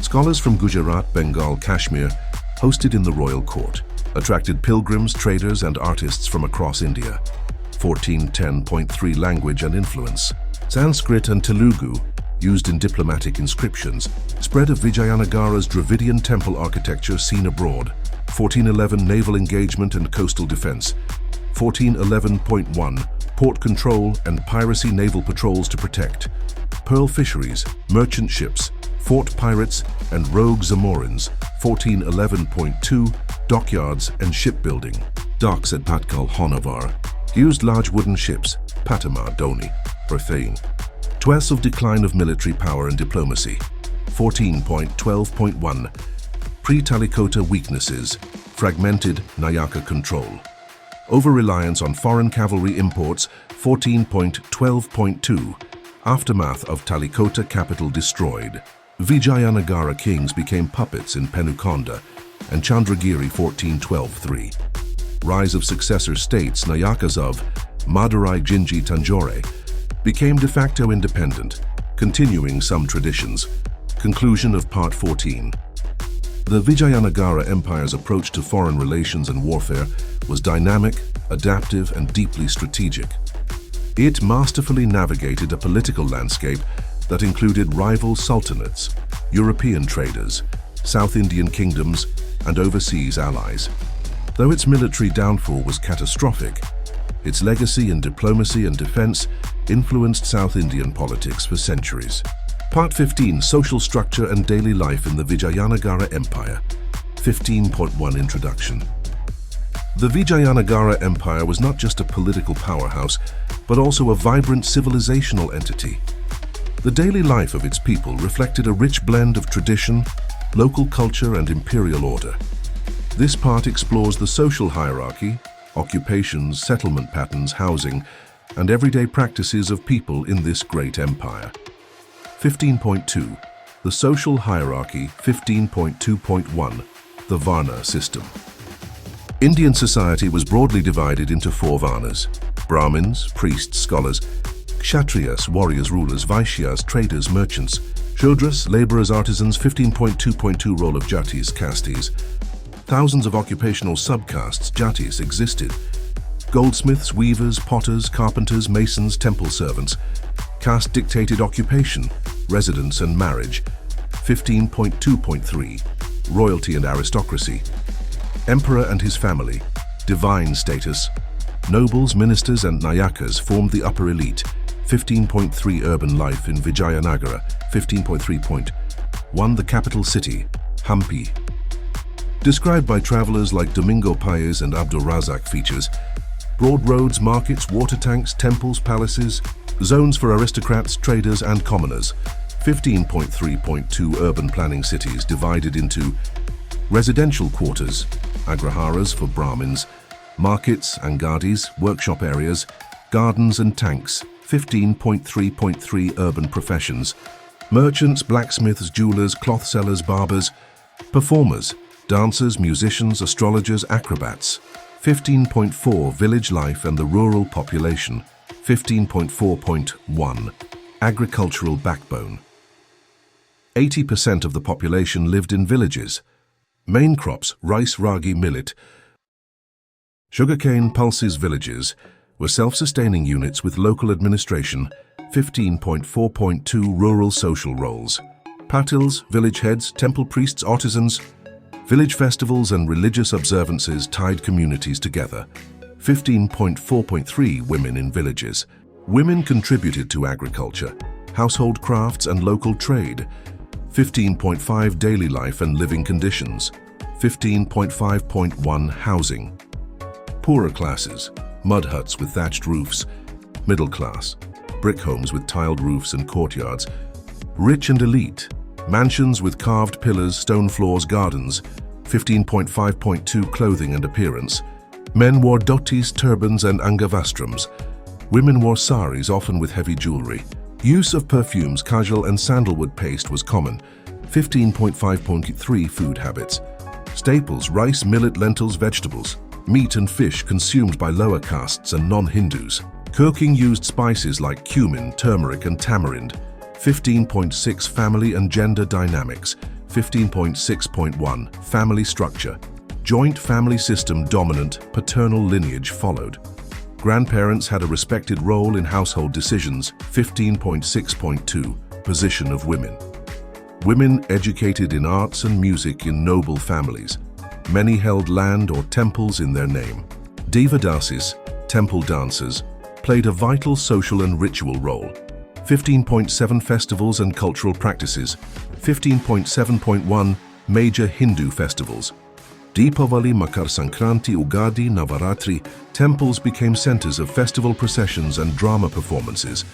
Scholars from Gujarat, Bengal, Kashmir, hosted in the royal court, attracted pilgrims, traders and artists from across India. 14.10.3 Language and influence. Sanskrit and Telugu, used in diplomatic inscriptions. Spread of Vijayanagara's Dravidian temple architecture seen abroad. 14.11 Naval engagement and coastal defense. 14.11.1 Port control and piracy, naval patrols to protect. Pearl fisheries, merchant ships, fort pirates and rogue Zamorans. 14.11.2 Dockyards and shipbuilding. Docks at Patkal, Honavar. Used large wooden ships, Patama, Doni, Perthane. 12 of decline of military power and diplomacy. 14.12.1 Pre-Talikota weaknesses, fragmented Nayaka control. Over-reliance on foreign cavalry imports. 14.12.2 Aftermath of Talikota capital destroyed. Vijayanagara kings became puppets in Penukonda and Chandragiri. 14.12.3 Rise of successor states. Nayakas of Madurai, Jinji, Tanjore became de facto independent, continuing some traditions. Conclusion of Part 14. The Vijayanagara Empire's approach to foreign relations and warfare was dynamic, adaptive, and deeply strategic. It masterfully navigated a political landscape that included rival sultanates, European traders, South Indian kingdoms, and overseas allies. Though its military downfall was catastrophic, its legacy in diplomacy and defense influenced South Indian politics for centuries. Part 15: Social Structure and Daily Life in the Vijayanagara Empire. 15.1 Introduction. The Vijayanagara Empire was not just a political powerhouse, but also a vibrant civilizational entity. The daily life of its people reflected a rich blend of tradition, local culture, and imperial order. This part explores the social hierarchy, occupations, settlement patterns, housing, and everyday practices of people in this great empire. 15.2 The Social Hierarchy. 15.2.1 The Varna System. Indian society was broadly divided into four varnas: Brahmins, priests, scholars; Kshatriyas, warriors, rulers; Vaishyas, traders, merchants; Shudras, laborers, artisans. 15.2.2 Role of jatis, castes. Thousands of occupational subcastes, jatis, existed: goldsmiths, weavers, potters, carpenters, masons, temple servants. Caste-dictated occupation, residence and marriage. 15.2.3 Royalty and aristocracy. Emperor and his family, divine status. Nobles, ministers, and nayakas formed the upper elite. 15.3 Urban life in Vijayanagara. 15.3.1 The capital city, Hampi. Described by travelers like Domingo Paez and Abdul Razak, features broad roads, markets, water tanks, temples, palaces, zones for aristocrats, traders, and commoners. 15.3.2 Urban planning cities divided into residential quarters, agraharas for Brahmins; markets, angadis, workshop areas; gardens and tanks. 15.3.3 Urban professions: merchants, blacksmiths, jewelers, cloth sellers, barbers; performers, dancers, musicians, astrologers, acrobats. 15.4 Village life and the rural population. 15.4.1 Agricultural backbone. 80% of the population lived in villages. Main crops: rice, ragi, millet, sugarcane, pulses. Villages were self-sustaining units with local administration. 15.4.2 Rural social roles: patils, village heads, temple priests, artisans. Village festivals and religious observances tied communities together. 15.4.3 Women in villages. Women contributed to agriculture, household crafts, and local trade. 15.5 Daily life and living conditions. 15.5.1 Housing. Poorer classes: mud huts with thatched roofs; middle class: brick homes with tiled roofs and courtyards; rich and elite: mansions with carved pillars, stone floors, gardens. 15.5.2 Clothing and appearance. Men wore dhotis, turbans, and angavastrams. Women wore saris, often with heavy jewelry. Use of perfumes, kajal, and sandalwood paste was common. 15.5.3 Food habits. Staples: rice, millet, lentils, vegetables. Meat and fish consumed by lower castes and non-Hindus. Cooking used spices like cumin, turmeric, and tamarind. 15.6 Family and gender dynamics. 15.6.1 Family structure. Joint family system dominant, paternal lineage followed. Grandparents had a respected role in household decisions. 15.6.2 Position of women. Women educated in arts and music in noble families. Many held land or temples in their name. Devadasis, temple dancers, played a vital social and ritual role. 15.7 Festivals and cultural practices. 15.7.1 Major Hindu festivals. Deepavali, Makar Sankranti, Ugadi, Navaratri. Temples became centers of festival processions and drama performances.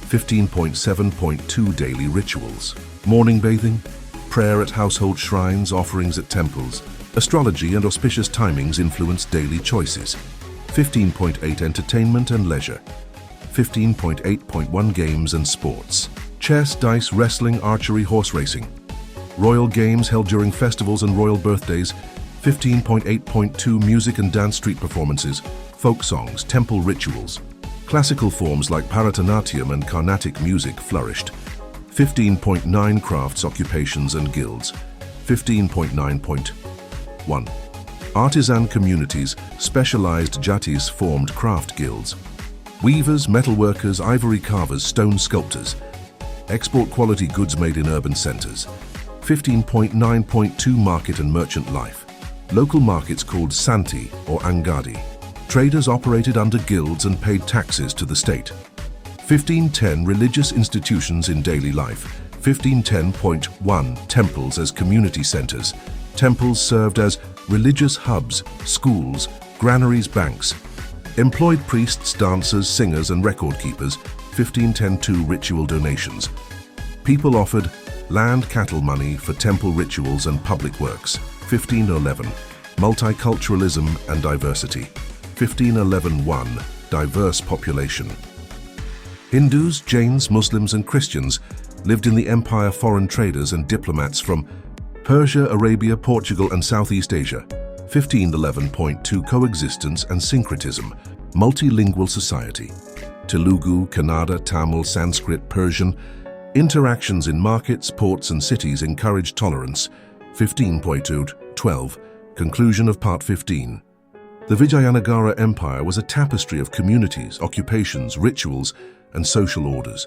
15.7.2 Daily rituals. Morning bathing, prayer at household shrines, offerings at temples. Astrology and auspicious timings influenced daily choices. 15.8 Entertainment and leisure. 15.8.1 Games and sports. Chess, dice, wrestling, archery, horse racing. Royal games held during festivals and royal birthdays. 15.8.2 Music and dance street performances, folk songs, temple rituals. Classical forms like Bharatanatyam and Carnatic music flourished. 15.9 Crafts, occupations and guilds. 15.9.1. Artisan communities, specialized jatis formed craft guilds. Weavers, metalworkers, ivory carvers, stone sculptors. Export quality goods made in urban centers. 15.9.2 Market and merchant life. Local markets called santi or angadi. Traders operated under guilds and paid taxes to the state. 15.10 Religious institutions in daily life. 15.10.1 Temples as community centers. Temples served as religious hubs, schools, granaries, banks. Employed priests, dancers, singers, and record keepers. 15.10.2 Ritual donations. People offered land, cattle money for temple rituals and public works. 15.11 Multiculturalism and diversity. 15.11.1 Diverse population. Hindus, Jains, Muslims, and Christians lived in the empire. Foreign traders and diplomats from Persia, Arabia, Portugal, and Southeast Asia. 15.11.2 Coexistence and syncretism. Multilingual society. Telugu, Kannada, Tamil, Sanskrit, Persian. Interactions in markets, ports, and cities encouraged tolerance. 15.12 Conclusion of Part 15. The Vijayanagara Empire was a tapestry of communities, occupations, rituals, and social orders.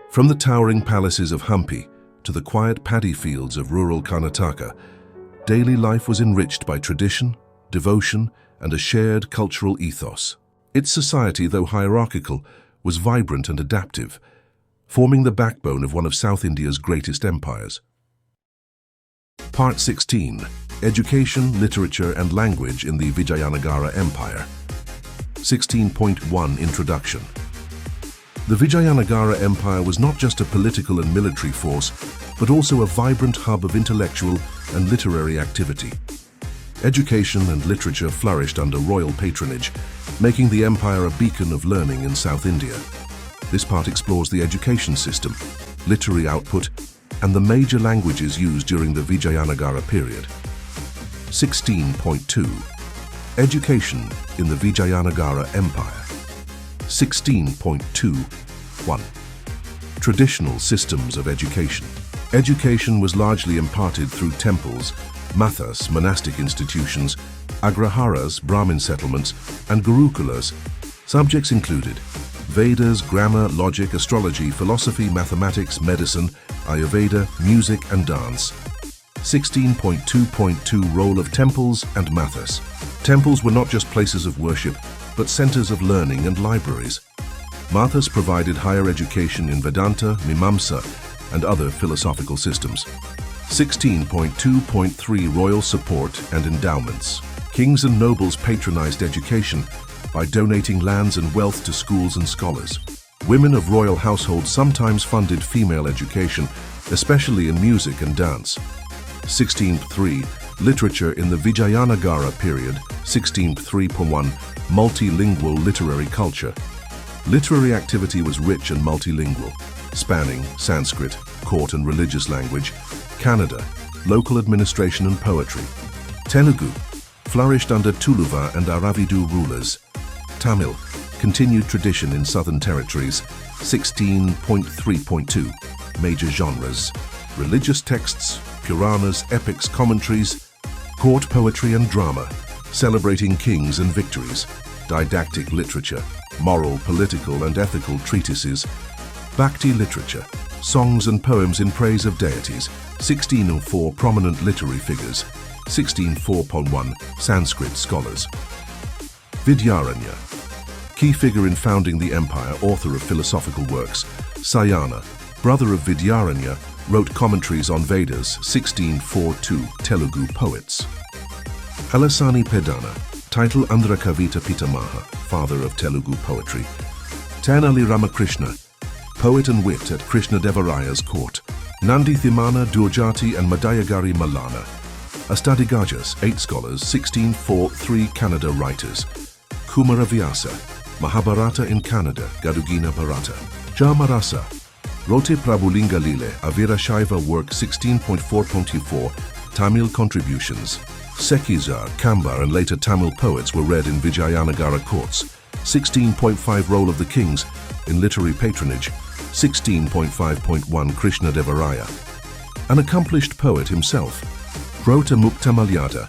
From the towering palaces of Hampi to the quiet paddy fields of rural Karnataka, daily life was enriched by tradition, devotion, and a shared cultural ethos. Its society, though hierarchical, was vibrant and adaptive, forming the backbone of one of South India's greatest empires. Part 16. Education, Literature, and Language in the Vijayanagara Empire. 16.1 Introduction. The Vijayanagara Empire was not just a political and military force, but also a vibrant hub of intellectual and literary activity. Education and literature flourished under royal patronage, making the empire a beacon of learning in South India. This part explores the education system, literary output, and the major languages used during the Vijayanagara period. 16.2 Education in the Vijayanagara Empire. 16.2.1 Traditional systems of education. Education was largely imparted through temples, mathas, monastic institutions, agraharas, Brahmin settlements, and gurukulas. Subjects included Vedas, grammar, logic, astrology, philosophy, mathematics, medicine, Ayurveda, music, and dance. 16.2.2 Role of temples and mathas. Temples were not just places of worship, but centers of learning and libraries. Mathas provided higher education in Vedanta, Mimamsa, and other philosophical systems. 16.2.3 Royal support and endowments. Kings and nobles patronized education by donating lands and wealth to schools and scholars. Women of royal households sometimes funded female education, especially in music and dance. 16.3 Literature in the Vijayanagara period. 16.3.1 Multilingual literary culture. Literary activity was rich and multilingual, spanning Sanskrit, court and religious language, Kannada, local administration and poetry. Telugu flourished under Tuluva and Aravidu rulers. Tamil continued tradition in southern territories. 16.3.2 Major genres. Religious texts, Puranas, epics, commentaries, court poetry and drama, celebrating kings and victories, didactic literature, moral, political and ethical treatises, Bhakti literature, songs and poems in praise of deities. 1604 Prominent literary figures. 16.4.1 Sanskrit scholars. Vidyaranya, key figure in founding the empire, author of philosophical works. Sayana, brother of Vidyaranya, wrote commentaries on Vedas. 16.4.2 Telugu poets. Alasani Pedana, title Andhra Kavita Pitamaha, father of Telugu poetry. Tanali Ramakrishna, poet and wit at Krishnadevaraya's court. Nandi Thimana, Durjati and Madayagari Malana. Astadigajas, 8 scholars. 16.4.3 Kannada writers. Kumaravyasa, Mahabharata in Kannada, Gadugina Bharata. Jamarasa, Rote Prabhulinga Lile, a Virashaiva work. 16.4.4 Tamil contributions. Sekizar, Kambar and later Tamil poets were read in Vijayanagara courts. 16.5 Role of the kings in literary patronage. 16.5.1 Krishnadevaraya, an accomplished poet himself. Prota Mukta Malyata.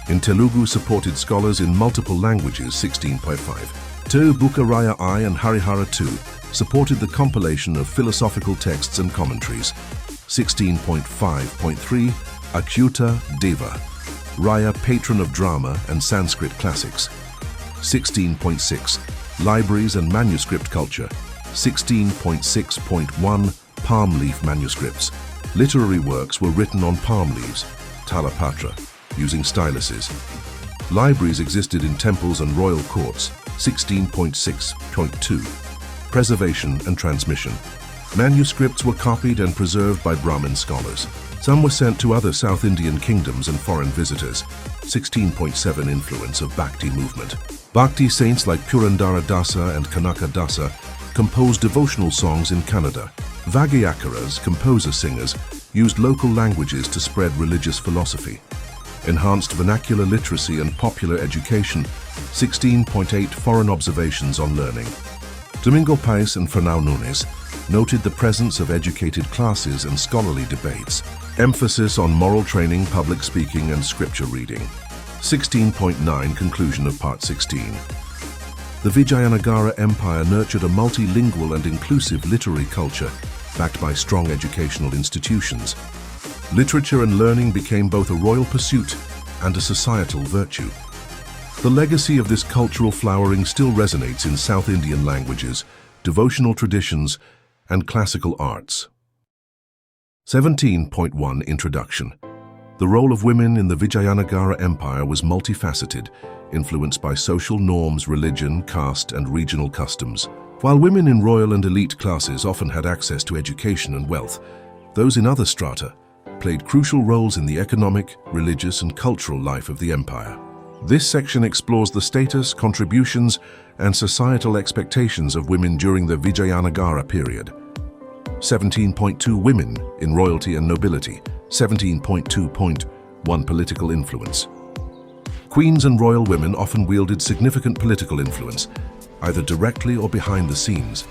In Telugu supported scholars in multiple languages 16.5. Tu Bukaraya I and Harihara II supported the compilation of philosophical texts and commentaries. 16.5.3 Achyuta Deva. Raya patron of drama and Sanskrit classics. 16.6 Libraries and manuscript culture. 16.6.1 Palm leaf manuscripts. Literary works were written on palm leaves, talapatra, using styluses. Libraries existed in temples and royal courts. 16.6.2 Preservation and transmission. Manuscripts were copied and preserved by Brahmin scholars. Some were sent to other South Indian kingdoms and foreign visitors. 16.7 Influence of Bhakti movement. Bhakti saints like Purandara Dasa and Kanaka Dasa composed devotional songs in Kannada. Vijayanagaras, composer-singers, used local languages to spread religious philosophy. Enhanced vernacular literacy and popular education. 16.8 Foreign observations on learning. Domingo Paes and Fernão Nunes noted the presence of educated classes and scholarly debates. Emphasis on moral training, public speaking, and scripture reading. 16.9 Conclusion of Part 16. The Vijayanagara Empire nurtured a multilingual and inclusive literary culture, backed by strong educational institutions. Literature and learning became both a royal pursuit and a societal virtue. The legacy of this cultural flowering still resonates in South Indian languages, devotional traditions, and classical arts. 17.1 Introduction. The role of women in the Vijayanagara Empire was multifaceted, influenced by social norms, religion, caste, and regional customs. While women in royal and elite classes often had access to education and wealth, those in other strata played crucial roles in the economic, religious, and cultural life of the empire. This section explores the status, contributions, and societal expectations of women during the Vijayanagara period. 17.2 Women in royalty and nobility. 17.2.1 Political influence. Queens and royal women often wielded significant political influence, either directly or behind the scenes.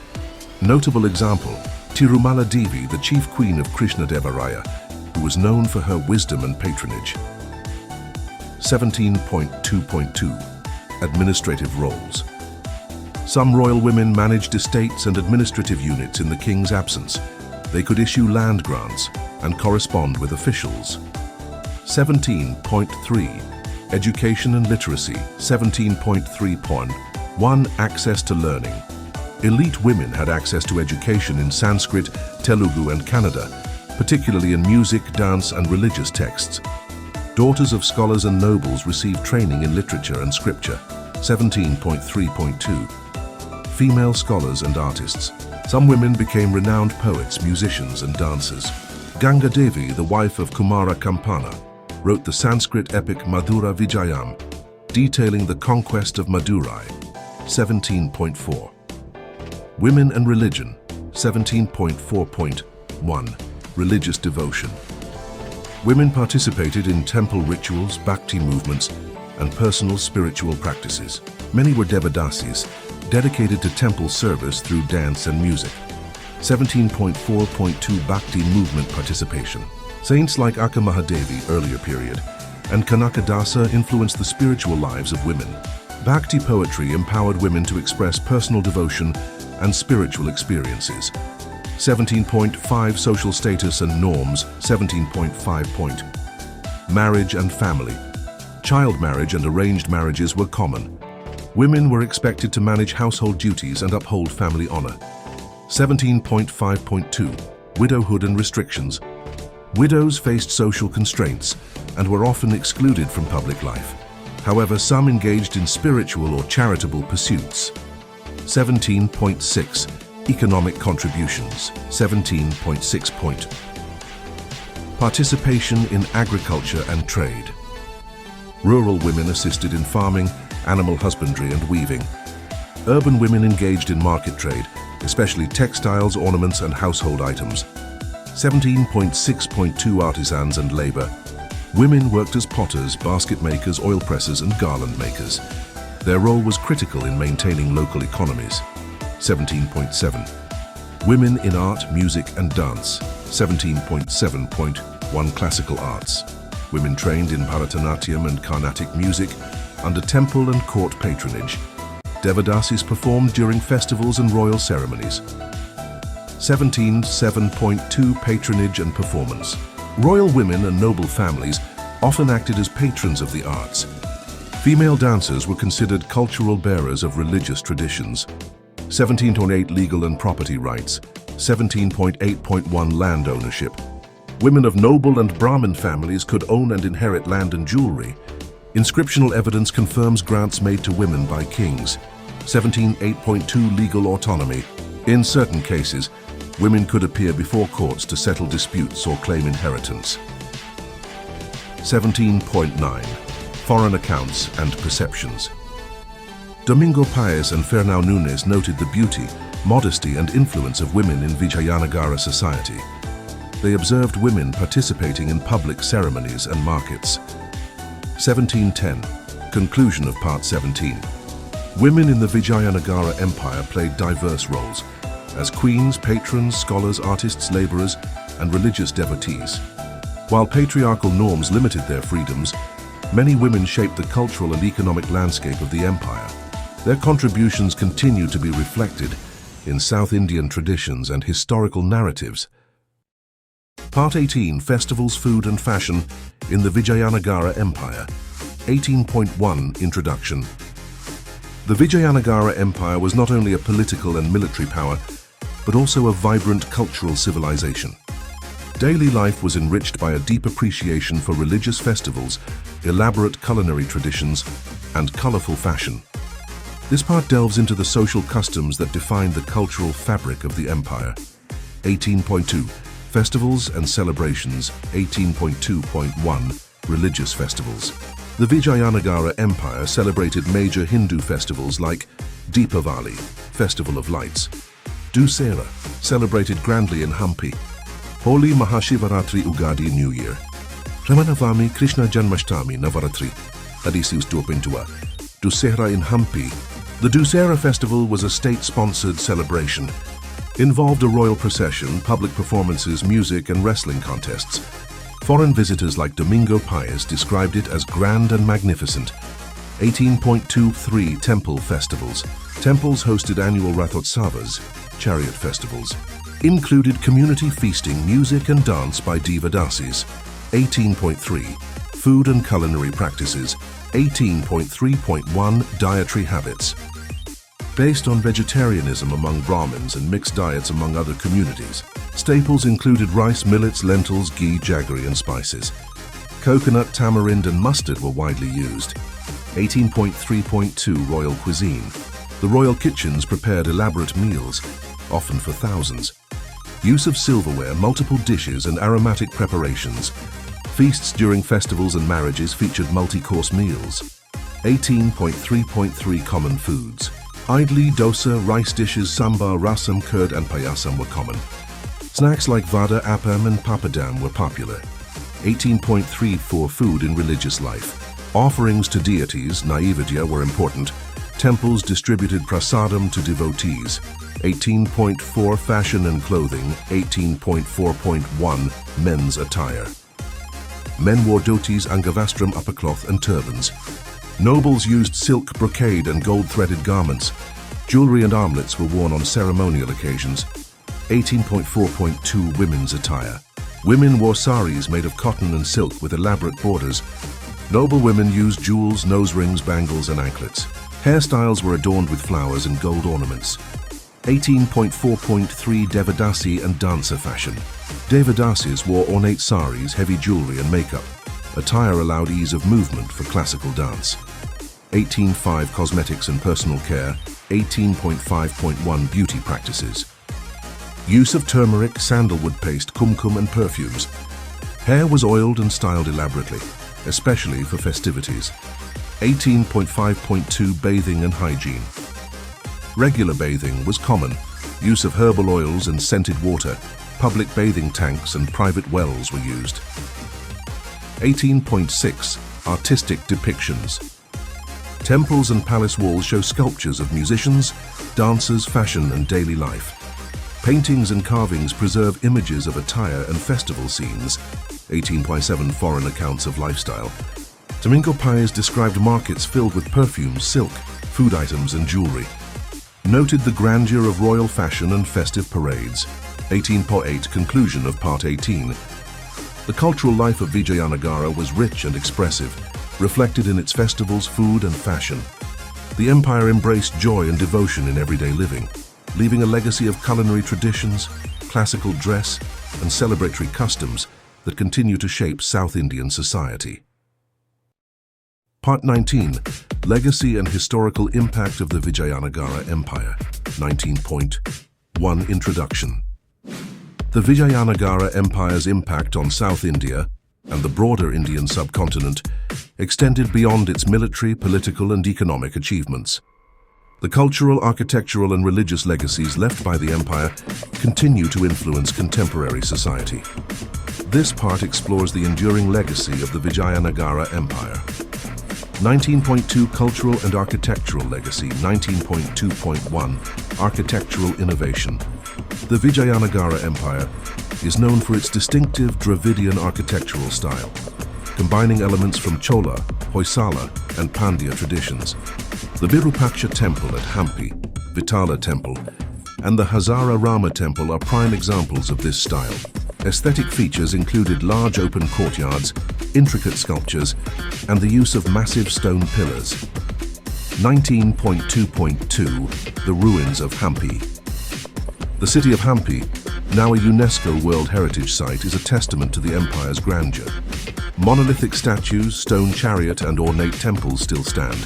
Notable example, Tirumala Devi, the chief queen of Krishnadevaraya, who was known for her wisdom and patronage. 17.2.2 Administrative roles. Some royal women managed estates and administrative units in the king's absence. They could issue land grants and correspond with officials. 17.3 Education and literacy. 17.3.1 Access to learning. Elite women had access to education in Sanskrit, Telugu, and Kannada, particularly in music, dance, and religious texts. Daughters of scholars and nobles received training in literature and scripture. 17.3.2 Female scholars and artists. Some women became renowned poets, musicians, and dancers. Ganga Devi, the wife of Kumara Kampana, wrote the Sanskrit epic Madhura Vijayam, detailing the conquest of Madurai. 17.4 Women and religion. 17.4.1 Religious devotion. Women participated in temple rituals, bhakti movements, and personal spiritual practices. Many were devadasis, dedicated to temple service through dance and music. 17.4.2 Bhakti movement participation. Saints like Akka Mahadevi, earlier period, and Kanaka Dasa influenced the spiritual lives of women. Bhakti poetry empowered women to express personal devotion and spiritual experiences. 17.5 Social status and norms. 17.5 Marriage and family. Child marriage and arranged marriages were common. Women were expected to manage household duties and uphold family honor. 17.5.2 Widowhood and restrictions. Widows faced social constraints and were often excluded from public life. However, some engaged in spiritual or charitable pursuits. 17.6 Economic contributions. 17.6 Participation in agriculture and trade. Rural women assisted in farming, animal husbandry, and weaving. Urban women engaged in market trade, especially textiles, ornaments, and household items. 17.6.2 Artisans and labor. Women worked as potters, basket makers, oil pressers, and garland makers. Their role was critical in maintaining local economies. 17.7 Women in art, music, and dance. 17.7.1 Classical arts. Women trained in Bharatanatyam and Carnatic music under temple and court patronage. Devadasis performed during festivals and royal ceremonies. 17.7.2 Patronage and performance. Royal women and noble families often acted as patrons of the arts. Female dancers were considered cultural bearers of religious traditions. 17.8 Legal and property rights. 17.8.1 Land ownership. Women of noble and Brahmin families could own and inherit land and jewelry. Inscriptional evidence confirms grants made to women by kings. 17.8.2 Legal autonomy. In certain cases, women could appear before courts to settle disputes or claim inheritance. 17.9 Foreign accounts and perceptions. Domingo Paez and Fernão Nunes noted the beauty, modesty and influence of women in Vijayanagara society. They observed women participating in public ceremonies and markets. 1710 Conclusion of Part 17. Women in the Vijayanagara Empire played diverse roles as queens, patrons, scholars, artists, laborers, and religious devotees. While patriarchal norms limited their freedoms, many women shaped the cultural and economic landscape of the empire. Their contributions continue to be reflected in South Indian traditions and historical narratives. Part 18 Festivals, Food and Fashion in the Vijayanagara Empire. 18.1 Introduction. The Vijayanagara Empire was not only a political and military power, but also a vibrant cultural civilization. Daily life was enriched by a deep appreciation for religious festivals, elaborate culinary traditions, and colorful fashion. This part delves into the social customs that defined the cultural fabric of the empire. 18.2 Festivals and Celebrations. 18.2.1 Religious Festivals. The Vijayanagara Empire celebrated major Hindu festivals like Deepavali, Festival of Lights; Dussehra, celebrated grandly in Hampi; Holi, Mahashivaratri, Ugadi, New Year; Ramanavami, Krishna Janmashtami, Navaratri, Adisius Dopintua; Dussehra in Hampi. The Dussehra festival was a state-sponsored celebration. Involved a royal procession, public performances, music and wrestling contests. Foreign visitors like Domingo Paez described it as grand and magnificent. 18.23 Temple festivals. Temples hosted annual Rathotsavas, chariot festivals. Included community feasting, music and dance by Devadasis. 18.3 Food and culinary practices. 18.3.1 Dietary habits. Based on vegetarianism among Brahmins and mixed diets among other communities. Staples included rice, millets, lentils, ghee, jaggery and spices. Coconut, tamarind and mustard were widely used. 18.3.2 Royal cuisine. The royal kitchens prepared elaborate meals, often for thousands. Use of silverware, multiple dishes and aromatic preparations. Feasts during festivals and marriages featured multi-course meals. 18.3.3 Common foods. Idli, dosa, rice dishes, sambar, rasam, curd and payasam were common. Snacks like vada, appam and papadam were popular. 18.3 Food in religious life. Offerings to deities, naivedya, were important. Temples distributed prasadam to devotees. 18.4 Fashion and clothing. 18.4.1 Men's attire. Men wore dhotis, angavastram, uppercloth and turbans. Nobles used silk, brocade and gold-threaded garments. Jewelry and armlets were worn on ceremonial occasions. 18.4.2 Women's attire. Women wore saris made of cotton and silk with elaborate borders. Noble women used jewels, nose rings, bangles and anklets. Hairstyles were adorned with flowers and gold ornaments. 18.4.3 Devadasi and dancer fashion. Devadasis wore ornate saris, heavy jewelry and makeup. Attire allowed ease of movement for classical dance. 18.5 Cosmetics and personal care. 18.5.1 Beauty practices. Use of turmeric, sandalwood paste, kumkum and perfumes. Hair was oiled and styled elaborately, especially for festivities. 18.5.2 Bathing and hygiene. Regular bathing was common. Use of herbal oils and scented water. Public bathing tanks and private wells were used. 18.6 Artistic depictions. Temples and palace walls show sculptures of musicians, dancers, fashion and daily life. Paintings and carvings preserve images of attire and festival scenes. 18.7 foreign accounts of lifestyle. Domingo Páez described markets filled with perfumes, silk, food items and jewelry. Noted the grandeur of royal fashion and festive parades. 18.8 conclusion of part 18. The cultural life of Vijayanagara was rich and expressive, reflected in its festivals, food and fashion. The empire embraced joy and devotion in everyday living, leaving a legacy of culinary traditions, classical dress, and celebratory customs that continue to shape South Indian society. Part 19. Legacy and Historical Impact of the Vijayanagara Empire. 19.1 Introduction. The Vijayanagara Empire's impact on South India and the broader Indian subcontinent extended beyond its military, political, and economic achievements. The cultural, architectural, and religious legacies left by the empire continue to influence contemporary society. This part explores the enduring legacy of the Vijayanagara Empire. 19.2 Cultural and Architectural Legacy. 19.2.1 Architectural Innovation. The Vijayanagara Empire is known for its distinctive Dravidian architectural style, combining elements from Chola, Hoysala, and Pandya traditions. The Virupaksha Temple at Hampi, Vitala Temple, and the Hazara Rama Temple are prime examples of this style. Aesthetic features included large open courtyards, intricate sculptures, and the use of massive stone pillars. 19.2.2 The Ruins of Hampi. The city of Hampi, now a UNESCO World Heritage Site, is a testament to the empire's grandeur. Monolithic statues, stone chariot, and ornate temples still stand,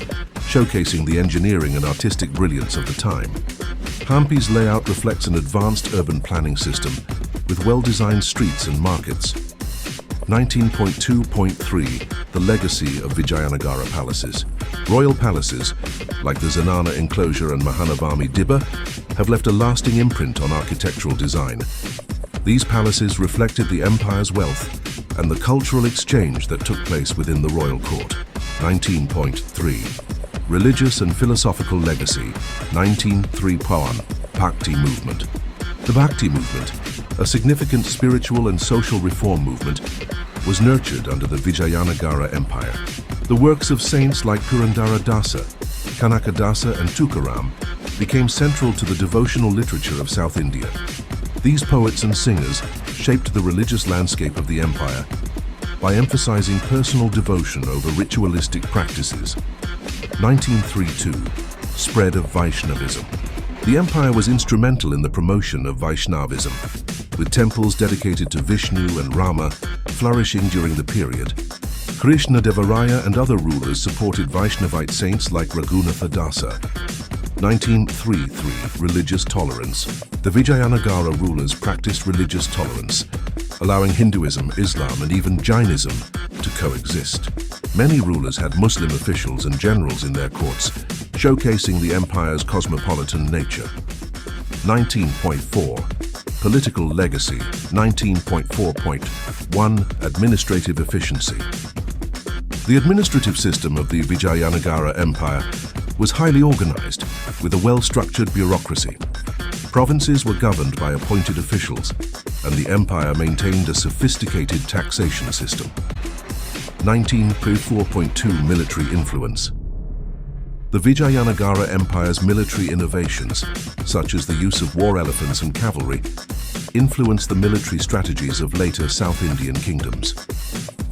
showcasing the engineering and artistic brilliance of the time. Hampi's layout reflects an advanced urban planning system with well-designed streets and markets. 19.2.3 The Legacy of Vijayanagara Palaces. Royal palaces, like the Zenana enclosure and Mahanavami Dibba, have left a lasting imprint on architectural design. These palaces reflected the empire's wealth and the cultural exchange that took place within the royal court. 19.3 Religious and Philosophical Legacy. 19.3.1 Bhakti Movement. The Bhakti movement, a significant spiritual and social reform movement, was nurtured under the Vijayanagara Empire. The works of saints like Purandara Dasa, Kanaka Dasa and Tukaram became central to the devotional literature of South India. These poets and singers shaped the religious landscape of the empire by emphasizing personal devotion over ritualistic practices. 1932 Spread of Vaishnavism. The empire was instrumental in the promotion of Vaishnavism, with temples dedicated to Vishnu and Rama flourishing during the period. Krishnadevaraya and other rulers supported Vaishnavite saints like Raghunatha Dasa. 1933 Religious Tolerance. The Vijayanagara rulers practiced religious tolerance, allowing Hinduism, Islam, and even Jainism to coexist. Many rulers had Muslim officials and generals in their courts, showcasing the empire's cosmopolitan nature. 19.4 Political Legacy. 19.4.1 Administrative Efficiency. The administrative system of the Vijayanagara Empire was highly organized, with a well-structured bureaucracy. Provinces were governed by appointed officials, and the empire maintained a sophisticated taxation system. 19.4.2 Military Influence. The Vijayanagara Empire's military innovations, such as the use of war elephants and cavalry, influenced the military strategies of later South Indian kingdoms.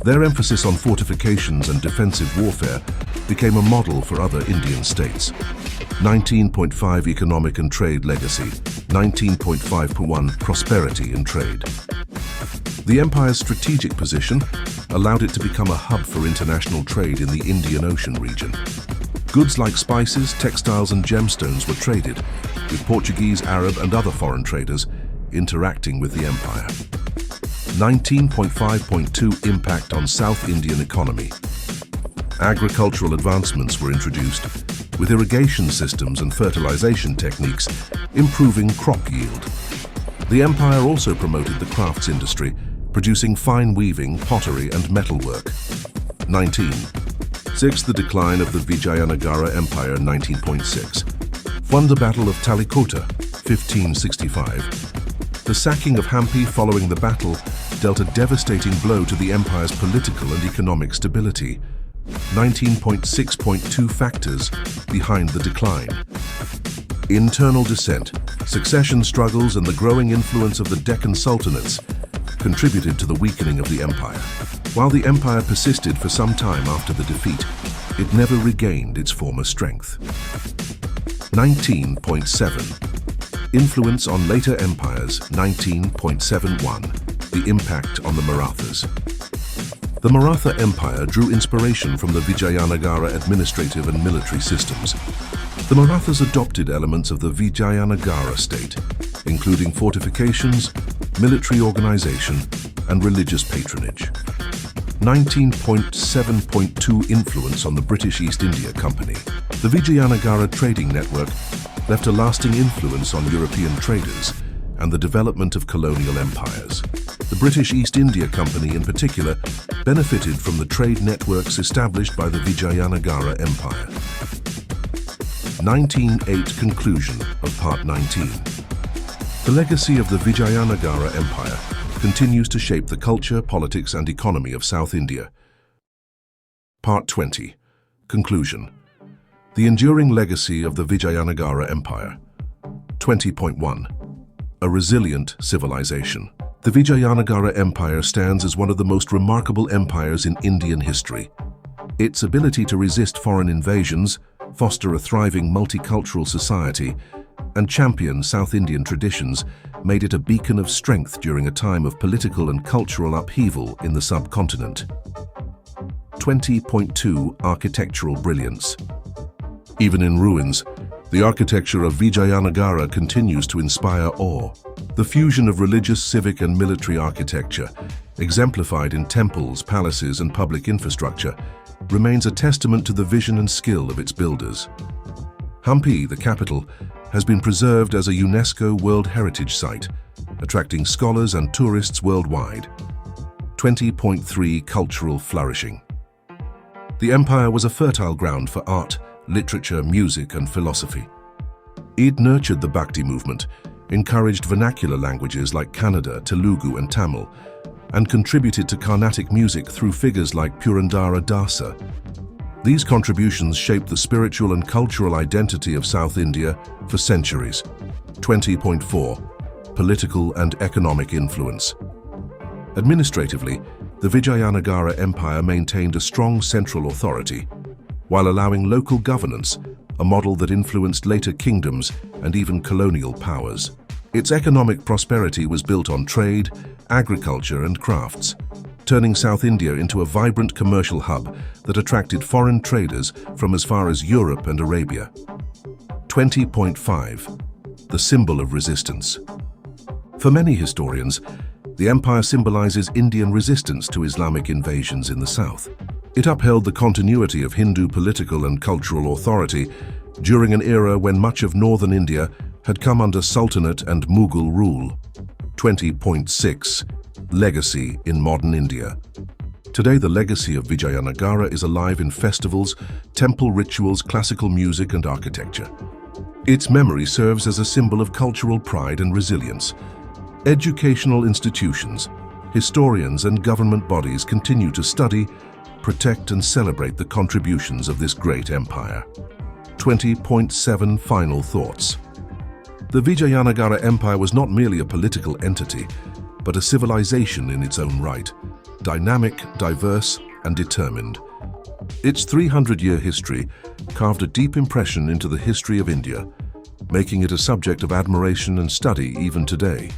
Their emphasis on fortifications and defensive warfare became a model for other Indian states. 19.5 Economic and Trade Legacy. 19.5.1 Prosperity in Trade. The empire's strategic position allowed it to become a hub for international trade in the Indian Ocean region. Goods like spices, textiles, and gemstones were traded, with Portuguese, Arab, and other foreign traders interacting with the empire. 19.5.2 Impact on South Indian economy. Agricultural advancements were introduced, with irrigation systems and fertilization techniques improving crop yield. The empire also promoted the crafts industry, producing fine weaving, pottery, and metalwork. 19.6 The decline of the Vijayanagara Empire. 19.6 Won the Battle of Talikota, 1565. The sacking of Hampi following the battle dealt a devastating blow to the empire's political and economic stability. 19.6.2 factors behind the decline. Internal dissent, succession struggles, and the growing influence of the Deccan sultanates contributed to the weakening of the empire. While the empire persisted for some time after the defeat, it never regained its former strength. 19.7. Influence on later empires. 19.71. The impact on the Marathas. The Maratha Empire drew inspiration from the Vijayanagara administrative and military systems. The Marathas adopted elements of the Vijayanagara state, including fortifications, military organization, and religious patronage. 19.7.2 Influence on the British East India Company. The Vijayanagara trading network left a lasting influence on European traders and the development of colonial empires. The British East India Company in particular benefited from the trade networks established by the Vijayanagara Empire. 19.8 Conclusion of Part 19. The legacy of the Vijayanagara Empire continues to shape the culture, politics, and economy of South India. Part 20. Conclusion. The enduring legacy of the Vijayanagara Empire. 20.1. A resilient civilization. The Vijayanagara Empire stands as one of the most remarkable empires in Indian history. Its ability to resist foreign invasions, foster a thriving multicultural society, and champion South Indian traditions made it a beacon of strength during a time of political and cultural upheaval in the subcontinent. 20.2 Architectural brilliance. Even in ruins, the architecture of Vijayanagara continues to inspire awe. The fusion of religious, civic, and military architecture, exemplified in temples, palaces, and public infrastructure, remains a testament to the vision and skill of its builders. Hampi, the capital, has been preserved as a UNESCO World Heritage Site, attracting scholars and tourists worldwide. 20.3 Cultural flourishing. The empire was a fertile ground for art, literature, music, and philosophy. It nurtured the Bhakti movement, encouraged vernacular languages like Kannada, Telugu, and Tamil, and contributed to Carnatic music through figures like Purandara Dasa. These contributions shaped the spiritual and cultural identity of South India for centuries. 20.4 Political and economic influence. Administratively, the Vijayanagara Empire maintained a strong central authority, while allowing local governance, a model that influenced later kingdoms and even colonial powers. Its economic prosperity was built on trade, agriculture, and crafts, turning South India into a vibrant commercial hub that attracted foreign traders from as far as Europe and Arabia. 20.5 The symbol of resistance. For many historians, the empire symbolizes Indian resistance to Islamic invasions in the south. It upheld the continuity of Hindu political and cultural authority during an era when much of northern India had come under Sultanate and Mughal rule. 20.6 Legacy in modern India. Today, the legacy of Vijayanagara is alive in festivals, temple rituals, classical music, and architecture. Its memory serves as a symbol of cultural pride and resilience. Educational institutions, historians, and government bodies continue to study, protect, and celebrate the contributions of this great empire. 20.7 Final thoughts. The Vijayanagara Empire was not merely a political entity, but a civilization in its own right, dynamic, diverse, and determined. Its 300-year history carved a deep impression into the history of India, making it a subject of admiration and study even today.